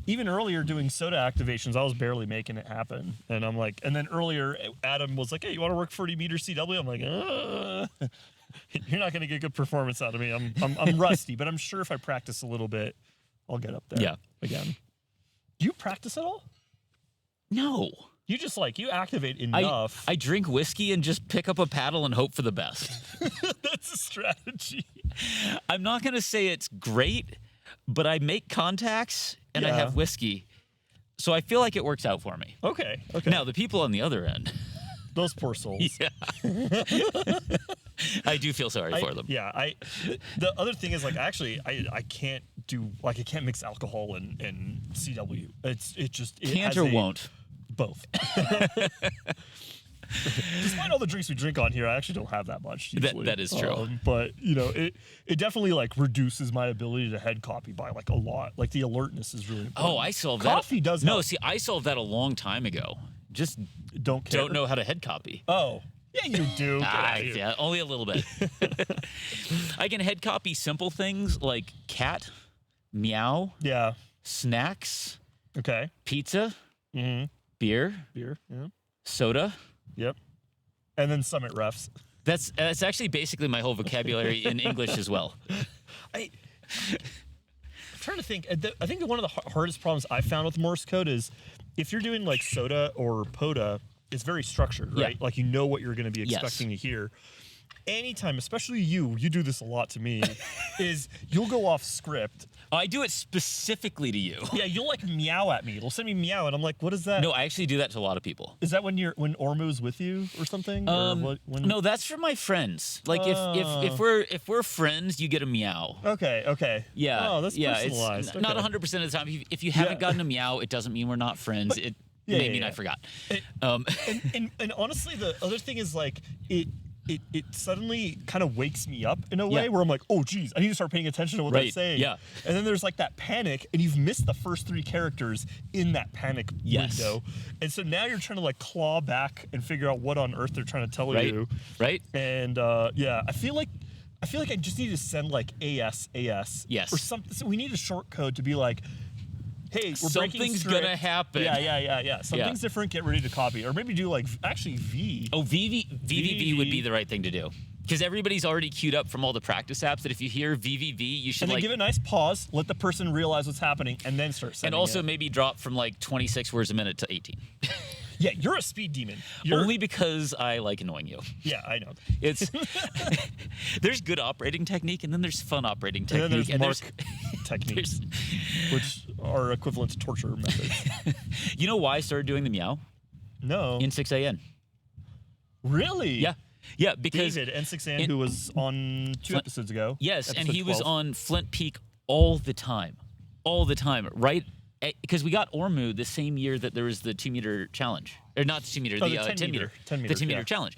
even earlier doing soda activations, I was barely making it happen, and I'm like, and then earlier Adam was like, "Hey, you want to work 40 meter CW?" I'm like, "You're not going to get good performance out of me. I'm rusty, but I'm sure if I practice a little bit, I'll get up there." Yeah. Again, do you practice at all? No. You just like you activate enough. I drink whiskey and just pick up a paddle and hope for the best. That's a strategy. I'm not going to say it's great, but I make contacts and I Yeah. have whiskey. So I feel like it works out for me. Okay. Now, the people on the other end, Those poor souls. yeah. I do feel sorry for them. Yeah, the other thing is like actually I can't do like I can't mix alcohol and CW. It Can't has or a- won't. both. Despite all the drinks we drink on here, I actually don't have that much. Usually. That is true. But it definitely like reduces my ability to head copy by like a lot. Like the alertness is really important. Oh, I solved that. Coffee does No, help. see, I solved that a long time ago. Just Don't care. don't know how to head copy. Oh, yeah, you do. Get Ah, outta here. yeah, only a little bit. I can head copy simple things like cat, meow, Yeah. snacks, Okay. pizza, Mm-hmm. beer, Beer. Yeah. soda. Yep. And then Summit refs. That's actually basically my whole vocabulary in English as well. I'm trying to think. I think that one of the hardest problems I found with Morse code is if you're doing like SOTA or POTA, it's very structured, Yeah. right? Like you know what you're going to be Yes. expecting to hear. Anytime, especially you do this a lot to me, is you'll go off script. I do it specifically to you. Yeah, you'll like meow at me. It'll send me meow, and I'm like, what is that? No, I actually do that to a lot of people. Is that when Ormu's with you or something? Or when... No, that's for my friends. Like if we're friends, you get a meow. Okay. Yeah. Oh, that's yeah, personalized. It's not Okay. 100% of the time. If you haven't gotten a meow, it doesn't mean we're not friends. It may mean I forgot. And honestly, the other thing is like it suddenly kind of wakes me up in a way Yeah. where I'm like, oh geez, I need to start paying attention to what they're Right, saying. yeah. And then there's like that panic, and you've missed the first 3 characters in that panic Yes. window. And so now you're trying to like claw back and figure out what on earth they're trying to tell Right. you. Right? And yeah, I feel like I just need to send like AS. Yes. Or something. So we need a short code to be like, hey, we're breaking Something's strict. gonna happen. Yeah. Something's different. Get ready to copy, or maybe do like actually V. Oh, VVV would be the right thing to do. Because everybody's already queued up from all the practice apps that if you hear VVV, you should And then like, give it a nice pause, let the person realize what's happening, and then start and sending also it. maybe drop from like 26 words a minute to 18. Yeah, you're a speed demon. You're, Only because I like annoying you. yeah, I know. It's there's good operating technique, and then there's fun operating And then technique, there's Mark techniques, there's- which are equivalent to torture methods. you know why I started doing the meow No. in 6AN? Really? Yeah, because David, N6N, who was on 2 Flint- episodes ago. yes, and episode he was 12. on Flint Peak all the time, right? Because we got Ormu the same year that there was the 2-meter challenge, or not the 2-meter, Oh, the the 10 10 meter. meter, 10 the meters, 10 meter yeah. challenge,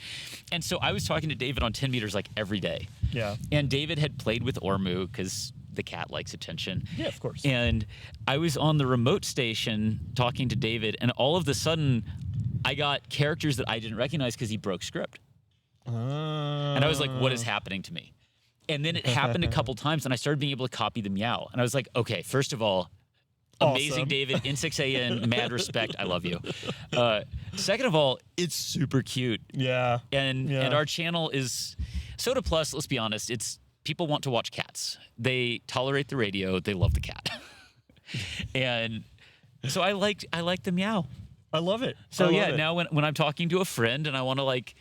and so I was talking to David on 10 meters like every day, Yeah. and David had played with Ormu because the cat likes attention. Yeah, of course. And I was on the remote station talking to David, and all of a sudden, I got characters that I didn't recognize because he broke script. And I was like, what is happening to me? And then it happened a couple times, and I started being able to copy the meow. And I was like, okay, first of all, amazing, Awesome. David, in 6AN, mad respect, I love you. Second of all, it's super cute. Yeah. And Yeah. our channel is Soda Plus, let's be honest, it's people want to watch cats. They tolerate the radio, they love the cat. And so I like the meow. I love it. So I love yeah, it. now when I'm talking to a friend and I want to like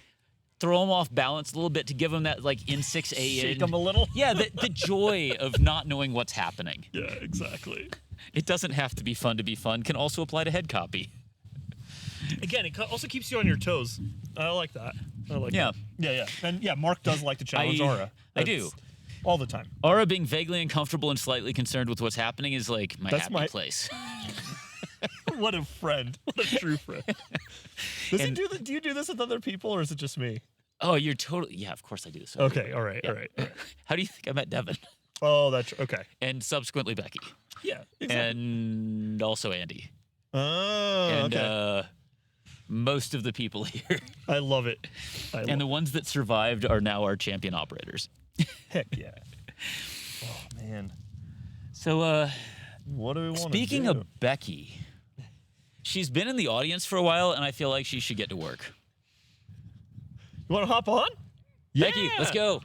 throw them off balance a little bit to give them that like in 6AN. Shake them a little. Yeah, the joy of not knowing what's happening. Yeah, exactly. It doesn't have to be fun, can also apply to head copy. Again, it also keeps you on your toes. I like that. I like Yeah. that. Yeah. And yeah, Mark does like to challenge Aura. I do. That's all the time. Aura being vaguely uncomfortable and slightly concerned with what's happening is like my That's happy my- place. What a friend. What a true friend. Does he And- do you do this with other people, or is it just me? Oh, you're totally, yeah, of course I do this. Okay, all right. How do you think I met Devin? Oh, that's okay. And subsequently Becky. Yeah, exactly. And also Andy. Oh, And okay. Most of the people here. I love it. And the ones that survived are now our champion operators. heck yeah. Oh man, So, what do we want? speaking of Becky, she's been in the audience for a while, and I feel like she should get to work. you want to hop on? Becky, let's Yeah. go.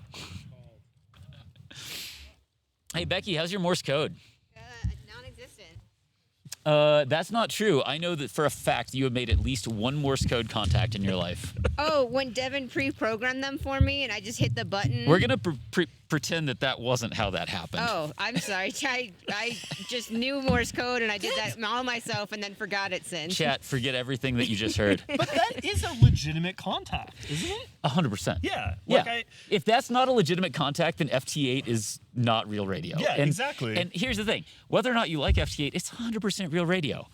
Hey, Becky, how's your Morse code? Non-existent. That's not true. I know that for a fact you have made at least one Morse code contact in your life. Oh, when Devin pre-programmed them for me and I just hit the button. We're gonna pretend that wasn't how that happened. Oh, I'm sorry. I just knew Morse code and I did that all myself and then forgot it since. Chat, forget everything that you just heard. But that is a legitimate contact, isn't it? 100%. Yeah. Yeah. Like If that's not a legitimate contact, then FT8 is not real radio. Yeah, And- exactly. And here's the thing: whether or not you like FT8, it's 100% real radio.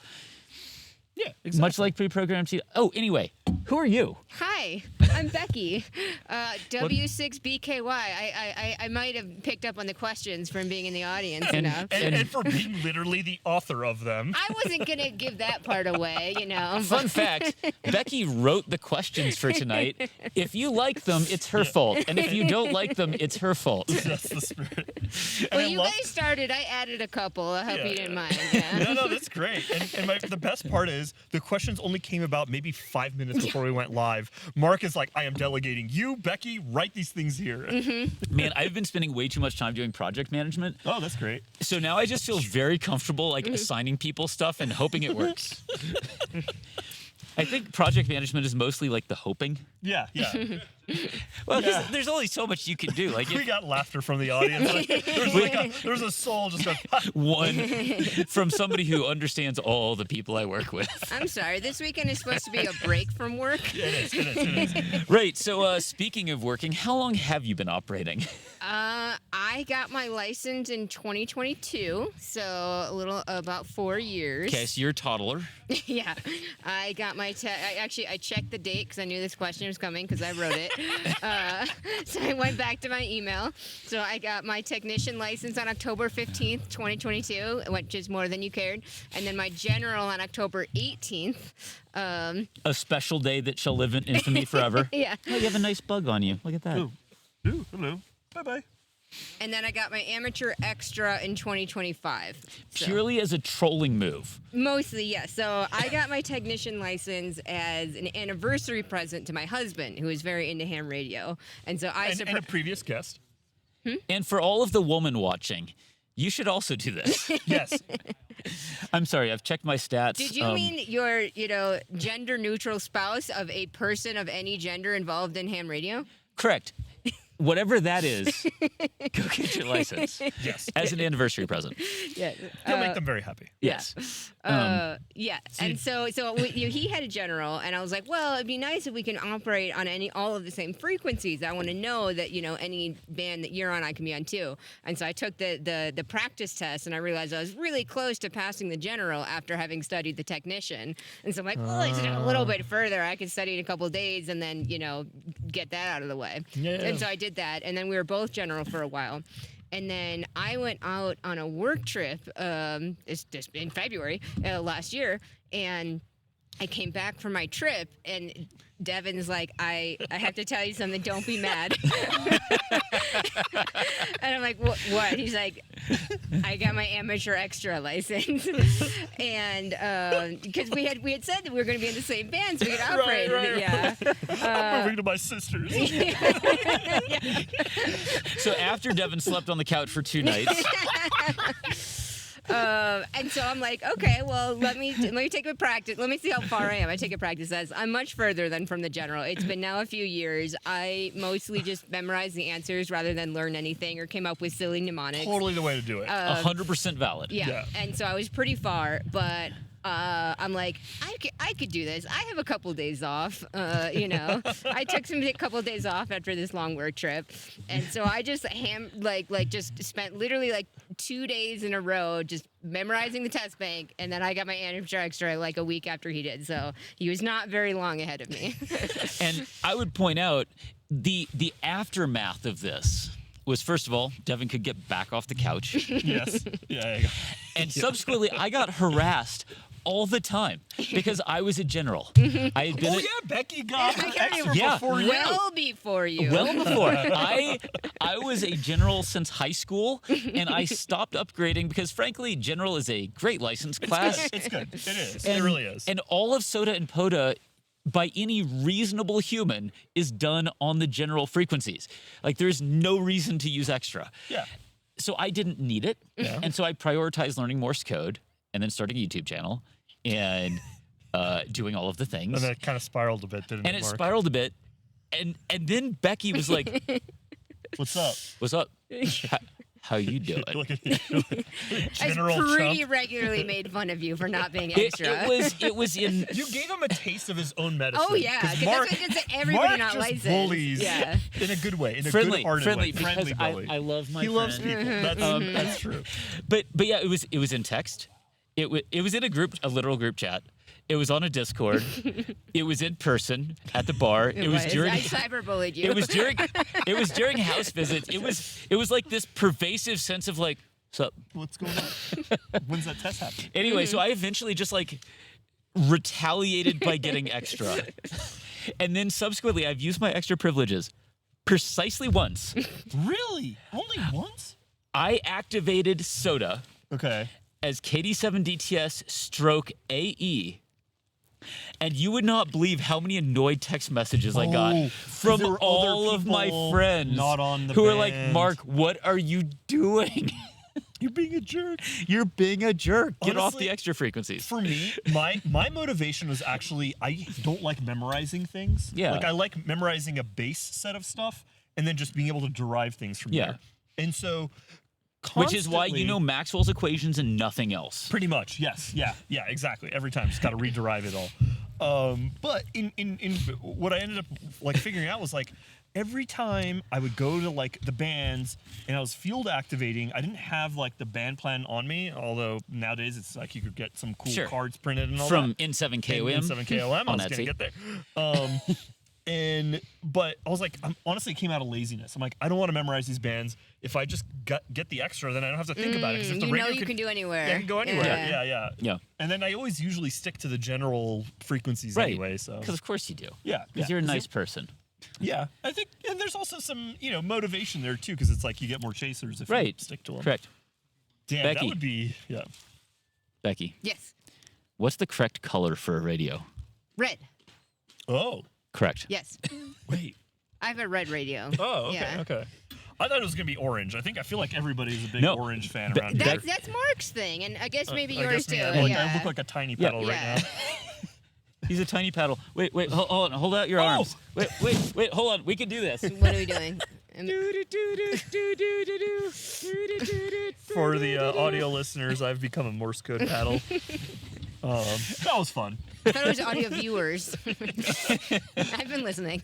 Yeah, exactly. Much like pre-programmed. Oh, anyway, who are you? Hi, I'm Becky. W6BKY. I might have picked up on the questions from being in the audience And- enough. and for being literally the author of them. I wasn't gonna give that part away, you know. Fun fact: Becky wrote the questions for tonight. If you like them, it's her fault, and if you don't like them, it's her fault. That's the spirit. And Well, I you love- guys started. I added a couple. I hope Yeah, you didn't yeah. mind. Yeah. No, that's great. And the best part is the questions only came about maybe 5 minutes before we went live. Mark is like, I am delegating you, Becky, write these things here. Man, I've been spending way too much time doing project management, Oh, that's great. so now I just feel very comfortable like assigning people stuff and hoping it works. I think project management is mostly like the hoping. Yeah. Well, 'cause Yeah. there's only so much you can do. Like We if got laughter from the audience. There's a soul just going, one from somebody who understands all the people I work with. I'm sorry. This weekend is supposed to be a break from work. it is. Right. So speaking of working, how long have you been operating? I got my license in 2022, so a little about 4 years. Okay, so you're a toddler. Yeah, I got my. I checked the date because I knew this question was coming because I wrote it. So I went back to my email. So I got my technician license on October 15th, 2022, which is more than you cared, and then my general on October 18th. A special day that shall live in infamy forever. Yeah. Oh, you have a nice bug on you. Look at that. Ooh, hello. Bye-bye. And then I got my amateur extra in 2025. So. Purely as a trolling move. Mostly, yes. So I got my technician license as an anniversary present to my husband, who is very into ham radio. And so I... And a previous guest. And for all of the woman watching, you should also do this. Yes. I'm sorry, I've checked my stats. Did you mean your, gender neutral spouse of a person of any gender involved in ham radio? Correct. Whatever that is, go get your license. Yes. As an anniversary present. Yeah. You'll make them very happy. Yes. Yeah. And so he had a general, and I was like, well, it'd be nice if we can operate on all of the same frequencies. I want to know that, any band that you're on, I can be on too. And so I took the practice test, and I realized I was really close to passing the general after having studied the technician. And so I'm like, well, I just a little bit further. I could study in a couple of days and then, get that out of the way. Yeah. And so I did that, and then we were both general for a while. And then I went out on a work trip it's just in February last year, and I came back from my trip, and Devin's like, I have to tell you something, don't be mad. And I'm like, what? He's like, I got my amateur extra license. And because we had said that we were going to be in the same band, so we could operate. Right. Yeah. I'm moving to my sister's. So after Devin slept on the couch for 2 nights, and so I'm like, okay, well, let me take a practice. Let me see how far I am. I take a practice test. I'm much further than from the general. It's been now a few years. I mostly just memorized the answers rather than learn anything or came up with silly mnemonics. Totally the way to do it. 100% valid. Yeah. And so I was pretty far, but I'm like, I could do this. I have a couple days off. I took a couple of days off after this long work trip, and so I just just spent literally 2 days in a row just memorizing the test bank, and then I got my amateur extra a week after he did. So he was not very long ahead of me. And I would point out the aftermath of this was, first of all, Devin could get back off the couch. Yes. Yeah. And subsequently, I got harassed all the time because I was a general. I had been Becky got extra Yeah. before you. Well before you. well before. I was a general since high school, and I stopped upgrading because, frankly, general is a great license class. It's good. It is. And, it really is. And all of Soda and Poda, by any reasonable human, is done on the general frequencies. There's no reason to use extra. Yeah. So I didn't need it. Yeah. And so I prioritized learning Morse code and then starting a YouTube channel and doing all of the things. And then it kind of spiraled a bit, didn't it, And it Mark? spiraled a bit. And then Becky was like, What's up? what's up? How you doing? Look at you. I General pretty Trump. regularly made fun of you for not being It extra. was in You gave him a taste of his own medicine. Oh yeah, 'Cause because Mark, that's what gets everybody Mark not just licensed. bullies Yeah. in a good way, in a friendly, good-hearted way. because Friendly bully. I love my he loves friend. people. That's true. But yeah, it was in text. It was in a literal group chat. It was on a Discord. It was in person at the bar. It was during. I cyberbullied you. It was during house visits. It was like this pervasive sense of what's up? What's going on? When's that test happening? Anyway, so I eventually just retaliated by getting extra. And then subsequently I've used my extra privileges precisely once. Really? Only once? I activated Soda Okay. as KD7DTS stroke AE. And you would not believe how many annoyed text messages I got Oh, from there were all other of my people friends not on the who are like, band. Mark, what are you doing? You're being a jerk. You're being a jerk. Get off Honestly, the extra frequencies. For me, my motivation was actually I don't like memorizing things. Yeah. I like memorizing a base set of stuff and then just being able to derive things from Yeah. there. And so Which is why you constantly- know Maxwell's equations and nothing else. Pretty much, yes. Yeah, exactly. Every time, just got to rederive it all. But in what I ended up figuring out was every time I would go to the bands and I was field activating, I didn't have the band plan on me. Although nowadays it's you could get some cool Sure. cards printed and all From that. N7KOM. N7KOM. I on was gonna Etsy. get there. But I was honestly, it came out of laziness. I'm I don't want to memorize these bands. If I just get the extra, then I don't have to think about it. Because if the you radio know you can do anywhere. I can go anywhere. Yeah. Yeah. And then I always usually stick to the general frequencies Right. anyway. So Because of course you do. yeah, Because you're a nice person. Yeah, I think, and and there's also some, motivation there too, because it's like you get more chasers if you Right. stick to them. Correct. Damn, Becky. that would be, yeah. Becky, Yes. what's the correct color for a radio? Red. Oh, Correct. Yes. wait. I have a red radio. Oh, okay, Yeah. okay. I thought it was gonna be orange. I feel like everybody's a big No. orange fan Be- around here. That's Mark's thing, and I guess maybe I yours guess too. me, I look like a tiny Yeah. pedal right Yeah. now. He's a tiny paddle. Wait, hold on. Hold out your arms. Wait, hold on. We can do this. What are we doing? For the audio listeners, I've become a Morse code paddle. That was fun. I thought it was audio viewers. I've been listening.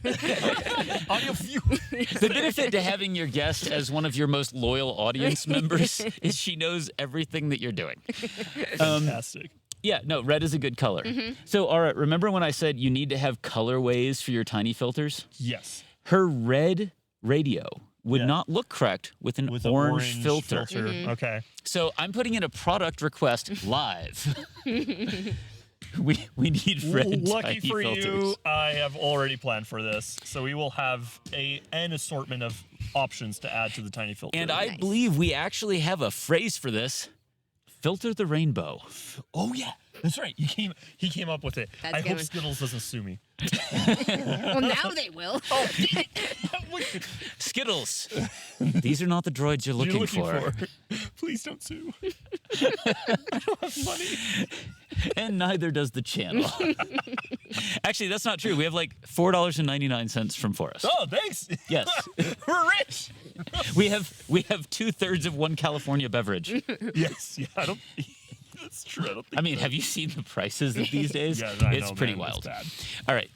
Audio view. The benefit to having your guest as one of your most loyal audience members is she knows everything that you're doing. Fantastic. Yeah, no, red is a good color. So, all right, remember when I said you need to have colorways for your tiny filters? Yes. Her red radio would Yeah. not look correct with an With an orange filter. Okay. So I'm putting in a product request live. we need red Lucky tiny for filters. you, I have already planned for this. So we will have an assortment of options to add to the tiny filter. And I Nice. believe we actually have a phrase for this. Filter the rainbow. oh yeah, that's right. He came up with it. That's I good hope one. Skittles doesn't sue me. Well, now they will. Skittles. These are not the droids you're looking, for. Please don't sue. I don't have money. And neither does the channel. Actually, that's not true. We have like $4.99 from Forrest. Oh, thanks. Yes. We're rich. We have 2/3 of one California beverage. Yes. Yeah. I don't. That's true. I don't think. I mean, have you seen the prices of these days? Yeah, I It's know, pretty man, wild. it's bad. All right.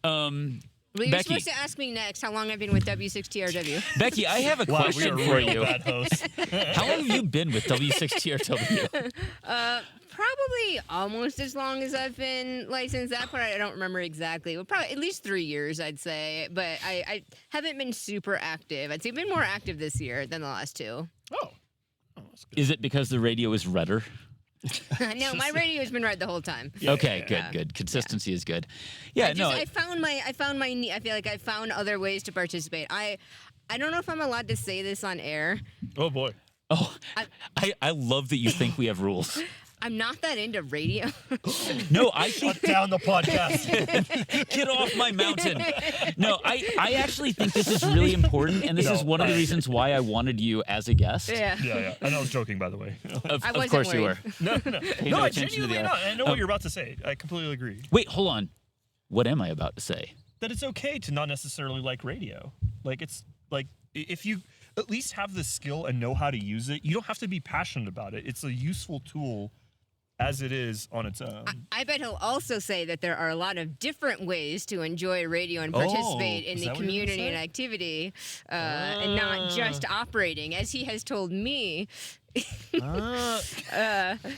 Well, you're Becky. supposed to ask me next how long I've been with W6TRW. Becky, I have a Wow, we question are for real you. bad hosts. How long have you been with W6TRW? Probably almost as long as I've been licensed. That part I don't remember exactly. Well, probably at least 3 years, I'd say. But I haven't been super active. I'd say I've been more active this year than the last two. Oh. That's good. Is it because the radio is redder? No, my radio has been red the whole time. Okay, yeah. good. Consistency is good. Yeah, I found my I feel like I found other ways to participate. I don't know if I'm allowed to say this on air. Oh boy. Oh, I love that you think we have rules. I'm not that into radio. No, I think Shut down the podcast. get off my mountain. No, I actually think this is really important, and this is one of the reasons why I wanted you as a guest. Yeah. Yeah. And I was joking, by the way. Of wasn't course you worried. were. No. Pay No, no I attention to the genuinely other. not. I know what you're about to say. I completely agree. Wait, hold on. What am I about to say? That it's okay to not necessarily like radio. Like it's like if you at least have the skill and know how to use it, you don't have to be passionate about it. It's a useful tool as it is on its own. I bet he'll also say that there are a lot of different ways to enjoy radio and participate in is the that what you're gonna community and say? activity, and not just operating. As he has told me,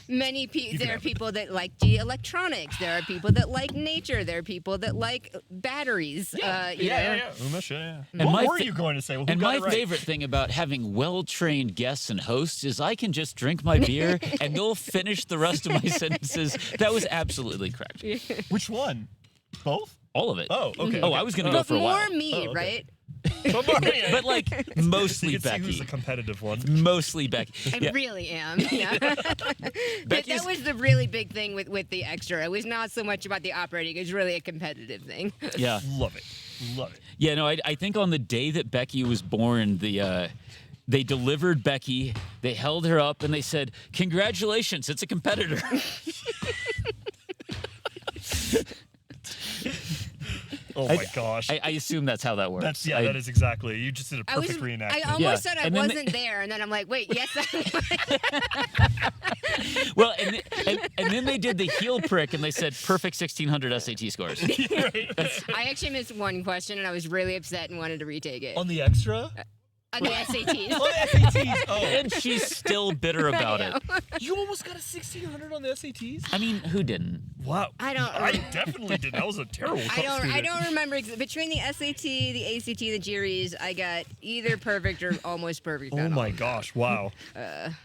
many people. There are people that like electronics. There are people that like nature. There are people that like batteries. You know? Yeah. And What my were fa- you going to say? Well, who And got my it right? favorite thing about having well-trained guests and hosts is I can just drink my beer and they'll finish the rest of my sentences. That was absolutely correct. Which one? Both? All of it. Oh, okay. Oh, I was going to go But for a more while. me, okay. right? But like you mostly can see who's Becky. the competitive one. Mostly Becky. I Yeah. really am. Yeah. Becky's- That was the really big thing with the extra. It was not so much about the operating. It was really a competitive thing. Yeah. Love it. Love it. Yeah, no, I think on the day that Becky was born, they delivered Becky, they held her up, and they said, "Congratulations, it's a competitor." Oh my gosh. I assume that's how that works. That is exactly. You just did a I perfect reenactment. almost Yeah. said I And then wasn't there, and then I'm like, wait, yes, I was. Well, and then they did the heel prick, and they said, "Perfect 1600 SAT scores." I actually missed one question, and I was really upset and wanted to retake it. On the extra? On the SATs. Oh, the SATs. Oh, And she's still bitter about it. you almost got a 1600 on the SATs. I mean, who didn't? Wow. I definitely did. That was a terrible. I don't remember between the SAT, the ACT, the GREs. I got either perfect or almost perfect. Oh on all my of them. gosh! Wow,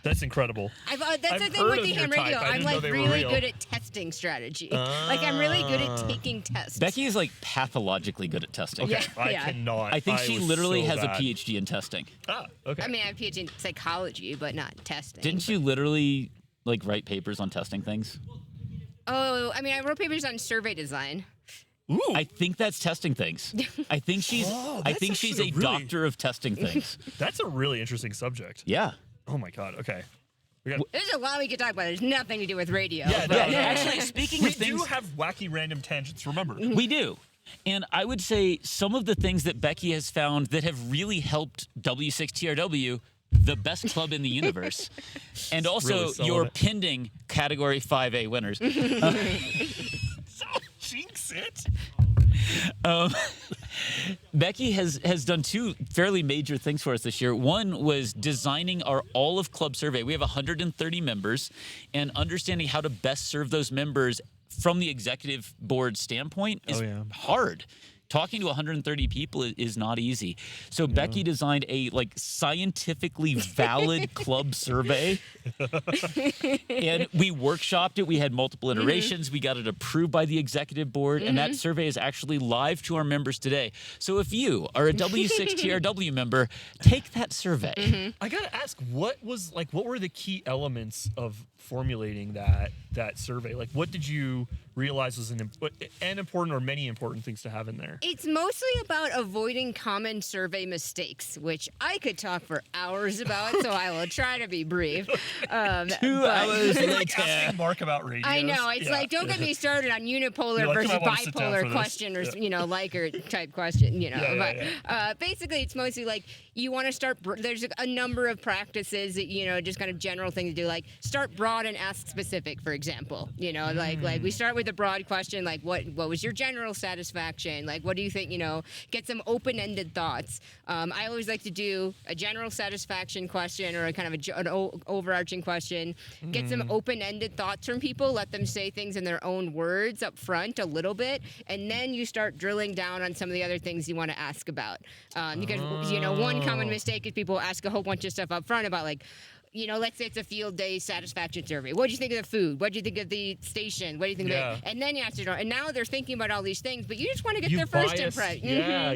that's incredible. That's I've the thing heard with of the your ham type. radio. I I'm didn't know like they were really real. good at testing strategy. Like I'm really good at taking tests. Becky is like pathologically good at testing. Okay, Yeah, I yeah. cannot. I think she was literally so has bad. a PhD in testing. Ah, okay. I mean, I have a PhD in psychology, but not testing. Didn't you literally like write papers on testing things? Oh, I mean, I wrote papers on survey design. Ooh. I think that's testing things. I think she's Oh, I that's think she's a actually really- doctor of testing things. That's a really interesting subject. Yeah. Oh my god. Okay. We got. There's a lot we could talk about. There's nothing to do with radio. Yeah, but- no, Actually, speaking We of things, do have wacky random tangents. Remember. we do. And I would say some of the things that Becky has found that have really helped W6TRW, the best club in the universe, and also Really selling your it. pending Category 5A winners. So jinx it. Becky has done two fairly major things for us this year. One was designing our all of club survey. We have 130 members, and understanding how to best serve those members from the executive board standpoint is hard. Talking to 130 people is not easy. So Becky designed a like scientifically valid club survey, and we workshopped it. We had multiple iterations. We got it approved by the executive board, and that survey is actually live to our members today. So if you are a W6TRW member, take that survey. I gotta ask, what were the key elements of formulating that survey? Like, what did you realize was an important or many important things to have in there? It's mostly about avoiding common survey mistakes, which I could talk for hours about, so I will try to be brief. 2 but- hours Like later. asking Mark about radios. I know. It's Yeah. like, don't get me started on unipolar You're like, versus "Come on, I wanna sit down for bipolar this." question or, Yeah. Likert type question, Yeah, but basically, it's mostly like you want to start, there's a number of practices that, just kind of general things to do, like start broad and ask specific, for example. Like we start with a broad question, like what was your general satisfaction? Like, what do you think, get some open-ended thoughts. I always like to do a general satisfaction question or a kind of an overarching question. Get some open-ended thoughts from people. Let them say things in their own words up front a little bit, and then you start drilling down on some of the other things you want to ask about. Because one common mistake is people ask a whole bunch of stuff up front about like, let's say it's a field day satisfaction survey. What do you think of the food? What do you think of the station? What do you think of it? And then you answer it. And now they're thinking about all these things, but you just want to get their first impression. Yeah.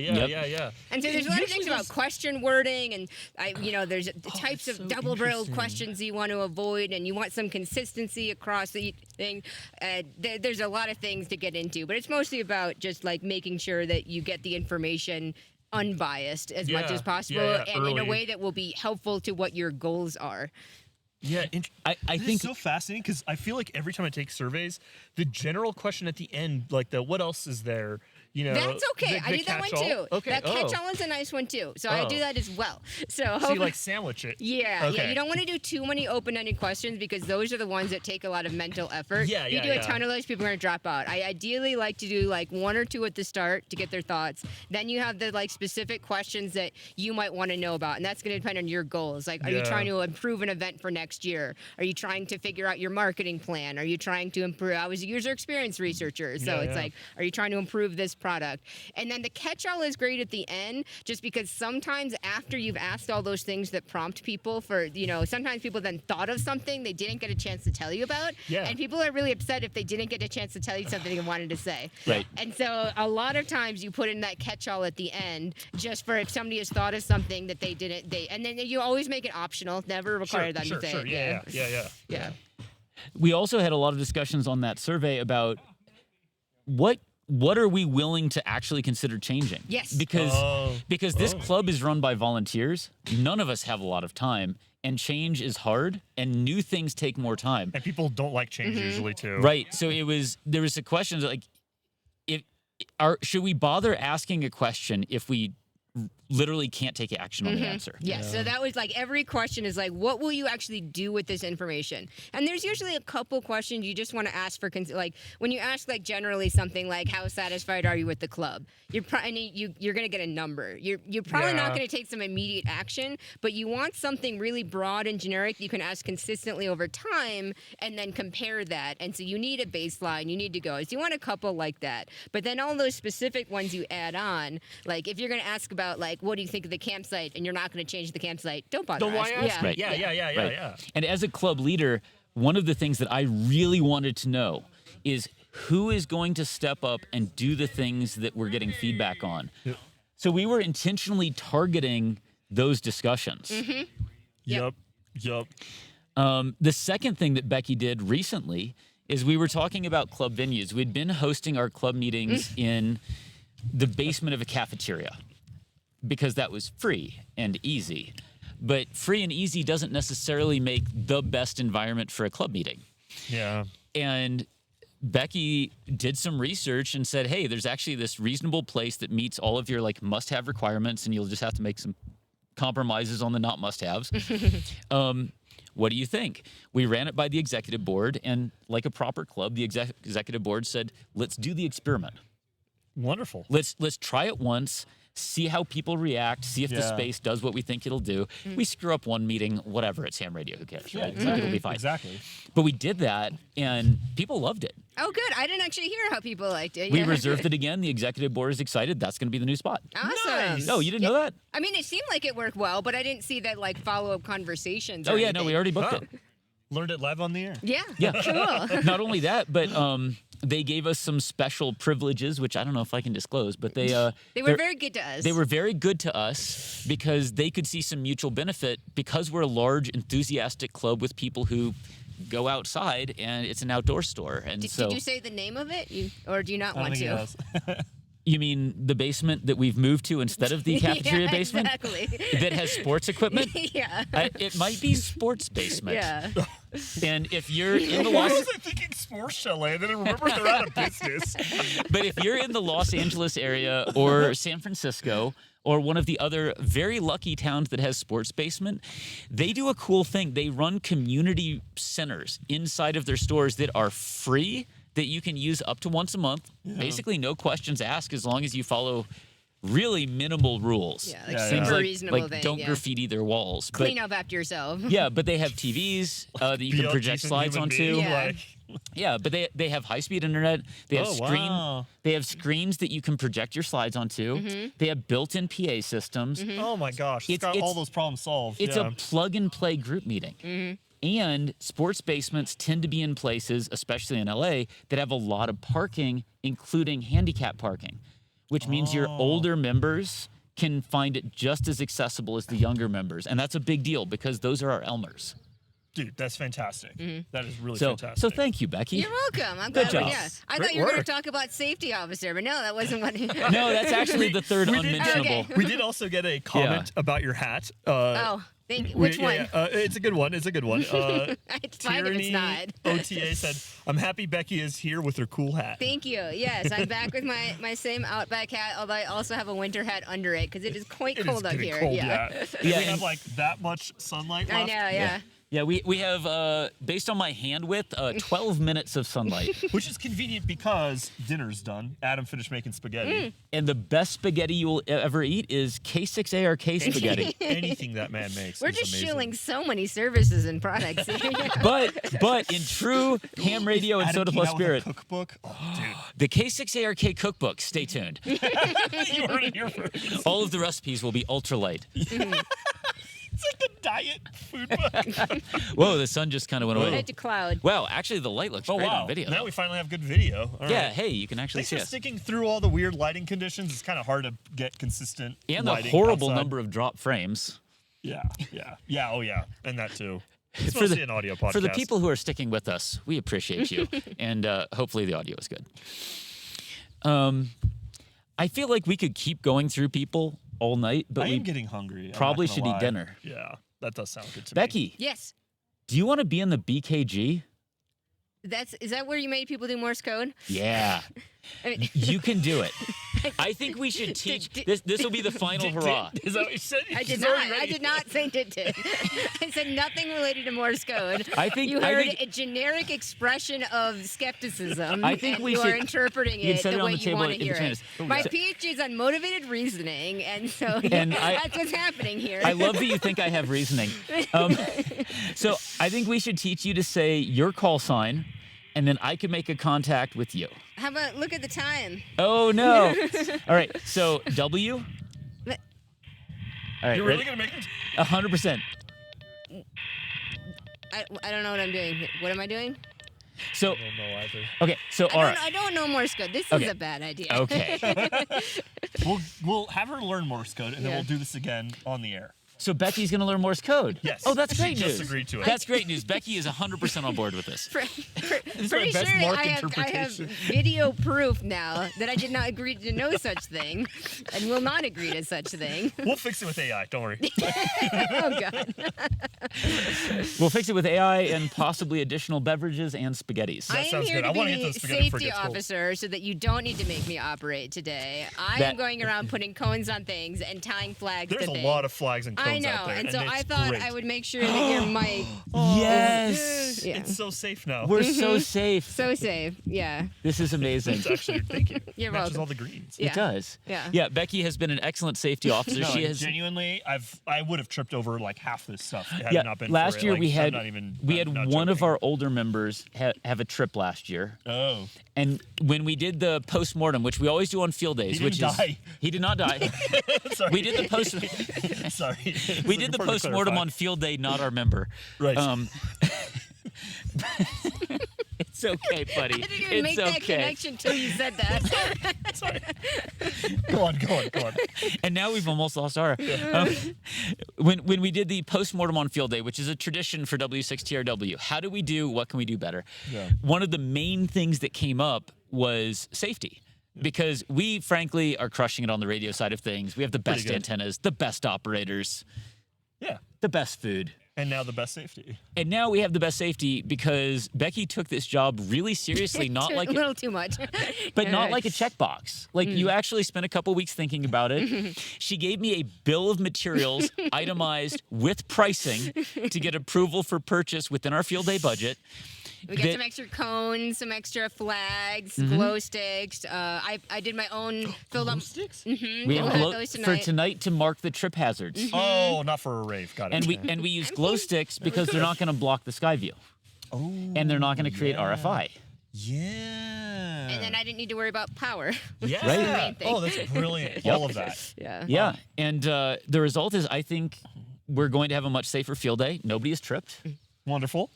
And so there's a lot of things about question wording, and there's types of double-barreled questions you want to avoid, and you want some consistency across the thing. There's a lot of things to get into, but it's mostly about just like making sure that you get the information unbiased as much as possible, and in a early. way that will be helpful to what your goals are. Yeah, I this think is so fascinating because I feel like every time I take surveys, the general question at the end, like the what else is there, That's okay. the I do that one catch-all. too. Okay. That catch-all is a nice one too. So I do that as well. So So you like sandwich it. Yeah, Okay. you don't want to do too many open-ended questions because those are the ones that take a lot of mental effort. Yeah, If you yeah, do a yeah. ton of those, people are going to drop out. I ideally like to do like one or two at the start to get their thoughts. Then you have the like specific questions that you might want to know about, and that's going to depend on your goals. Like, are you Yeah. trying to improve an event for next year? Are you trying to figure out your marketing plan? Are you trying to improve? I was a user experience researcher, so Yeah, it's yeah. like, are you trying to improve this product? And then the catch-all is great at the end, just because sometimes after you've asked all those things that prompt people for, sometimes people then thought of something they didn't get a chance to tell you about. Yeah. And people are really upset if they didn't get a chance to tell you something they wanted to say. Right. And so a lot of times you put in that catch-all at the end, just for if somebody has thought of something that they didn't, and then you always make it optional, never require them to say it. Yeah. we also had a lot of discussions on that survey about what are we willing to actually consider changing? Yes. Because this club is run by volunteers. None of us have a lot of time, and change is hard, and new things take more time. And people don't like change usually too. Right. So there was a question like, should we bother asking a question if we literally can't take action on the answer. Yeah, so that was like every question is like, what will you actually do with this information? And there's usually a couple questions you just want to ask for, like when you ask like generally something like, how satisfied are you with the club? You're probably you're gonna get a number. You're probably not gonna take some immediate action, but you want something really broad and generic you can ask consistently over time, and then compare that. And so you need a baseline. You need to go. So you want a couple like that. But then all those specific ones you add on, like if you're gonna ask about like, what do you think of the campsite, and you're not going to change the campsite, don't bother. Don't why asking. ask? Right. Yeah. And as a club leader, one of the things that I really wanted to know is who is going to step up and do the things that we're getting feedback on. Yep. So we were intentionally targeting those discussions. Yep. The second thing that Becky did recently is we were talking about club venues. We'd been hosting our club meetings in the basement of a cafeteria, because that was free and easy. But free and easy doesn't necessarily make the best environment for a club meeting. Yeah. And Becky did some research and said, hey, there's actually this reasonable place that meets all of your like must-have requirements, and you'll just have to make some compromises on the not must-haves. What do you think? We ran it by the executive board, and like a proper club, the executive board said, let's do the experiment. Wonderful. Let's try it once, see how people react, see if the Yeah. space does what we think it'll do. We screw up one meeting, whatever, it's ham radio, who cares, right? It'll be fine. Exactly. But we did that, and people loved it. Oh, good. I didn't actually hear how people liked it. We Yeah. reserved it again. The executive board is excited. That's going to be the new spot. Awesome. Nice. No, you didn't know that? I mean, it seemed like it worked well, but I didn't see that like follow-up conversations. Oh, or yeah, no, anything. we already booked Oh. it. Learned it live on the air. Yeah. Yeah. Cool. Not only that, but they gave us some special privileges, which I don't know if I can disclose, but They were very good to us. They were very good to us because they could see some mutual benefit because we're a large, enthusiastic club with people who go outside, and it's an outdoor store. And Did you say the name of it, or do you not want to? You mean the basement that we've moved to instead of the cafeteria Yeah, basement exactly. that has sports equipment? Yeah. It might be sports basement. Yeah. And if you're in the Why Los, was I thinking sports chalet? And then I remember they're out of business. but if you're in the Los Angeles area or San Francisco or one of the other very lucky towns that has sports basement, they do a cool thing. They run community centers inside of their stores that are free, that you can use up to once a month. Basically, no questions asked as long as you follow really minimal rules. Yeah, like Things super like, reasonable like thing. don't yeah. graffiti their walls. Clean up after yourself. Yeah, but they have TVs that you Be can a project decent slides human onto. being, Yeah. like- Yeah, but they have high-speed internet. They have Oh, wow. They have screens that you can project your slides onto. They have built-in PA systems. Oh my gosh, it's got all those problems solved. It's yeah. a plug-and-play group meeting. And sports basements tend to be in places, especially in LA, that have a lot of parking, including handicap parking, which means your older members can find it just as accessible as the younger members. And that's a big deal because those are our Elmers. Dude, that's fantastic. That is really So fantastic. thank you, Becky. You're welcome. I'm Good glad. job. Yeah. I Great thought you were going work. to talk about safety officer, but no, that wasn't what. No, that's actually the third we did- unmentionable. Okay. we did also get a comment about your hat. Oh, thank you. Which one? It's a good one. It's a good one. It's fine if it's Tyranny not. OTA said, "I'm happy Becky is here with her cool hat." Thank you. Yes, I'm back with my same Outback hat, although I also have a winter hat under it because it is quite It is cold up getting here. cold, yeah. yeah. Yeah, we and- have like that much sunlight I left. know. Yeah. Yeah, we have, based on my hand width, 12 minutes of sunlight. Which is convenient because dinner's done. Adam finished making spaghetti. And the best spaghetti you will ever eat is K6ARK spaghetti. Anything that man makes We're is just amazing. shilling so many services and products. But in true ham radio and Adam soda came plus out with a spirit, cookbook. Oh, the K6ARK cookbook, stay tuned. dude. You heard it here first. All of the recipes will be ultralight. It's like the diet food book. Whoa, the sun just kind of went away. Head to cloud. Wow, actually the light looks Oh, great wow. on video. Now we finally have good video. All Yeah, right. hey, you can actually Thanks see for us. sticking through all the weird lighting conditions. It's kind of hard to get consistent And the lighting horrible outside. number of drop frames. Yeah. Oh, yeah. And that too. It's For mostly the- an audio podcast. For the people who are sticking with us, we appreciate you. And hopefully the audio is good. I feel like we could keep going through people all night, but I we am getting hungry. I'm not probably gonna should eat lie. dinner. Yeah, that does sound good to me. Becky, Yes. do you want to be in the BKG? Is that where you made people do Morse code? Yeah. I mean, You can do it. I think we should teach this. This will be the final hurrah. Is that what you said? I did He's not. already I ready. did not say did. I said nothing related to Morse code. I think you I heard think- a generic expression of skepticism. I think and we you are should- interpreting you can it set the it on way the you table want in to hear between it. us. My PhD is on motivated reasoning, and so that's what's happening here. I love that you think I have reasoning. So I think we should teach you to say your call sign, and then I can make a contact with you. How about look at the time? Oh no! All right. So W. But- All right. You're really gonna make it? 100%. I don't know what I'm doing. What am I doing? So I don't know either. okay. So all right. I don't know Morse code. This Okay. is a bad idea. Okay. We'll have her learn Morse code, and then Yeah. we'll do this again on the air. So Becky's going to learn Morse code. Yes. Oh, that's She great just news. agreed to it. That's great news. Becky is 100% on board with this. is Pretty my best sure Mark I have interpretation. video proof now that I did not agree to no such thing and will not agree to such thing. We'll fix it with AI. Don't worry. Oh, God. We'll fix it with AI and possibly additional beverages and spaghettis. I am sounds here good. I to wanna be get the those spaghetti before it safety gets cold. officer so that you don't need to make me operate today. I That- am going around putting cones on things and tying flags There's to a things. lot of flags and cones I know, out there, and so I it's thought great. I would make sure that your mic Yes. Yeah. It's so safe now. We're so safe. so safe. Yeah. This is amazing. It's actually, thank you. You're Matches welcome. all the greens. Yeah. It does. Yeah. Yeah, Becky has been an excellent safety officer. No, She has. genuinely, I would have tripped over like half this stuff had Yeah, it not been last for it. year Like, we I'm had not even, we I'm had not one of joking. our older members have a trip last year, Oh, and when we did the post-mortem, which we always do on field days, He which didn't is die. he did not die. sorry. We did the post. Sorry. We did the post-mortem on field day, not our member. Right. It's okay, buddy. I didn't even It's make that okay. connection until you said that. Sorry. Go on. And now we've almost lost our. When we did the post-mortem on field day, which is a tradition for W6TRW, how do we do? What can we do better? Yeah. One of the main things that came up was safety. Because we, frankly, are crushing it on the radio side of things. We have the Pretty best good. antennas, the best operators, Yeah. the best food. And now the best safety. And now we have the best safety because Becky took this job really seriously, not like a little too much. but not like a checkbox. Like you actually spent a couple weeks thinking about it. She gave me a bill of materials itemized with pricing to get approval for purchase within our field day budget. We got that- some extra cones, some extra flags, glow sticks. I did my own filled up. Sticks? Mm-hmm. We we'll have have glow- those for tonight. tonight to mark the trip hazards. Oh, not for a rave. Got it. And we use glow sticks because they're not going to block the sky view. Oh. And they're not going to create RFI. Yeah. And then I didn't need to worry about power. Yeah. That's the main thing. Oh, that's brilliant. All of that. Yeah. Yeah. And the result is I think we're going to have a much safer field day. Nobody is tripped. Wonderful.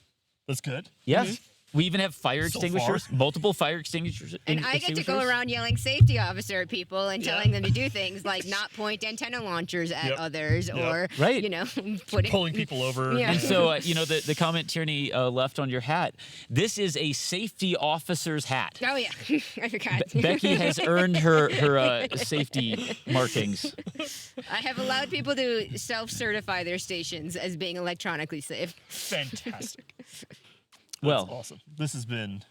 That's good. Yes. We even have fire So extinguishers, far. multiple fire extinguishers. And I get to go extinguishers. around yelling safety officer at people and Yeah. telling them to do things like not point antenna launchers at Yep. others Yep. or, Right. you know, putting. Pulling people over. Yeah. And so, the comment Tierney left on your hat, this is a safety officer's hat. Oh, yeah. I forgot. Becky has earned her safety markings. I have allowed people to self-certify their stations as being electronically safe. Fantastic. Well, That's awesome. This has been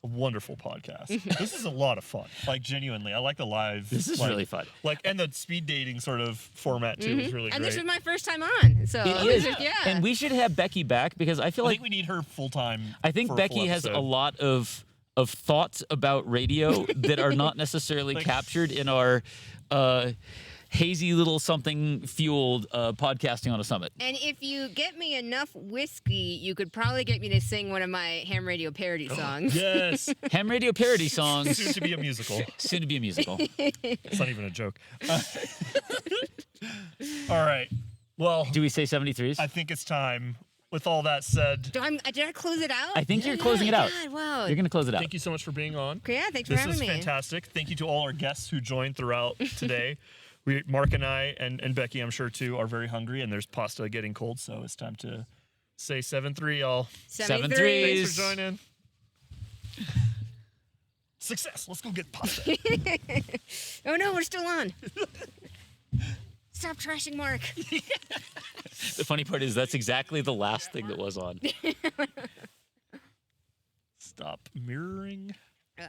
a wonderful podcast. This is a lot of fun. Like genuinely, I like the live. This is like- really fun. Like and the speed dating sort of format too is really And great. this was my first time on. So, it is. yeah. And we should have Becky back because I feel I like think we need her full time. I think Becky has a lot of thoughts about radio that are not necessarily Like- captured in our hazy little something fueled podcasting on a summit. And if you get me enough whiskey, you could probably get me to sing one of my ham radio parody songs. Yes. Ham radio parody songs, Soon to be a musical. soon to be a musical. It's not even a joke. All right. Well, Do we say 73s? I think it's time. With all that said, Did I close it out? I think you're closing it out. God, wow. You're going to close it out. thank you so much for being on. Yeah, thanks for This having was me. fantastic. Thank you to all our guests who joined throughout today. Mark and I and Becky, I'm sure too, are very hungry, and there's pasta getting cold, so it's time to say 7-3, y'all. 73. Thanks for joining. Success. Let's go get pasta. Oh no, we're still on. Stop trashing Mark. The funny part is that's exactly the last thing that was on. Stop mirroring. Ugh.